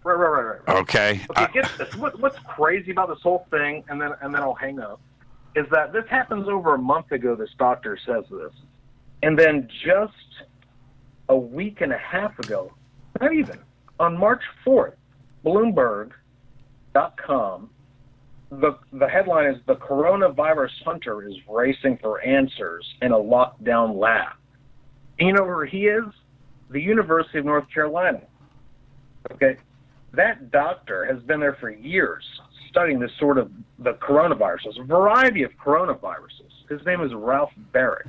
Right. Okay. Get this. What's crazy about this whole thing, and then I'll hang up, is that this happens over a month ago. This doctor says this, and then just a week and a half ago, not even, on March 4th, Bloomberg.com. The headline is, "The coronavirus hunter is racing for answers in a lockdown lab." And you know where he is? The University of North Carolina. Okay? That doctor has been there for years studying this sort of the coronaviruses, a variety of coronaviruses. His name is Ralph Barrick.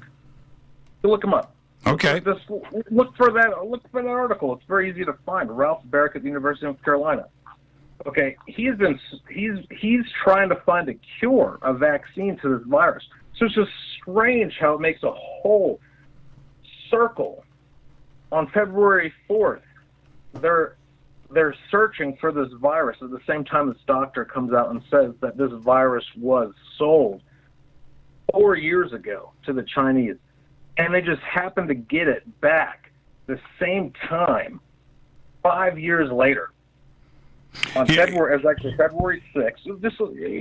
So look him up. Okay. Look for that article. It's very easy to find. Ralph Barrick at the University of North Carolina. Okay, he's trying to find a cure, a vaccine to this virus. So it's just strange how it makes a whole circle. On February 4th, they're searching for this virus at the same time this doctor comes out and says that this virus was sold 4 years ago to the Chinese, and they just happened to get it back the same time 5 years later. On February 6th. You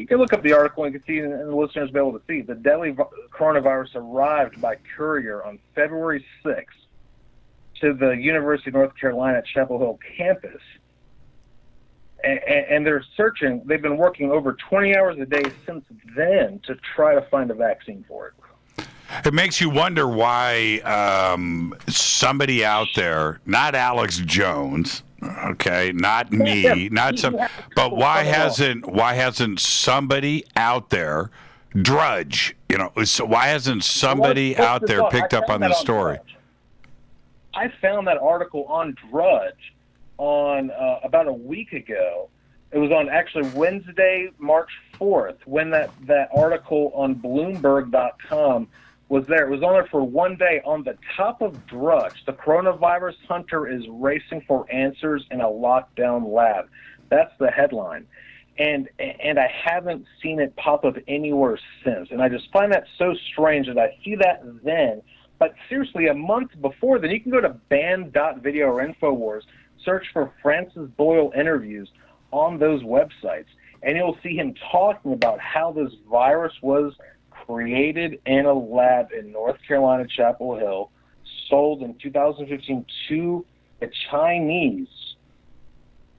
can look up the article and you can see, and the listeners will be able to see, the deadly coronavirus arrived by courier on February 6th to the University of North Carolina at Chapel Hill campus. And they're searching. They've been working over 20 hours a day since then to try to find a vaccine for it. It makes you wonder why somebody out there, not Alex Jones, Okay, not me, not some. But why hasn't somebody out there, Drudge? So why hasn't somebody out there picked up on this story? I found that article on Drudge on about a week ago. It was on actually Wednesday, March 4th, when that article on Bloomberg.com was there. It was on there for one day. On the top of Drudge, the coronavirus hunter is racing for answers in a lockdown lab. That's the headline. And I haven't seen it pop up anywhere since. And I just find that so strange that I see that then. But seriously, a month before then, you can go to band.video or InfoWars, search for Francis Boyle interviews on those websites, and you'll see him talking about how this virus was created in a lab in North Carolina, Chapel Hill, sold in 2015 to the Chinese,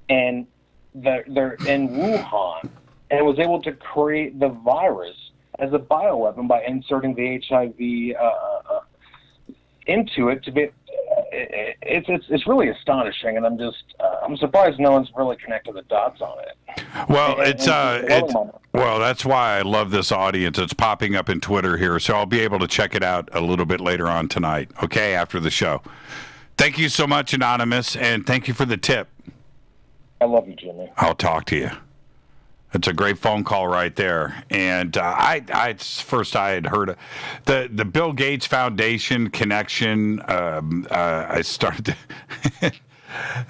and they're in Wuhan, and was able to create the virus as a bioweapon by inserting the HIV into it to be. It's really astonishing, and I'm surprised no one's really connected the dots on it. Well, well, that's why I love this audience. It's popping up in Twitter here, so I'll be able to check it out a little bit later on tonight. Okay, after the show. Thank you so much, Anonymous, and thank you for the tip. I love you, Jimmy. I'll talk to you. It's a great phone call right there. And I had heard of the Bill Gates Foundation connection. I started to,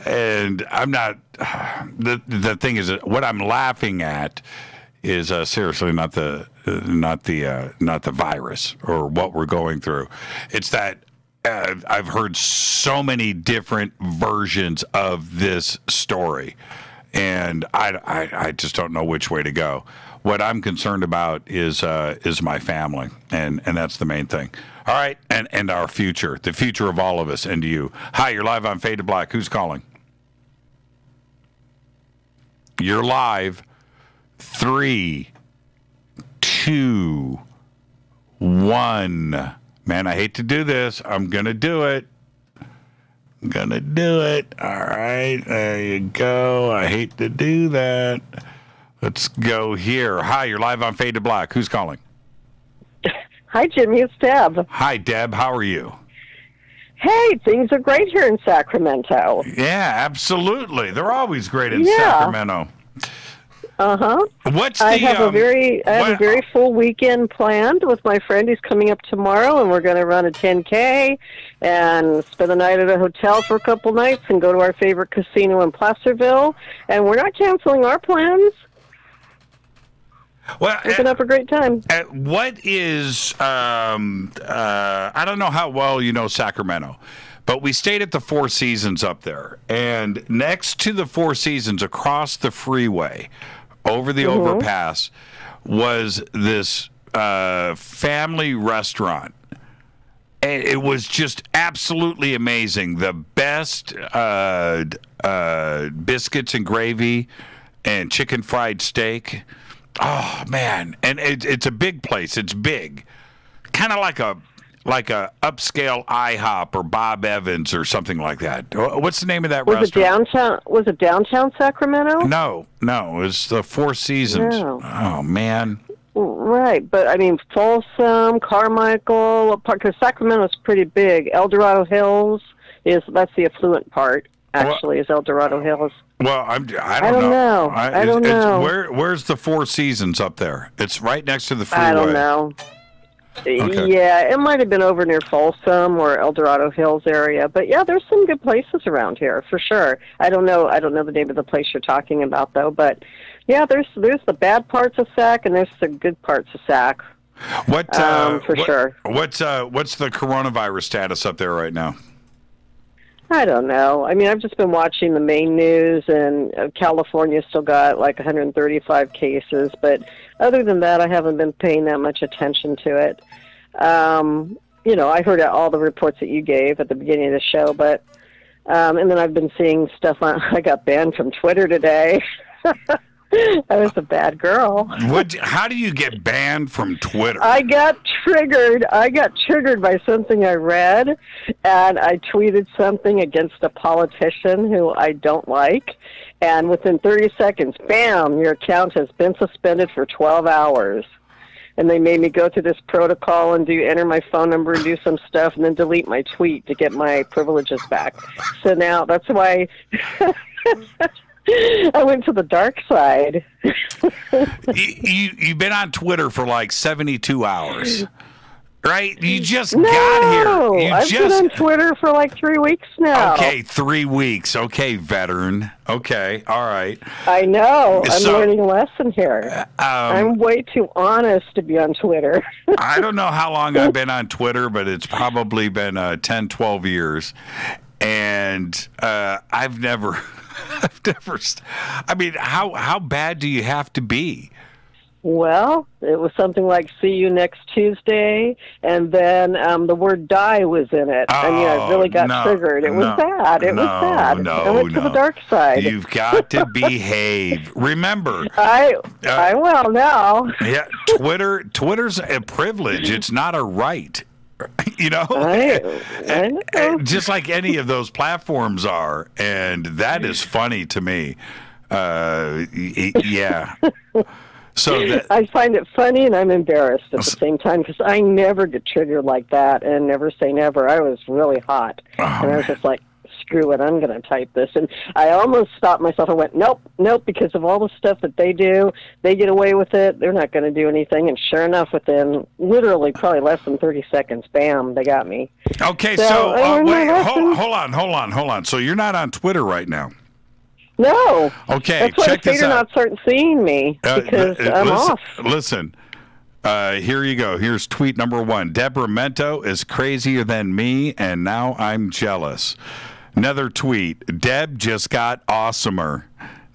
and I'm not, the thing is, what I'm laughing at is seriously not the virus or what we're going through. It's that I've heard so many different versions of this story. And I just don't know which way to go. What I'm concerned about is my family, and that's the main thing. All right, and our future, the future of all of us, and you. Hi, you're live on Fade to Black. Who's calling? You're live. 3, 2, 1. Man, I hate to do this. I'm gonna do it. Gonna do it. All right, there you go. I hate to do that. Let's go here. Hi, you're live on Fade to Black. Who's calling? Hi, Jimmy. It's Deb. Hi, Deb. How are you? Hey, things are great here in Sacramento. Yeah, absolutely. They're always great in Sacramento. What's the? I have a very full weekend planned with my friend who's coming up tomorrow, and we're going to run a 10K and spend the night at a hotel for a couple nights and go to our favorite casino in Placerville. And we're not canceling our plans. Well, we're going to have a great time. What is? I don't know how well you know Sacramento. But we stayed at the Four Seasons up there, and next to the Four Seasons, across the freeway, over the overpass, was this family restaurant. And it was just absolutely amazing. The best biscuits and gravy and chicken fried steak. Oh, man. And it's a big place. It's big. Kind of like a upscale IHOP or Bob Evans or something like that. What's the name of that restaurant? Was it downtown Sacramento? No. It was the Four Seasons. No. Oh, man. Right, but I mean Folsom, Carmichael, because Sacramento's pretty big. El Dorado Hills that's the affluent part. Actually, is El Dorado Hills. Well, I don't know. I don't know. Where's the Four Seasons up there? It's right next to the freeway. I don't know. Okay. Yeah, it might have been over near Folsom or El Dorado Hills area, but yeah, there's some good places around here for sure. I don't know the name of the place you're talking about though, but yeah, there's the bad parts of Sac and there's the good parts of Sac. For sure. What's the coronavirus status up there right now? I don't know. I mean, I've just been watching the main news, and California still got like 135 cases. But other than that, I haven't been paying that much attention to it. I heard all the reports that you gave at the beginning of the show, but and then I've been seeing stuff I got banned from Twitter today. I was a bad girl. How do you get banned from Twitter? I got triggered. By something I read, and I tweeted something against a politician who I don't like, and within 30 seconds, bam, your account has been suspended for 12 hours. And they made me go through this protocol and enter my phone number and do some stuff and then delete my tweet to get my privileges back. So now that's why I went to the dark side. You've been on Twitter for like 72 hours. Right? You just got here. I've been on Twitter for like 3 weeks now. Okay, 3 weeks. Okay, veteran. Okay, all right. I know. I'm learning a lesson here. I'm way too honest to be on Twitter. I don't know how long I've been on Twitter, but it's probably been 10, 12 years. And I've never... I mean, how bad do you have to be? Well, it was something like "see you next Tuesday," and then the word "die" was in it. I mean, I really got triggered. It was bad. It was bad. I went to the dark side. You've got to behave. Remember, I will now. Yeah, Twitter's a privilege. It's not a right. You know, I know. Just like any of those platforms are, and that is funny to me. Yeah. So I find it funny, and I'm embarrassed at the same time because I never get triggered like that, and never say never. I was really hot, and I was just like, screw it, I'm going to type this. And I almost stopped myself. I went, nope, because of all the stuff that they do, they get away with it. They're not going to do anything. And sure enough, within literally probably less than 30 seconds, bam, they got me. Okay, so wait, hold on. So you're not on Twitter right now? No. Okay, that's why check the this Fader out. not starting seeing me because I'm off. Listen. Here you go. Here's tweet number 1. Deborah Mento is crazier than me, and now I'm jealous. Another tweet. Deb just got awesomer.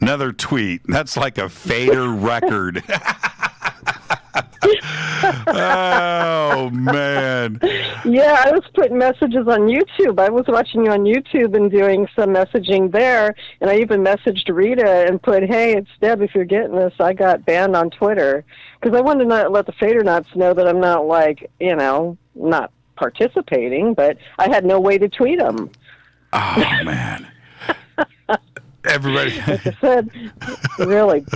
Another tweet. That's like a Fader record. Oh, man. Yeah, I was putting messages on YouTube. I was watching you on YouTube and doing some messaging there, and I even messaged Rita and put, hey, it's Deb, if you're getting this, I got banned on Twitter. Because I wanted to let the Fadernauts know that I'm not, like, not participating, but I had no way to tweet them. Oh, man. Everybody. Like I said, really,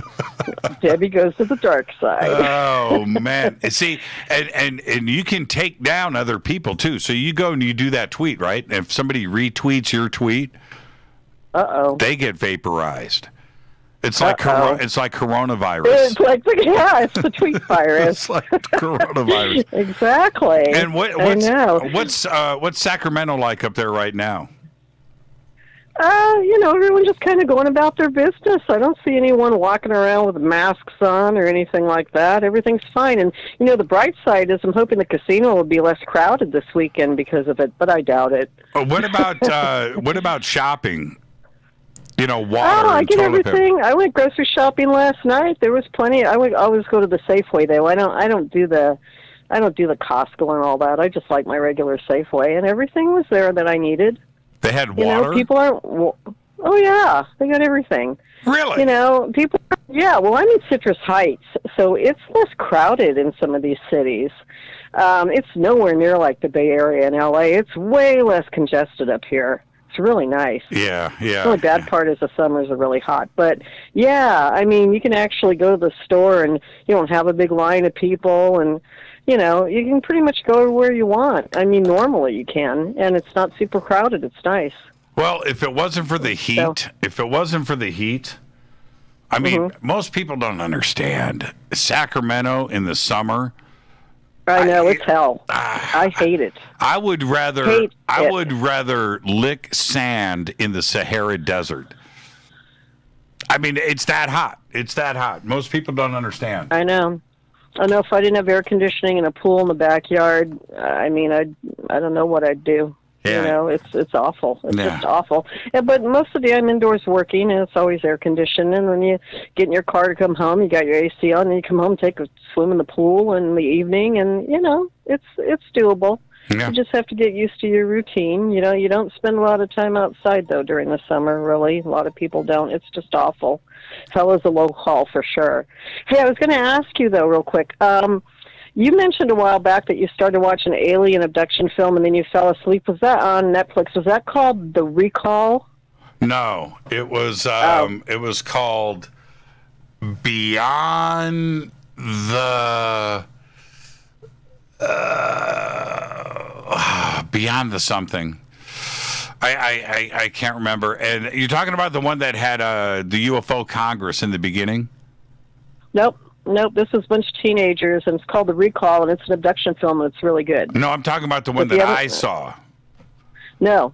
Debbie goes to the dark side. Oh, man. See, and you can take down other people, too. So you go and you do that tweet, right? If somebody retweets your tweet, they get vaporized. It's like it's like coronavirus. It's like it's the tweet virus. It's like coronavirus. Exactly. And what's Sacramento like up there right now? Everyone just kind of going about their business. I don't see anyone walking around with masks on or anything like that. Everything's fine. And, the bright side is I'm hoping the casino will be less crowded this weekend because of it, but I doubt it. What about shopping? Water. I and get toilet everything. paper. I went grocery shopping last night. There was plenty. I would always go to the Safeway though. I don't do the Costco and all that. I just like my regular Safeway, and everything was there that I needed. They had water? People aren't... Oh, yeah. They got everything. Really? People... Yeah, well, I'm in Citrus Heights, so it's less crowded in some of these cities. It's nowhere near like the Bay Area in L.A. It's way less congested up here. It's really nice. Yeah. The only bad part is the summers are really hot. But, yeah, I mean, you can actually go to the store and you don't have a big line of people and... you can pretty much go where you want. I mean, normally you can, and it's not super crowded. It's nice. Well, if it wasn't for the heat, I mean, most people don't understand. Sacramento in the summer. I know, it's hell. I hate it. I would rather lick sand in the Sahara Desert. I mean, it's that hot. Most people don't understand. I know. If I didn't have air conditioning and a pool in the backyard, I mean, I don't know what I'd do. Yeah. It's awful. It's just awful. Yeah, but most of the day I'm indoors working, and it's always air conditioned. And when you get in your car to come home, you got your AC on, and you come home, take a swim in the pool in the evening, and it's doable. You just have to get used to your routine. You know, you don't spend a lot of time outside, though, during the summer, really. A lot of people don't. It's just awful. Hell is a low call for sure. Hey, I was going to ask you, though, real quick. You mentioned a while back that you started watching an alien abduction film and then you fell asleep. Was that on Netflix? Was that called The Recall? No, it was called Beyond the Beyond the something. I can't remember. And you're talking about the one that had the UFO Congress in the beginning? Nope. This is a bunch of teenagers, and it's called The Recall, and it's an abduction film, and it's really good. No, I'm talking about the one that I saw. No,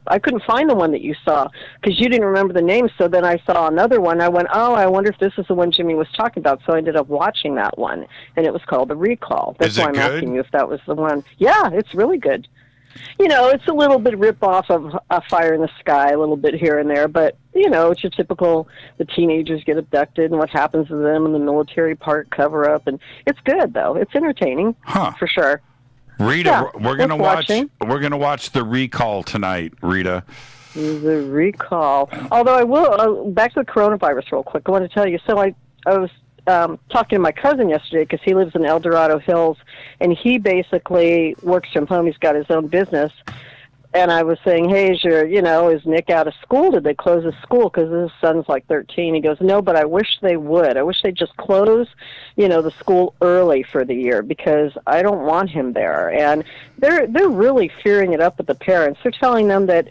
I couldn't find the one that you saw because you didn't remember the name. So then I saw another one. I went, oh, I wonder if this is the one Jimmy was talking about. So I ended up watching that one, and it was called The Recall. That's why I'm asking you if that was the one. Yeah, it's really good. You know, it's a little bit rip-off of A Fire in the Sky, a little bit here and there, but, you know, it's your typical, the teenagers get abducted and what happens to them and the military part cover-up, and it's good, though. It's entertaining, for sure. Rita, we're gonna watch The Recall tonight, Rita. The Recall. Although I will, back to the coronavirus real quick, I want to tell you, so I was talking to my cousin yesterday because he lives in El Dorado Hills, and he basically works from home. He's got his own business. And I was saying, hey, is Nick out of school? Did they close his school? Because his son's like 13. He goes, no, but I wish they would. I wish they'd just close, the school early for the year because I don't want him there. And they're really fearing it up with the parents. They're telling them that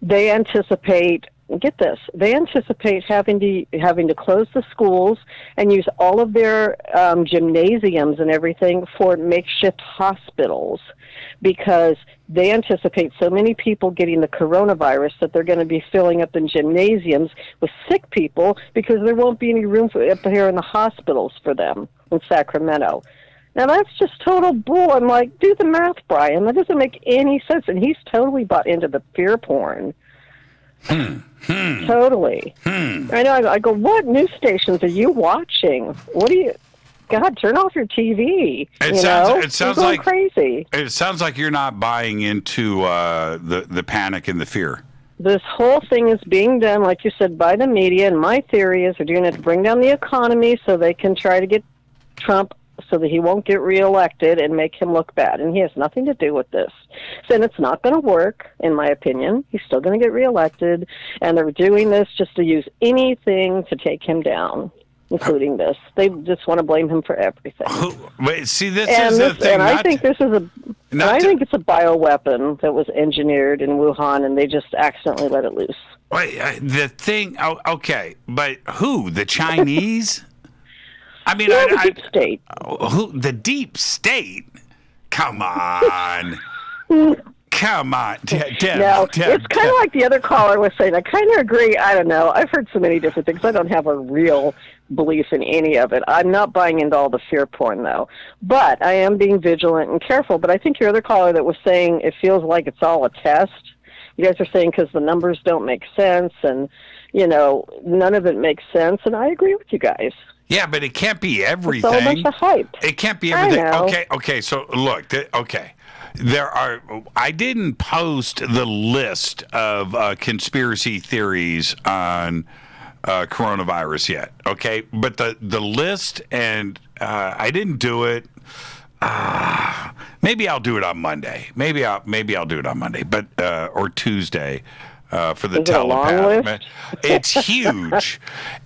they anticipate, get this, they anticipate having to close the schools and use all of their gymnasiums and everything for makeshift hospitals because they anticipate so many people getting the coronavirus that they're going to be filling up in gymnasiums with sick people because there won't be any room up here in the hospitals for them in Sacramento. Now, that's just total bull. I'm like, do the math, Brian. That doesn't make any sense. And he's totally bought into the fear porn. Totally. I know. I go, what news stations are you watching? What do you... God, turn off your TV. It sounds like crazy. It sounds like you're not buying into the panic and the fear. This whole thing is being done, like you said, by the media, and my theory is they're doing it to bring down the economy so they can try to get Trump so that he won't get reelected and make him look bad. And he has nothing to do with this. So it's not going to work, in my opinion. He's still going to get reelected, and they're doing this just to use anything to take him down, including this. They just want to blame him for everything. Wait, see, this is the thing. And I think this is I think it's a bioweapon that was engineered in Wuhan, and they just accidentally let it loose. Wait, the thing, okay, but who? The Chinese? I mean, the deep state. Who? The deep state? Come on. Come on. No, it's kind of like the other caller was saying. I kind of agree. I don't know. I've heard so many different things. I don't have a real belief in any of it. I'm not buying into all the fear porn, though. But I am being vigilant and careful. But I think your other caller that was saying it feels like it's all a test. You guys are saying because the numbers don't make sense and, none of it makes sense. And I agree with you guys. Yeah, but it can't be everything. It's all a bunch of hype. It can't be everything. I know. Okay. So look, I didn't post the list of conspiracy theories on coronavirus yet. Okay, but the list, and I didn't do it. Maybe I'll do it on Monday. Maybe I'll do it on Monday, but or Tuesday. For the telepath. It's huge.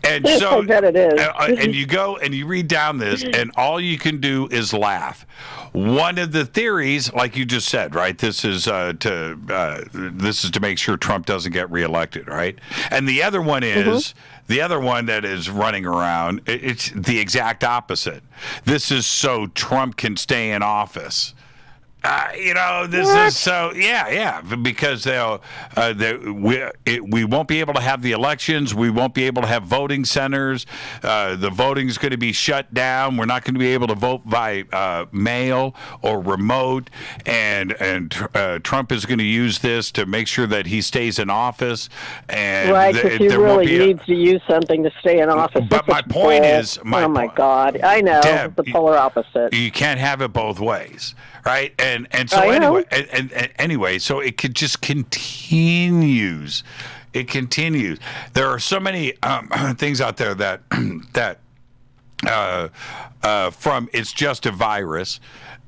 And so I bet it is. And you go and you read down this, and all you can do is laugh. One of the theories, like you just said, right? This is to make sure Trump doesn't get reelected, right? And the other one is the other one that is running around. It's the exact opposite. This is so Trump can stay in office. This is so, because we won't be able to have the elections. We won't be able to have voting centers. The voting is going to be shut down. We're not going to be able to vote by mail or remote. And Trump is going to use this to make sure that he stays in office. And right, because he really needs to use something to stay in office. But my point is, oh my God, I know, Deb, the polar opposite. You can't have it both ways. Right, and so anyway, anyway, so it could just continues. It continues. There are so many things out there that from it's just a virus.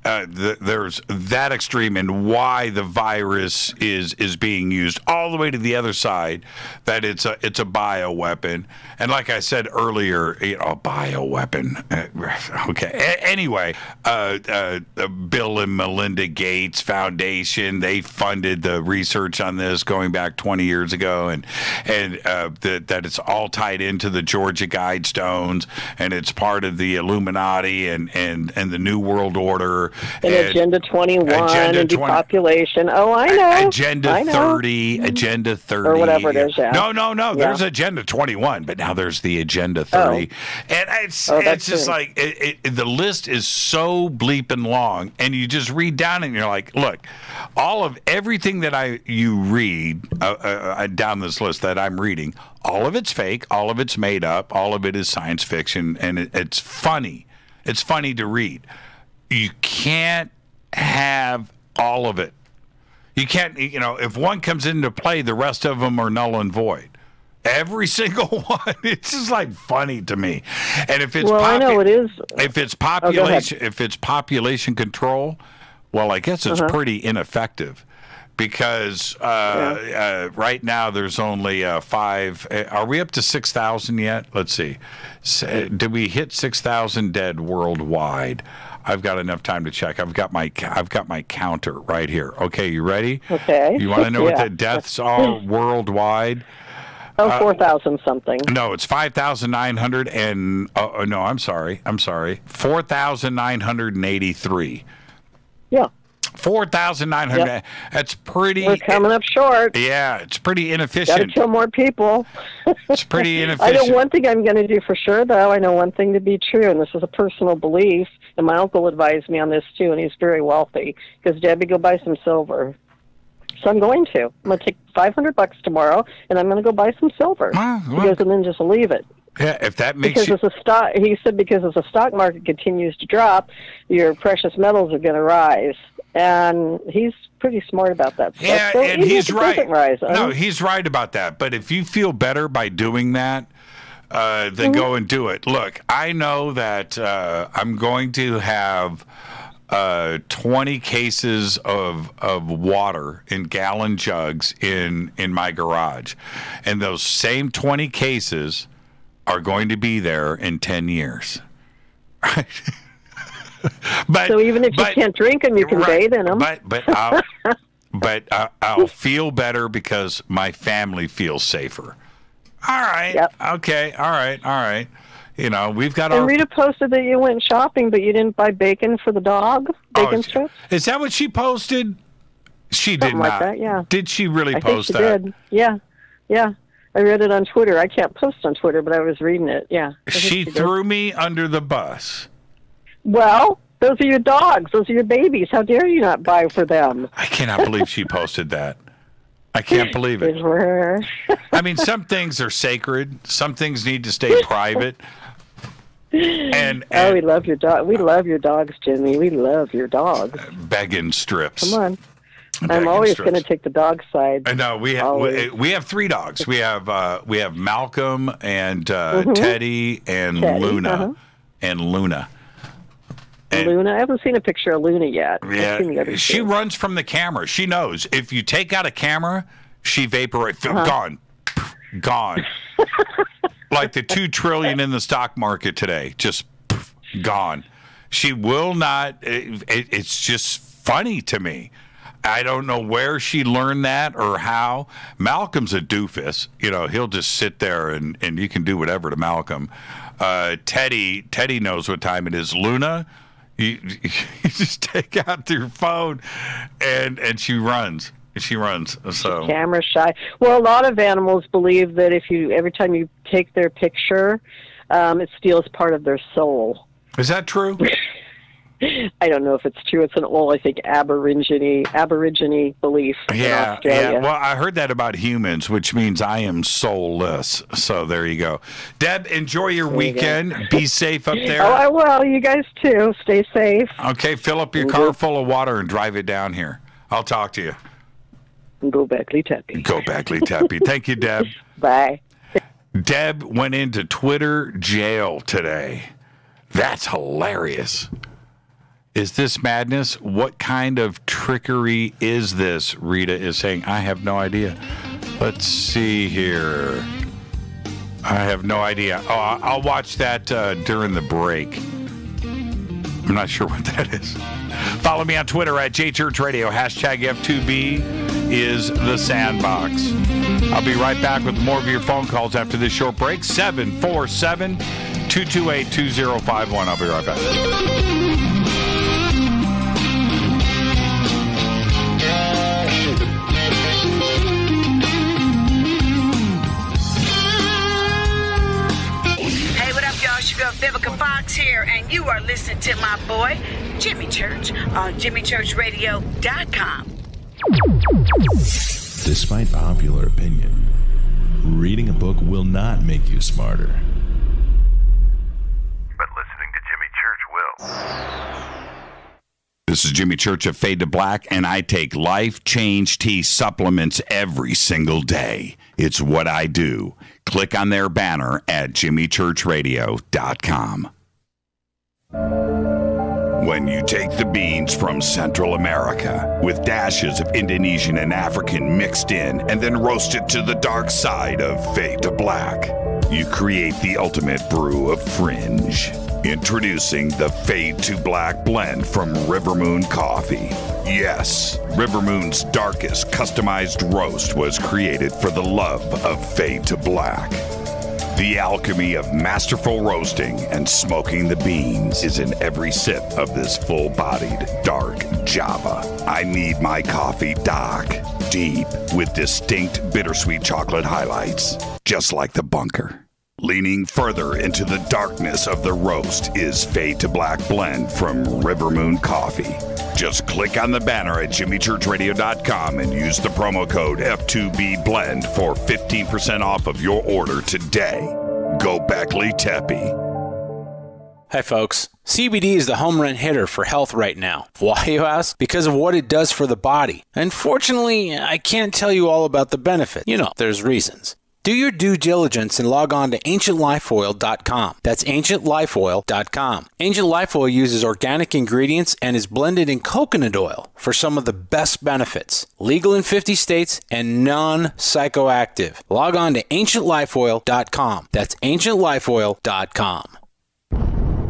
There's that extreme and why the virus is being used, all the way to the other side that it's a bioweapon. And like I said earlier, a bioweapon. Okay. Anyway, the Bill and Melinda Gates Foundation, they funded the research on this going back 20 years ago, and that it's all tied into the Georgia Guidestones, and it's part of the Illuminati and the New World Order. And Agenda 21 and depopulation. Oh, I know. Agenda 30, Agenda 30. Or whatever it is, yeah. No. Yeah. There's Agenda 21, but now there's the Agenda 30. And it's just like, the list is so bleeping long, and you just read down and you're like, look, everything that you read down this list that I'm reading, all of it's fake, all of it's made up, all of it is science fiction, and it's funny. It's funny to read. You can't have all of it. You can't, if one comes into play, the rest of them are null and void. Every single one. It's just like funny to me. And if it's I know it is. If it's population control, well, I guess it's pretty ineffective. Because right now there's only 5. Are we up to 6,000 yet? Let's see. Did we hit 6,000 dead worldwide? I've got enough time to check. I've got my counter right here. Okay, you ready? Okay. You want to know what the deaths are worldwide? 4,000 something. No, it's 5,900 and no, I'm sorry. 4,983. Yeah. 4,900. Yep. That's pretty. We're coming up short. Yeah, it's pretty inefficient. Got to kill more people. It's pretty inefficient. I know one thing I'm going to do for sure, though. I know one thing to be true, and this is a personal belief. And my uncle advised me on this too, and he's very wealthy. Because Debbie, go buy some silver. So I'm going to. I'm going to take $500 tomorrow, and I'm going to go buy some silver. And then just leave it. Yeah, if that makes because as the stock market continues to drop, your precious metals are going to rise. And he's pretty smart about that stuff. Yeah, so and he's right. Rise, no, he's right about that. But if you feel better by doing that, then go and do it. Look, I know that I'm going to have 20 cases of water in gallon jugs in my garage. And those same 20 cases are going to be there in 10 years. So even if you can't drink them, you can bathe in them. But I'll feel better because my family feels safer. All right. Yep. Okay. All right. We've got and Rita posted that you went shopping, but you didn't buy bacon for the dog. Bacon strips. Is that what she posted? She did not. Like that, yeah. Did she really post that? Did. Yeah. I read it on Twitter. I can't post on Twitter, but I was reading it. Yeah. She threw me under the bus. Well, those are your dogs. Those are your babies. How dare you not buy for them? I cannot believe she posted that. I can't believe it. I mean, some things are sacred. Some things need to stay private. And we love your dog. We love your dogs, Jimmy. We love your dogs. Begging strips. Come on. I'm always going to take the dog side. I know we have 3 dogs. We have Malcolm and Teddy and Luna and Luna. And Luna, I haven't seen a picture of Luna yet. Yeah, she runs from the camera. She knows if you take out a camera, she vaporates. Gone. Like the $2 trillion in the stock market today, just gone. She will not. It's just funny to me. I don't know where she learned that or how. Malcolm's a doofus. He'll just sit there and you can do whatever to Malcolm. Teddy knows what time it is. Luna, You just take out your phone, and she runs. She runs. So Camera shy. Well, a lot of animals believe that every time you take their picture, it steals part of their soul. Is that true? I don't know if it's true. It's an old, I think, Aborigine belief in Australia. Yeah. Well, I heard that about humans, which means I am soulless. So there you go. Deb, enjoy your weekend. Be safe up there. Oh, I will. You guys too. Stay safe. Okay, fill up your car full of water and drive it down here. I'll talk to you. Go backly tappy. Go backly tappy. Thank you, Deb. Bye. Deb went into Twitter jail today. That's hilarious. Is this madness? What kind of trickery is this? Rita is saying, I have no idea. Let's see here. I have no idea. Oh, I'll watch that during the break. I'm not sure what that is. Follow me on Twitter at JChurchRadio. Hashtag F2B is the sandbox. I'll be right back with more of your phone calls after this short break. 747-228-2051. I'll be right back. Vivica Fox here, and you are listening to my boy, Jimmy Church, on JimmyChurchRadio.com. Despite popular opinion, reading a book will not make you smarter. But listening to Jimmy Church will. This is Jimmy Church of Fade to Black, and I take Life Change Tea supplements every single day. It's what I do. Click on their banner at JimmyChurchRadio.com. When you take the beans from Central America with dashes of Indonesian and African mixed in and then roast it to the dark side of Fade to Black, you create the ultimate brew of fringe. Introducing the FadeToBlack blend from Rivermoon Coffee. Yes, Rivermoon's darkest customized roast was created for the love of Fade to Black. The alchemy of masterful roasting and smoking the beans is in every sip of this full-bodied dark Java. I need my coffee dark, deep, with distinct bittersweet chocolate highlights, just like the bunker. Leaning further into the darkness of the roast is Fade to Black blend from Rivermoon Coffee. Just click on the banner at JimmyChurchRadio.com and use the promo code F2BBLEND for 15% off of your order today. Go Beckley Teppy. Hi, folks. CBD is the home run hitter for health right now. Why, you ask? Because of what it does for the body. Unfortunately, I can't tell you all about the benefit. You know, there's reasons. Do your due diligence and log on to AncientLifeOil.com. That's AncientLifeOil.com. Ancient Life Oil uses organic ingredients and is blended in coconut oil for some of the best benefits. Legal in 50 states and non-psychoactive. Log on to AncientLifeOil.com. That's AncientLifeOil.com.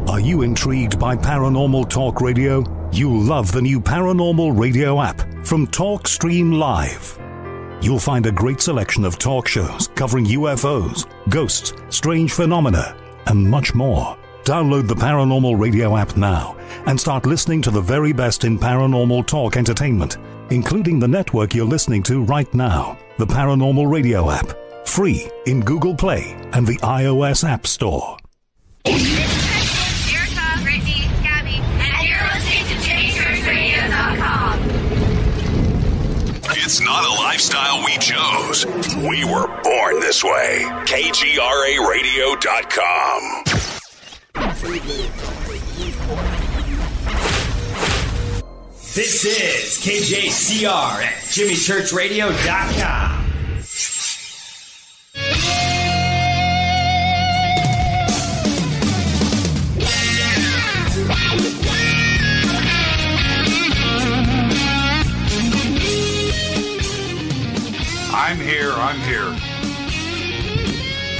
Are you intrigued by Paranormal Talk Radio? You'll love the new Paranormal Radio app from TalkStream Live. You'll find a great selection of talk shows covering UFOs, ghosts, strange phenomena, and much more. Download the Paranormal Radio app now and start listening to the very best in paranormal talk entertainment, including the network you're listening to right now, the Paranormal Radio app. Free in Google Play and the iOS App Store. Erica, Brittany, Gabby, and you're listening to JimmyChurchRadio.com. It's not a lifestyle we chose. We were born this way. KGRARadio.com. This is KJCR at JimmyChurchRadio.com. I'm here.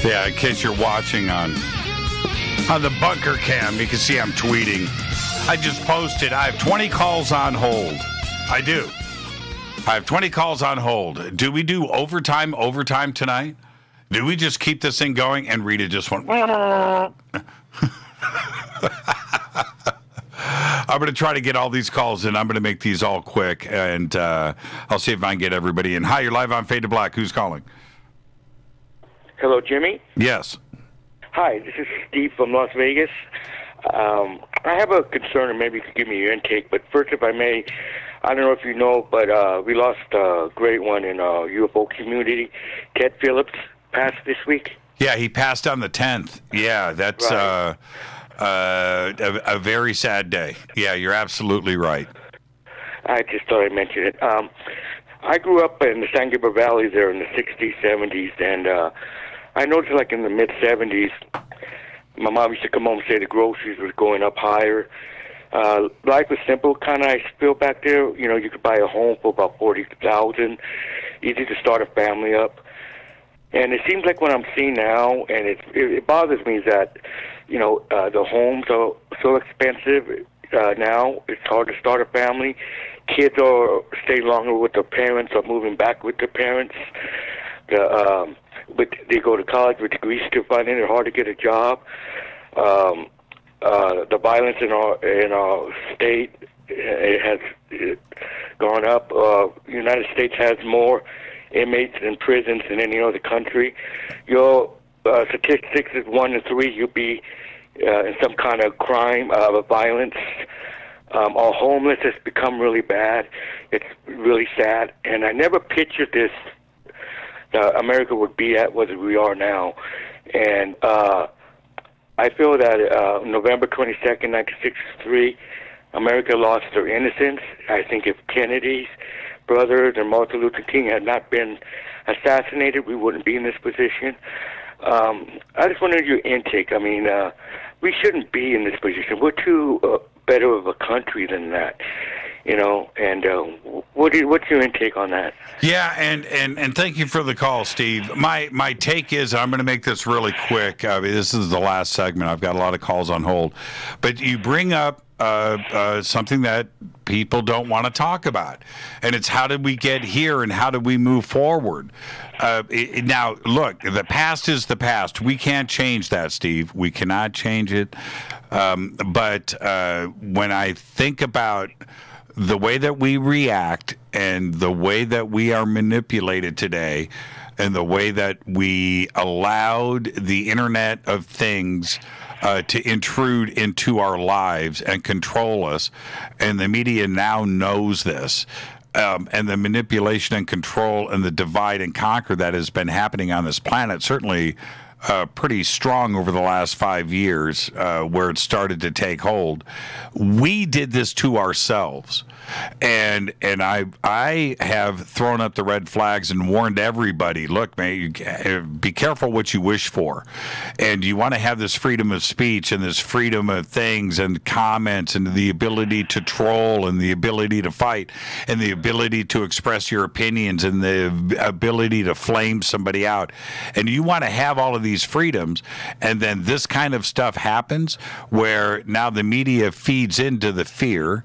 Yeah, in case you're watching on the bunker cam, you can see I'm tweeting. I just posted, I have 20 calls on hold. I do. I have 20 calls on hold. Do we do overtime tonight? Do we just keep this thing going? And Rita just went, I'm going to try to get all these calls in. I'm going to make these all quick, and I'll see if I can get everybody in. Hi, you're live on Fade to Black. Who's calling? Hello, Jimmy? Yes. Hi, this is Steve from Las Vegas. I have a concern, and maybe you could give me your intake. But first, if I may, I don't know if you know, but we lost a great one in our UFO community. Ted Phillips passed this week. Yeah, he passed on the 10th. Yeah, that's Right. a very sad day. Yeah, you're absolutely right. I just thought I'd mention it. I grew up in the San Gabriel Valley there in the 60s, 70s, and I noticed like in the mid-70s, my mom used to come home and say the groceries was going up higher. Life was simple, kind of, I feel, back there. You know, you could buy a home for about $40,000, easy to start a family up. And it seems like what I'm seeing now, and it bothers me, is that, you know, the homes are so expensive now. It's hard to start a family. Kids are staying longer with their parents or moving back with their parents. But they go to college with degrees, still finding it hard to get a job. The violence in our state, it has gone up. The United States has more inmates in prisons than any other country. Your statistics is 1 in 3. You'll be in some kind of crime, violence. Our homeless has become really bad. It's really sad, and I never pictured this. America would be at what we are now, and I feel that November 22nd, 1963, America lost their innocence. I think if Kennedy's brothers and Martin Luther King had not been assassinated, we wouldn't be in this position. I just wanted your intake. I mean, we shouldn't be in this position. We're too better of a country than that, you know. And what's your intake on that? Yeah, and thank you for the call, Steve. My take is, I'm going to make this really quick. This is the last segment. I've got a lot of calls on hold, but you bring up something that people don't want to talk about, and it's how did we get here and how did we move forward. Now, look, the past is the past. We can't change that, Steve. We cannot change it. But when I think about the way that we react and the way that we are manipulated today and the way that we allowed the Internet of Things to intrude into our lives and control us, and the media now knows this, and the manipulation and control and the divide and conquer that has been happening on this planet, certainly pretty strong over the last 5 years, where it started to take hold. We did this to ourselves. And I have thrown up the red flags and warned everybody, look, man, be careful what you wish for. And you want to have this freedom of speech and this freedom of things and comments and the ability to troll and the ability to fight and the ability to express your opinions and the ability to flame somebody out. And you want to have all of these freedoms, and then this kind of stuff happens where now the media feeds into the fear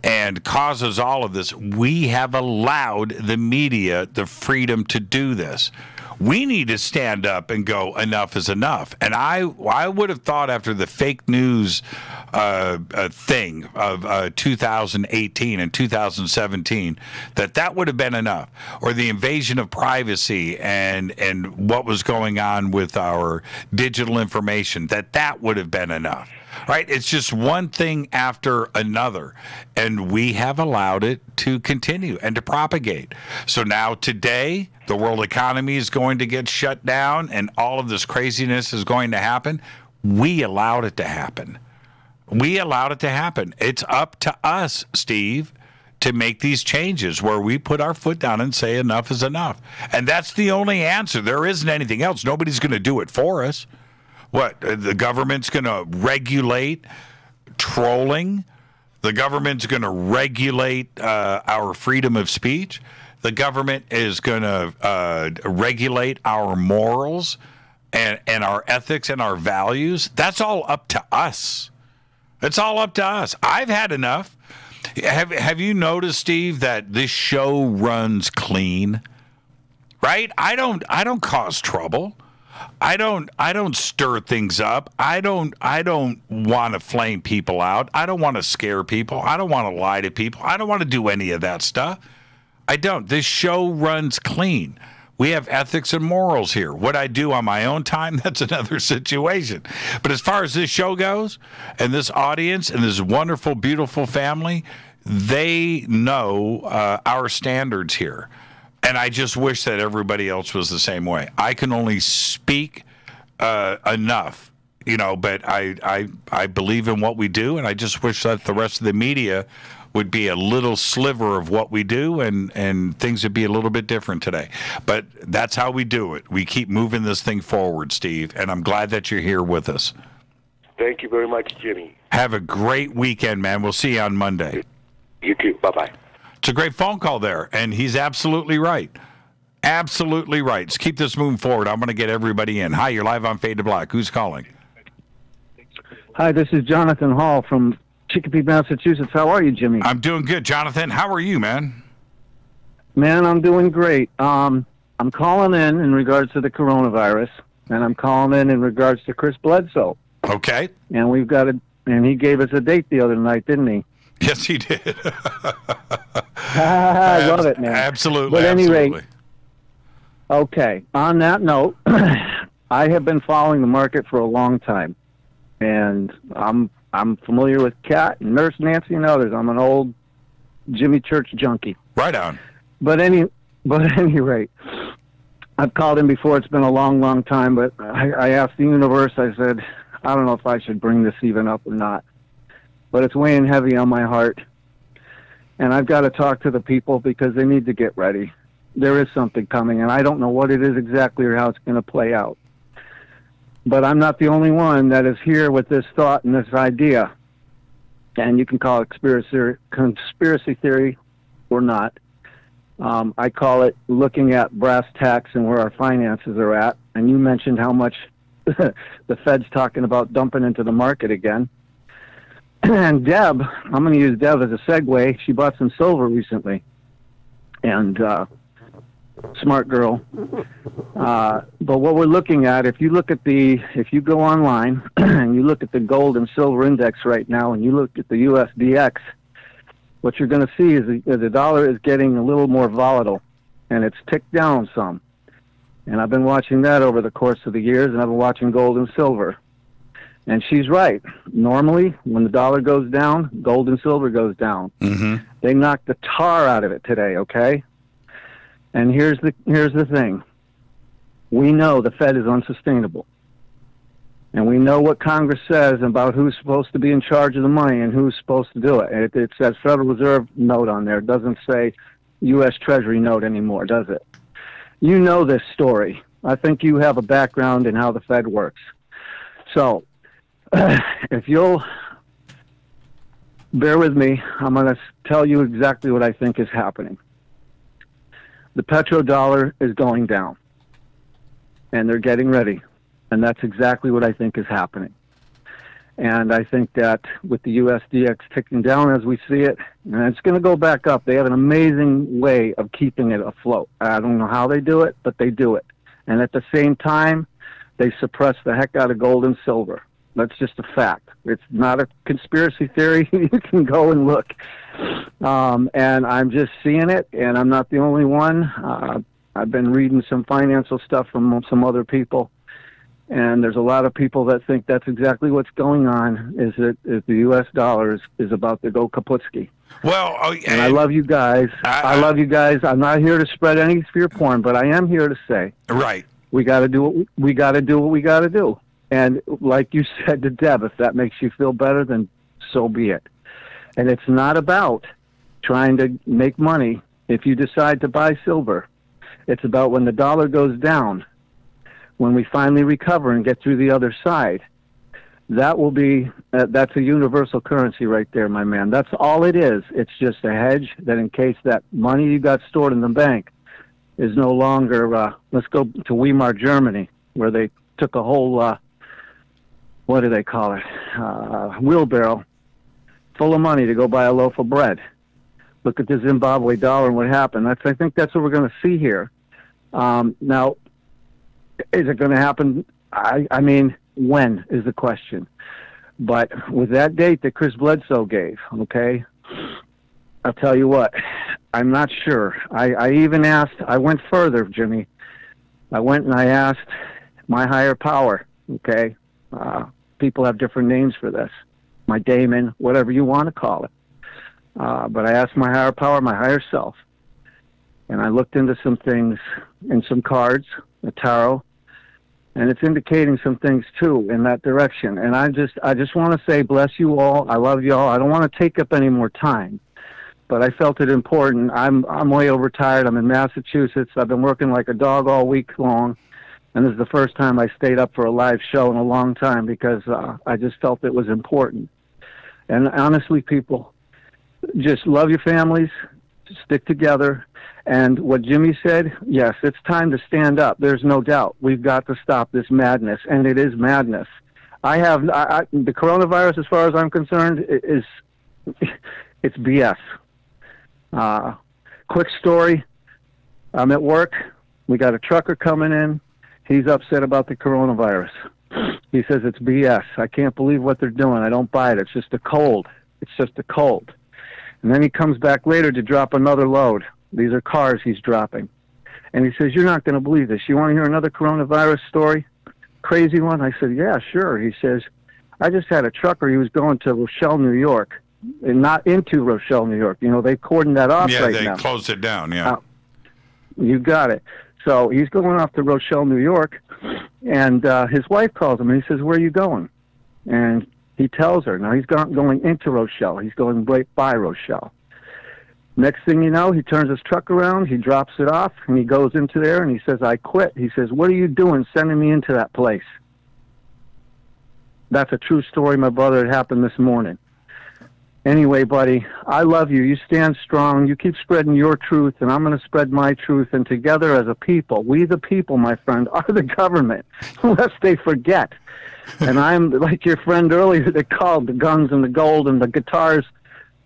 and causes all of this. We have allowed the media the freedom to do this. We need to stand up and go, enough is enough. And I would have thought after the fake news thing of 2018 and 2017 that would have been enough, or the invasion of privacy and what was going on with our digital information, that would have been enough. Right? It's just one thing after another, and we have allowed it to continue and to propagate. So now today, the world economy is going to get shut down and all of this craziness is going to happen. We allowed it to happen. We allowed it to happen. It's up to us, Steve, to make these changes where we put our foot down and say enough is enough. And that's the only answer. There isn't anything else. Nobody's going to do it for us. What, the government's going to regulate trolling? The government's going to regulate our freedom of speech? The government is going to regulate our morals and our ethics and our values? That's all up to us. It's all up to us. I've had enough. Have you noticed, Steve, that this show runs clean? Right? I don't cause trouble. I don't stir things up. I don't want to flame people out. I don't want to scare people. I don't want to lie to people. I don't want to do any of that stuff. I don't. This show runs clean. We have ethics and morals here. What I do on my own time, that's another situation. But as far as this show goes, and this audience, and this wonderful, beautiful family, they know our standards here. And I just wish that everybody else was the same way. I can only speak enough, but I believe in what we do, and I just wish that the rest of the media would be a little sliver of what we do, and things would be a little bit different today. But that's how we do it. We keep moving this thing forward, Steve, and I'm glad that you're here with us. Thank you very much, Jimmy. Have a great weekend, man. We'll see you on Monday. You too. Bye-bye. It's a great phone call there, and he's absolutely right. Absolutely right. Let's keep this moving forward. I'm going to get everybody in. Hi, you're live on Fade to Black. Who's calling? Hi, this is Jonathan Hall from Chicopee, Massachusetts. How are you, Jimmy? I'm doing good, Jonathan. How are you, man? Man, I'm doing great. I'm calling in regards to the coronavirus, and I'm calling in regards to Chris Bledsoe. Okay. And he gave us a date the other night, didn't he? Yes, he did. I love it, man. Absolutely. But at any absolutely. rate, okay. On that note, I have been following the market for a long time, and I'm familiar with Kat and Nurse Nancy and others. I'm an old Jimmy Church junkie. Right on. But at any rate, I've called in before. It's been a long, long time, but I asked the universe. I said, I don't know if I should bring this even up or not, but it's weighing heavy on my heart. And I've got to talk to the people because they need to get ready. There is something coming, and I don't know what it is exactly or how it's going to play out. But I'm not the only one that is here with this thought and this idea. And you can call it conspiracy theory or not. I call it looking at brass tacks and where our finances are at. And you mentioned how much the Fed's talking about dumping into the market again. And Deb, I'm going to use Deb as a segue. She bought some silver recently. And smart girl. But what we're looking at, if you go online and you look at the gold and silver index right now, and you look at the USDX, what you're going to see is the dollar is getting a little more volatile, and it's ticked down some. And I've been watching that over the course of the years, and I've been watching gold and silver. And she's right. Normally, when the dollar goes down, gold and silver goes down. Mm-hmm. They knocked the tar out of it today, okay? And here's the thing. We know the Fed is unsustainable. And we know what Congress says about who's supposed to be in charge of the money and who's supposed to do it. It says Federal Reserve note on there. It doesn't say U.S. Treasury note anymore, does it? You know this story. I think you have a background in how the Fed works. So, if you'll bear with me, I'm going to tell you exactly what I think is happening. The petrodollar is going down, and they're getting ready, and that's exactly what I think is happening. And I think that with the USDX ticking down as we see it, and it's going to go back up. They have an amazing way of keeping it afloat. I don't know how they do it, but they do it. And at the same time, they suppress the heck out of gold and silver. That's just a fact. It's not a conspiracy theory. You can go and look. And I'm just seeing it, and I'm not the only one. I've been reading some financial stuff from some other people, and there's a lot of people that think that's exactly what's going on, is that the U.S. dollar is about to go kaputski. Well, and I love you guys. I love you guys. I'm not here to spread any fear porn, but I am here to say, right, we got to do what we got to do. And like you said to Deb, if that makes you feel better, then so be it. And it's not about trying to make money if you decide to buy silver. It's about when the dollar goes down, when we finally recover and get through the other side. That will be, that's a universal currency right there, my man. That's all it is. It's just a hedge that in case that money you got stored in the bank is no longer, let's go to Weimar, Germany, where they took a whole, what do they call it, wheelbarrow full of money to go buy a loaf of bread. Look at the Zimbabwe dollar and what happened. I think that's what we're going to see here. Now, Is it going to happen? I mean, when is the question. But with that date that Chris Bledsoe gave, okay, I'll tell you what, I'm not sure. I even asked, I went further, Jimmy. I went and I asked my higher power, okay? People have different names for this. My daemon, whatever you want to call it. But I asked my higher power, my higher self. And I looked into some things in some cards, the tarot, and it's indicating some things too in that direction. And I just want to say, bless you all. I love you all. I don't want to take up any more time, but I felt it important. I'm way overtired. I'm in Massachusetts. I've been working like a dog all week long, and this is the first time I stayed up for a live show in a long time because I just felt it was important. And honestly, people, just love your families, stick together. And what Jimmy said, yes, it's time to stand up. There's no doubt. We've got to stop this madness, and it is madness. The coronavirus, as far as I'm concerned, it's BS. Quick story. I'm at work. We got a trucker coming in. He's upset about the coronavirus. He says it's BS. I can't believe what they're doing. I don't buy it. It's just a cold. It's just a cold. And then he comes back later to drop another load. These are cars he's dropping. And he says, you're not going to believe this. You want to hear another coronavirus story? Crazy one? I said, yeah, sure. He says, I just had a trucker. He was going to Rochelle, New York, and not into Rochelle, New York. You know, they cordoned that off right now. Yeah, they closed it down, yeah. You got it. So he's going off to Rochelle, New York, and his wife calls him, and he says, where are you going? And he tells her. Now, he's going into Rochelle. He's going right by Rochelle. Next thing you know, he turns his truck around, he drops it off, and he goes into there, and he says, I quit. He says, what are you doing sending me into that place? That's a true story, my brother. It happened this morning. Anyway, buddy, I love you. You stand strong. You keep spreading your truth, and I'm going to spread my truth. And together as a people, we the people, my friend, are the government, lest they forget. And I'm like your friend earlier that called the guns and the gold and the guitars.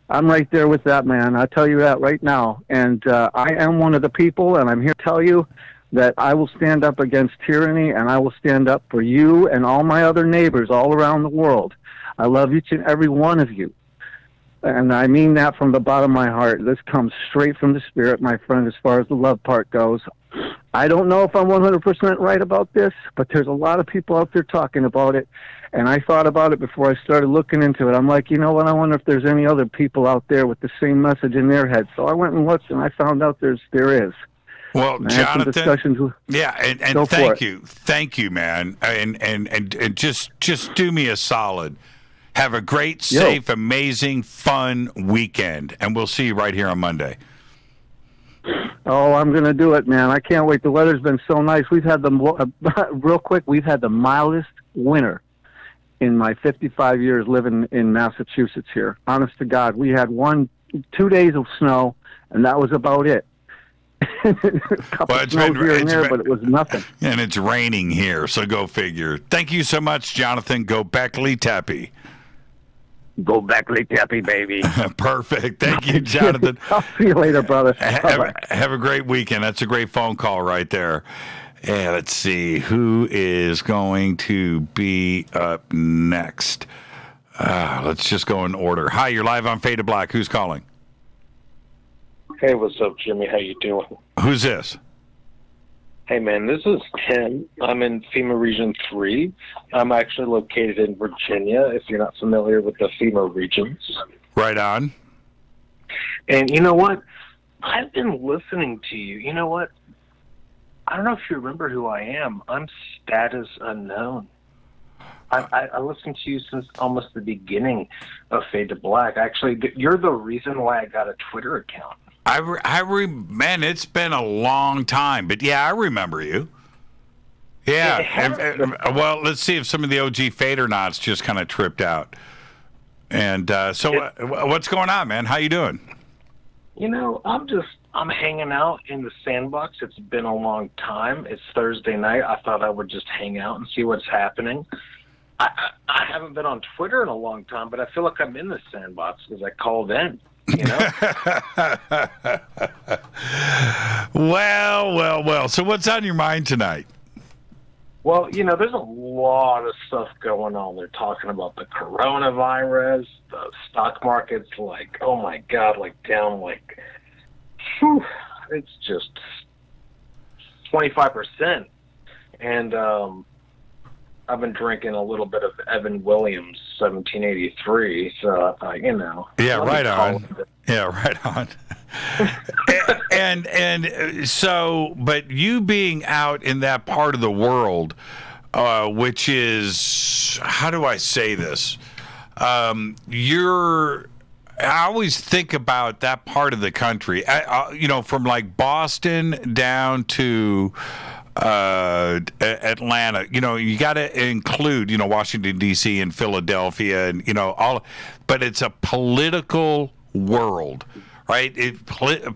I'm right there with that, man. I'll tell you that right now. And I am one of the people, and I'm here to tell you that I will stand up against tyranny, and I will stand up for you and all my other neighbors all around the world. I love each and every one of you. And I mean that from the bottom of my heart. This comes straight from the spirit, my friend, as far as the love part goes. I don't know if I'm 100% right about this, but there's a lot of people out there talking about it. And I thought about it before I started looking into it. I'm like, you know what? I wonder if there's any other people out there with the same message in their head. So I went and looked, and I found out there is. Well, and Jonathan, yeah, and thank you, man. And just do me a solid. Have a great, safe, amazing, fun weekend, and we'll see you right here on Monday. Oh, I'm going to do it, man. I can't wait. The weather's been so nice. We've had real quick, we've had the mildest winter in my 55 years living in Massachusetts here. Honest to God, we had 2 days of snow, and that was about it. A couple of snows here and there, but it was nothing. And it's raining here, so go figure. Thank you so much, Jonathan. Go Beckley Tappy. Go Beckley Tappy, baby. Perfect. Thank you, Jonathan. I'll see you later, brother. Have a great weekend. That's a great phone call right there. Yeah, let's see who is going to be up next. Let's just go in order. Hi, you're live on FadeToBlack. Who's calling? Hey, what's up, Jimmy? How you doing? Who's this? Hey, man, this is Tim. I'm in FEMA Region 3. I'm actually located in Virginia, if you're not familiar with the FEMA regions. Right on. And you know what? I've been listening to you. You know what? I don't know if you remember who I am. I'm Status Unknown. I listened to you since almost the beginning of FadeToBlack. Actually, you're the reason why I got a Twitter account. Man, it's been a long time, but yeah, I remember you. Yeah. Well, let's see if some of the OG FADERNIGHTs just kind of tripped out. And what's going on, man? How you doing? You know, I'm hanging out in the sandbox. It's been a long time. It's Thursday night. I thought I would just hang out and see what's happening. I haven't been on Twitter in a long time, but I feel like I'm in the sandbox because I called in. You know? Well. So what's on your mind tonight? Well, there's a lot of stuff going on. They're talking about the coronavirus, the stock market's like, oh my God, like down like, whew, it's just 25%. And I've been drinking a little bit of Evan Williams, 1783. So I thought, Yeah, right on. Yeah, right on. and so, but you being out in that part of the world, which is, how do I say this? I always think about that part of the country, from like Boston down to Atlanta. You got to include, Washington, D.C. and Philadelphia and, all, but it's a political world. Right?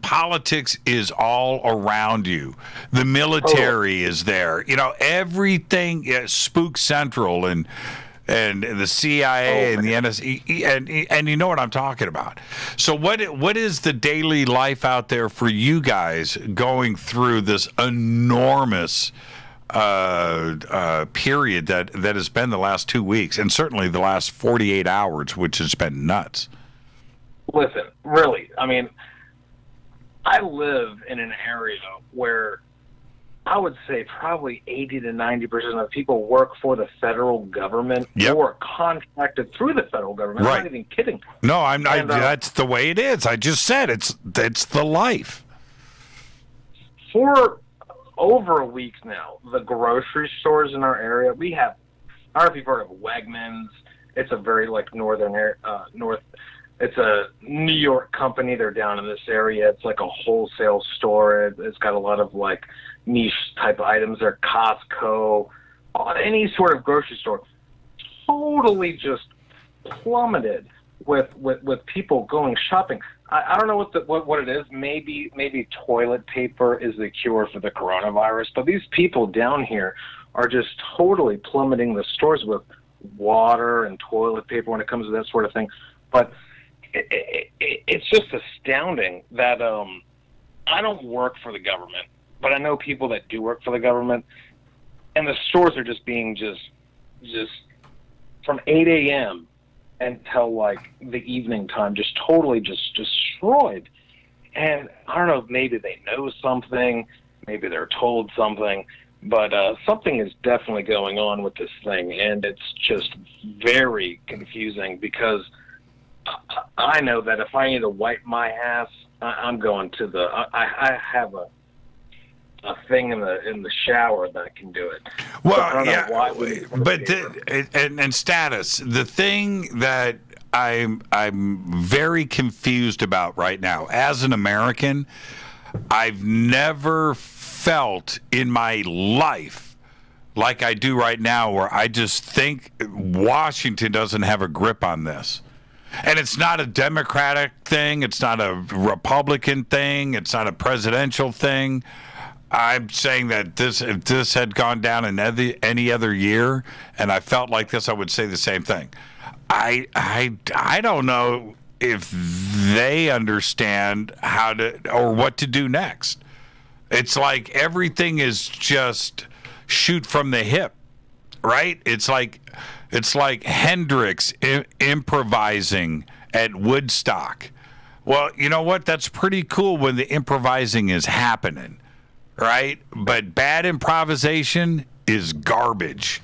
Politics is all around you. The military is there. Everything, Spook Central and the CIA and the NSA, and you know what I'm talking about. So what is the daily life out there for you guys going through this enormous period that has been the last 2 weeks, and certainly the last 48 hours, which has been nuts? Listen, really, I mean, I live in an area where I would say probably 80 to 90% of people work for the federal government or contracted through the federal government. Right. I'm not even kidding. No, that's the way it is. I just said it's the life. For over a week now, the grocery stores in our area, we have, I don't know if you've heard of Wegmans. It's a very it's a New York company. They're down in this area. It's like a wholesale store. It's got a lot of like niche type items. They're Costco, any sort of grocery store. Totally just plummeted with people going shopping. I don't know what it is. Maybe toilet paper is the cure for the coronavirus. But these people down here are just totally plummeting the stores with water and toilet paper when it comes to that sort of thing. But it's just astounding that I don't work for the government, but I know people that do work for the government, and the stores are just being just from 8 a.m. until like the evening time, just totally just destroyed. And I don't know if maybe they know something, maybe they're told something, but something is definitely going on with this thing, and it's just very confusing because I know that if I need to wipe my ass, I'm going to I have a thing in the shower that can do it. Well, I don't know why but and status. The thing that I'm very confused about right now, as an American, I've never felt in my life like I do right now, where I just think Washington doesn't have a grip on this. And it's not a Democratic thing. It's not a Republican thing. It's not a presidential thing. I'm saying that if this had gone down in any other year, and I felt like this, I would say the same thing. I don't know if they understand how to or what to do next. It's like everything is just shoot from the hip, right? It's like Hendrix improvising at Woodstock. Well, you know what? That's pretty cool when the improvising is happening, right? But bad improvisation is garbage,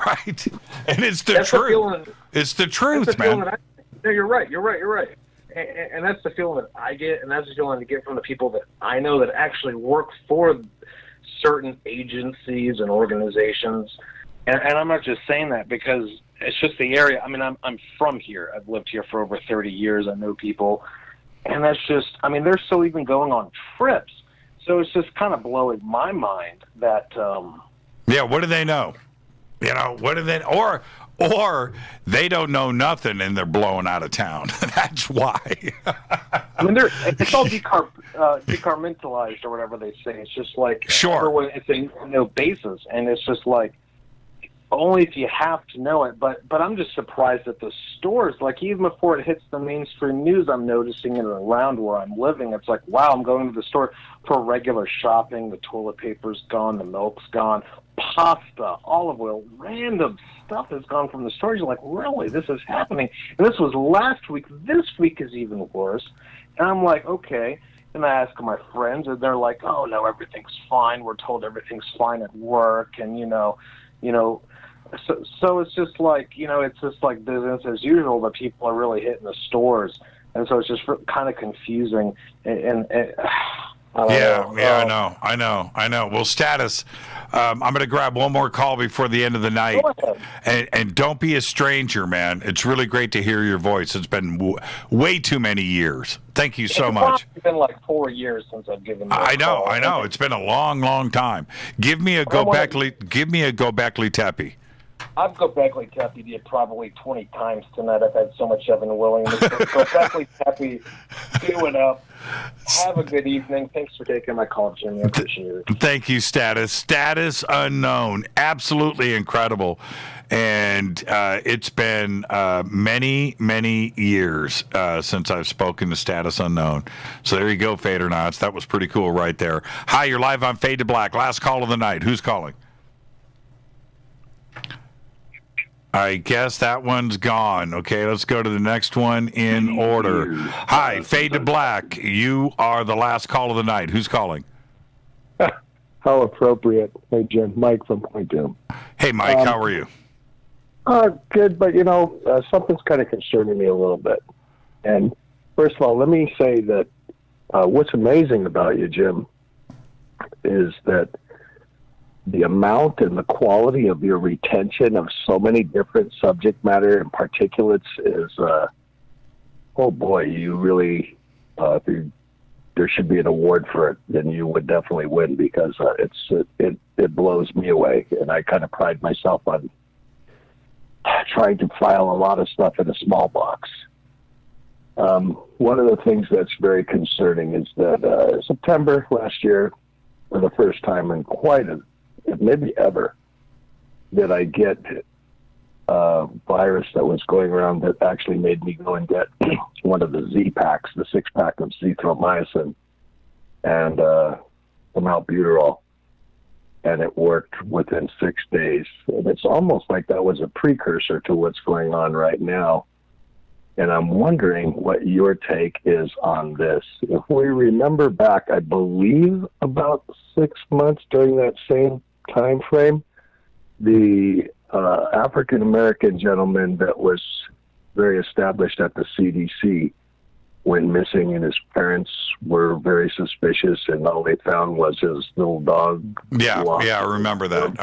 right? And it's the truth. It's the truth, man. No, you're right. And that's the feeling that I get, and that's the feeling I get from the people that I know that actually work for certain agencies and organizations. And I'm not just saying that because it's just the area. I mean, I'm from here. I've lived here for over 30 years. I know people. And that's just, I mean, they're still even going on trips. So it's just kind of blowing my mind that... yeah, what do they know? What do they... Or they don't know nothing and they're blowing out of town. That's why. I mean, it's all decompartmentalized or whatever they say. It's just like... Sure. It's a no basis. And it's just like... only if you have to know it. But I'm just surprised at the stores. Like, even before it hits the mainstream news, I'm noticing it around where I'm living. It's like, wow, I'm going to the store for regular shopping. The toilet paper's gone, the milk's gone, pasta, olive oil, random stuff has gone from the stores. You're like, really, this is happening? And this was last week. This week is even worse. And I'm like, okay. And I ask my friends, and they're like, oh, no, everything's fine. We're told everything's fine at work. And, so it's just like, it's just like business as usual, but people are really hitting the stores. And so it's just kind of confusing. And I know. Well, Status, I'm going to grab one more call before the end of the night. And don't be a stranger, man. It's really great to hear your voice. It's been way too many years. Thank you so much. It's been like 4 years since I've given you I know. It's been a long, long time. Give me a Gobekli Tepe. I've Gobekli Tepe you probably 20 times tonight. I've had so much Evan willingness. Gobekli Tepe, do it up. Have a good evening. Thanks for taking my call, Jimmy. I appreciate it. Thank you, Status. Status Unknown. Absolutely incredible. And it's been many, many years since I've spoken to Status Unknown. So there you go, Fadernauts. That was pretty cool right there. Hi, you're live on Fade to Black. Last call of the night. Who's calling? I guess that one's gone. Okay, let's go to the next one in order. Hi, Fade to Black. You are the last call of the night. Who's calling? How appropriate. Hey, Jim. Mike from Point Doom. Hey, Mike. How are you? Good, but, something's kind of concerning me a little bit. And first of all, let me say that what's amazing about you, Jim, is that the amount and the quality of your retention of so many different subject matter and particulates is, oh boy, you really, there should be an award for it, then you would definitely win, because it blows me away. And I kind of pride myself on trying to file a lot of stuff in a small box. One of the things that's very concerning is that September last year, for the first time in maybe ever, did I get a virus that was going around that actually made me go and get one of the Z-packs, the 6-pack of zithromycin and some albuterol. And it worked within 6 days. And it's almost like that was a precursor to what's going on right now. And I'm wondering what your take is on this. If we remember back, I believe about 6 months during that same time frame, the African-American gentleman that was very established at the CDC went missing, and his parents were very suspicious, and all they found was his little dog. Yeah, I remember that.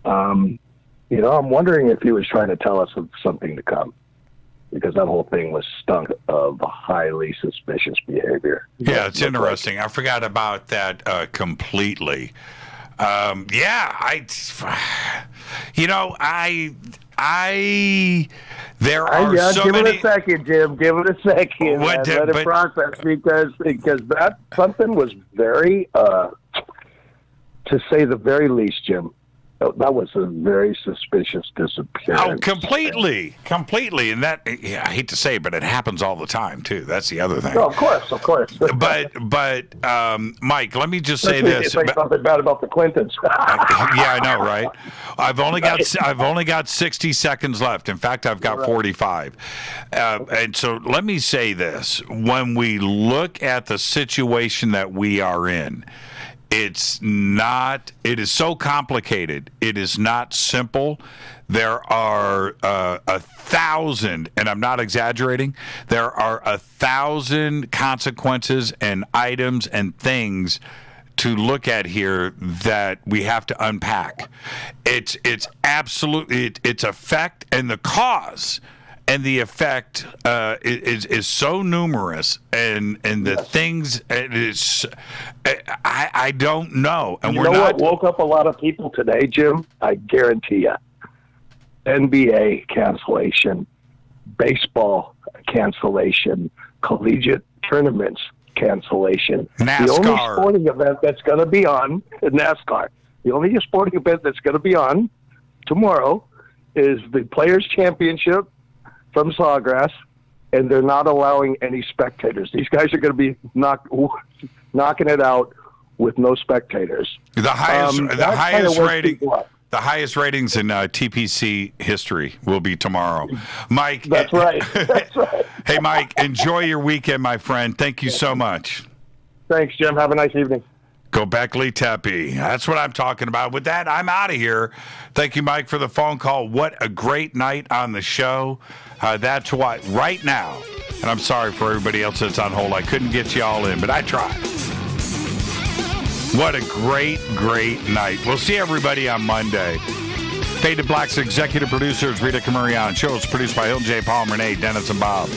I'm wondering if he was trying to tell us of something to come, because that whole thing was stunk of highly suspicious behavior. Yeah, it's interesting. I forgot about that completely. There are so give many. Give it a second, Jim. Give it a second. Let it process, because that something was very, to say the very least, Jim. That was a very suspicious disappearance. Oh, completely. And that, I hate to say it, but it happens all the time too. That's the other thing. No, of course. But Mike, let me just say this. Say something bad about the Clintons. Yeah, I know, right? I've only got 60 seconds left. In fact, I've got 45. And so let me say this: when we look at the situation that we are in, it is so complicated. It is not simple. There are 1,000, and I'm not exaggerating, there are 1,000 consequences and items and things to look at here that we have to unpack. It's absolutely, its effect and the cause and the effect is so numerous, and the things it is. I don't know, and you know what woke up a lot of people today, Jim? I guarantee you. NBA cancellation, baseball cancellation, collegiate tournaments cancellation. NASCAR. The only sporting event that's going to be on NASCAR. The only sporting event that's going to be on tomorrow is the Players' Championship from Sawgrass, and they're not allowing any spectators. These guys are going to be knocking it out with no spectators. The highest ratings in TPC history will be tomorrow. Mike. That's right. That's right. Hey, Mike, enjoy your weekend, my friend. Thank you so much. Thanks, Jim. Have a nice evening. Gobekli Tepe. That's what I'm talking about. With that, I'm out of here. Thank you, Mike, for the phone call. What a great night on the show. That's what, right now, and I'm sorry for everybody else that's on hold. I couldn't get you all in, but I tried. What a great, great night. We'll see everybody on Monday. Fade to Black's executive producers, Rita Camarion. Show is produced by Hilton J. Palmer, Renee, Dennis, and Bob.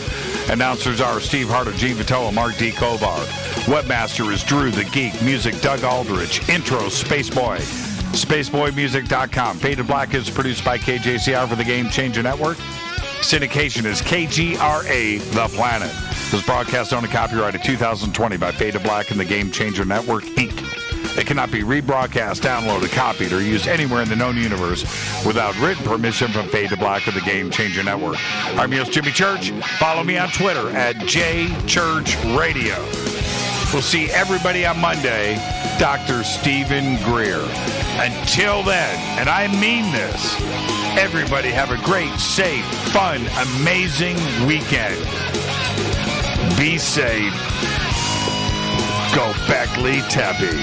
Announcers are Steve Harder, Gene Vitola, Mark D. Kovar. Webmaster is Drew the Geek. Music, Doug Aldrich. Intro, Spaceboy. SpaceboyMusic.com. Fade to Black is produced by KJCR for the Game Changer Network. Syndication is KGRA The Planet. This broadcast owned and copyrighted 2020 by Fade to Black and the Game Changer Network, Inc. It cannot be rebroadcast, downloaded, copied, or used anywhere in the known universe without written permission from Fade to Black or the Game Changer Network. I'm your host, Jimmy Church. Follow me on Twitter at JChurchRadio. We'll see everybody on Monday. Dr. Stephen Greer. Until then, and I mean this, everybody have a great, safe, fun, amazing weekend. Be safe. Gobekli Tepe.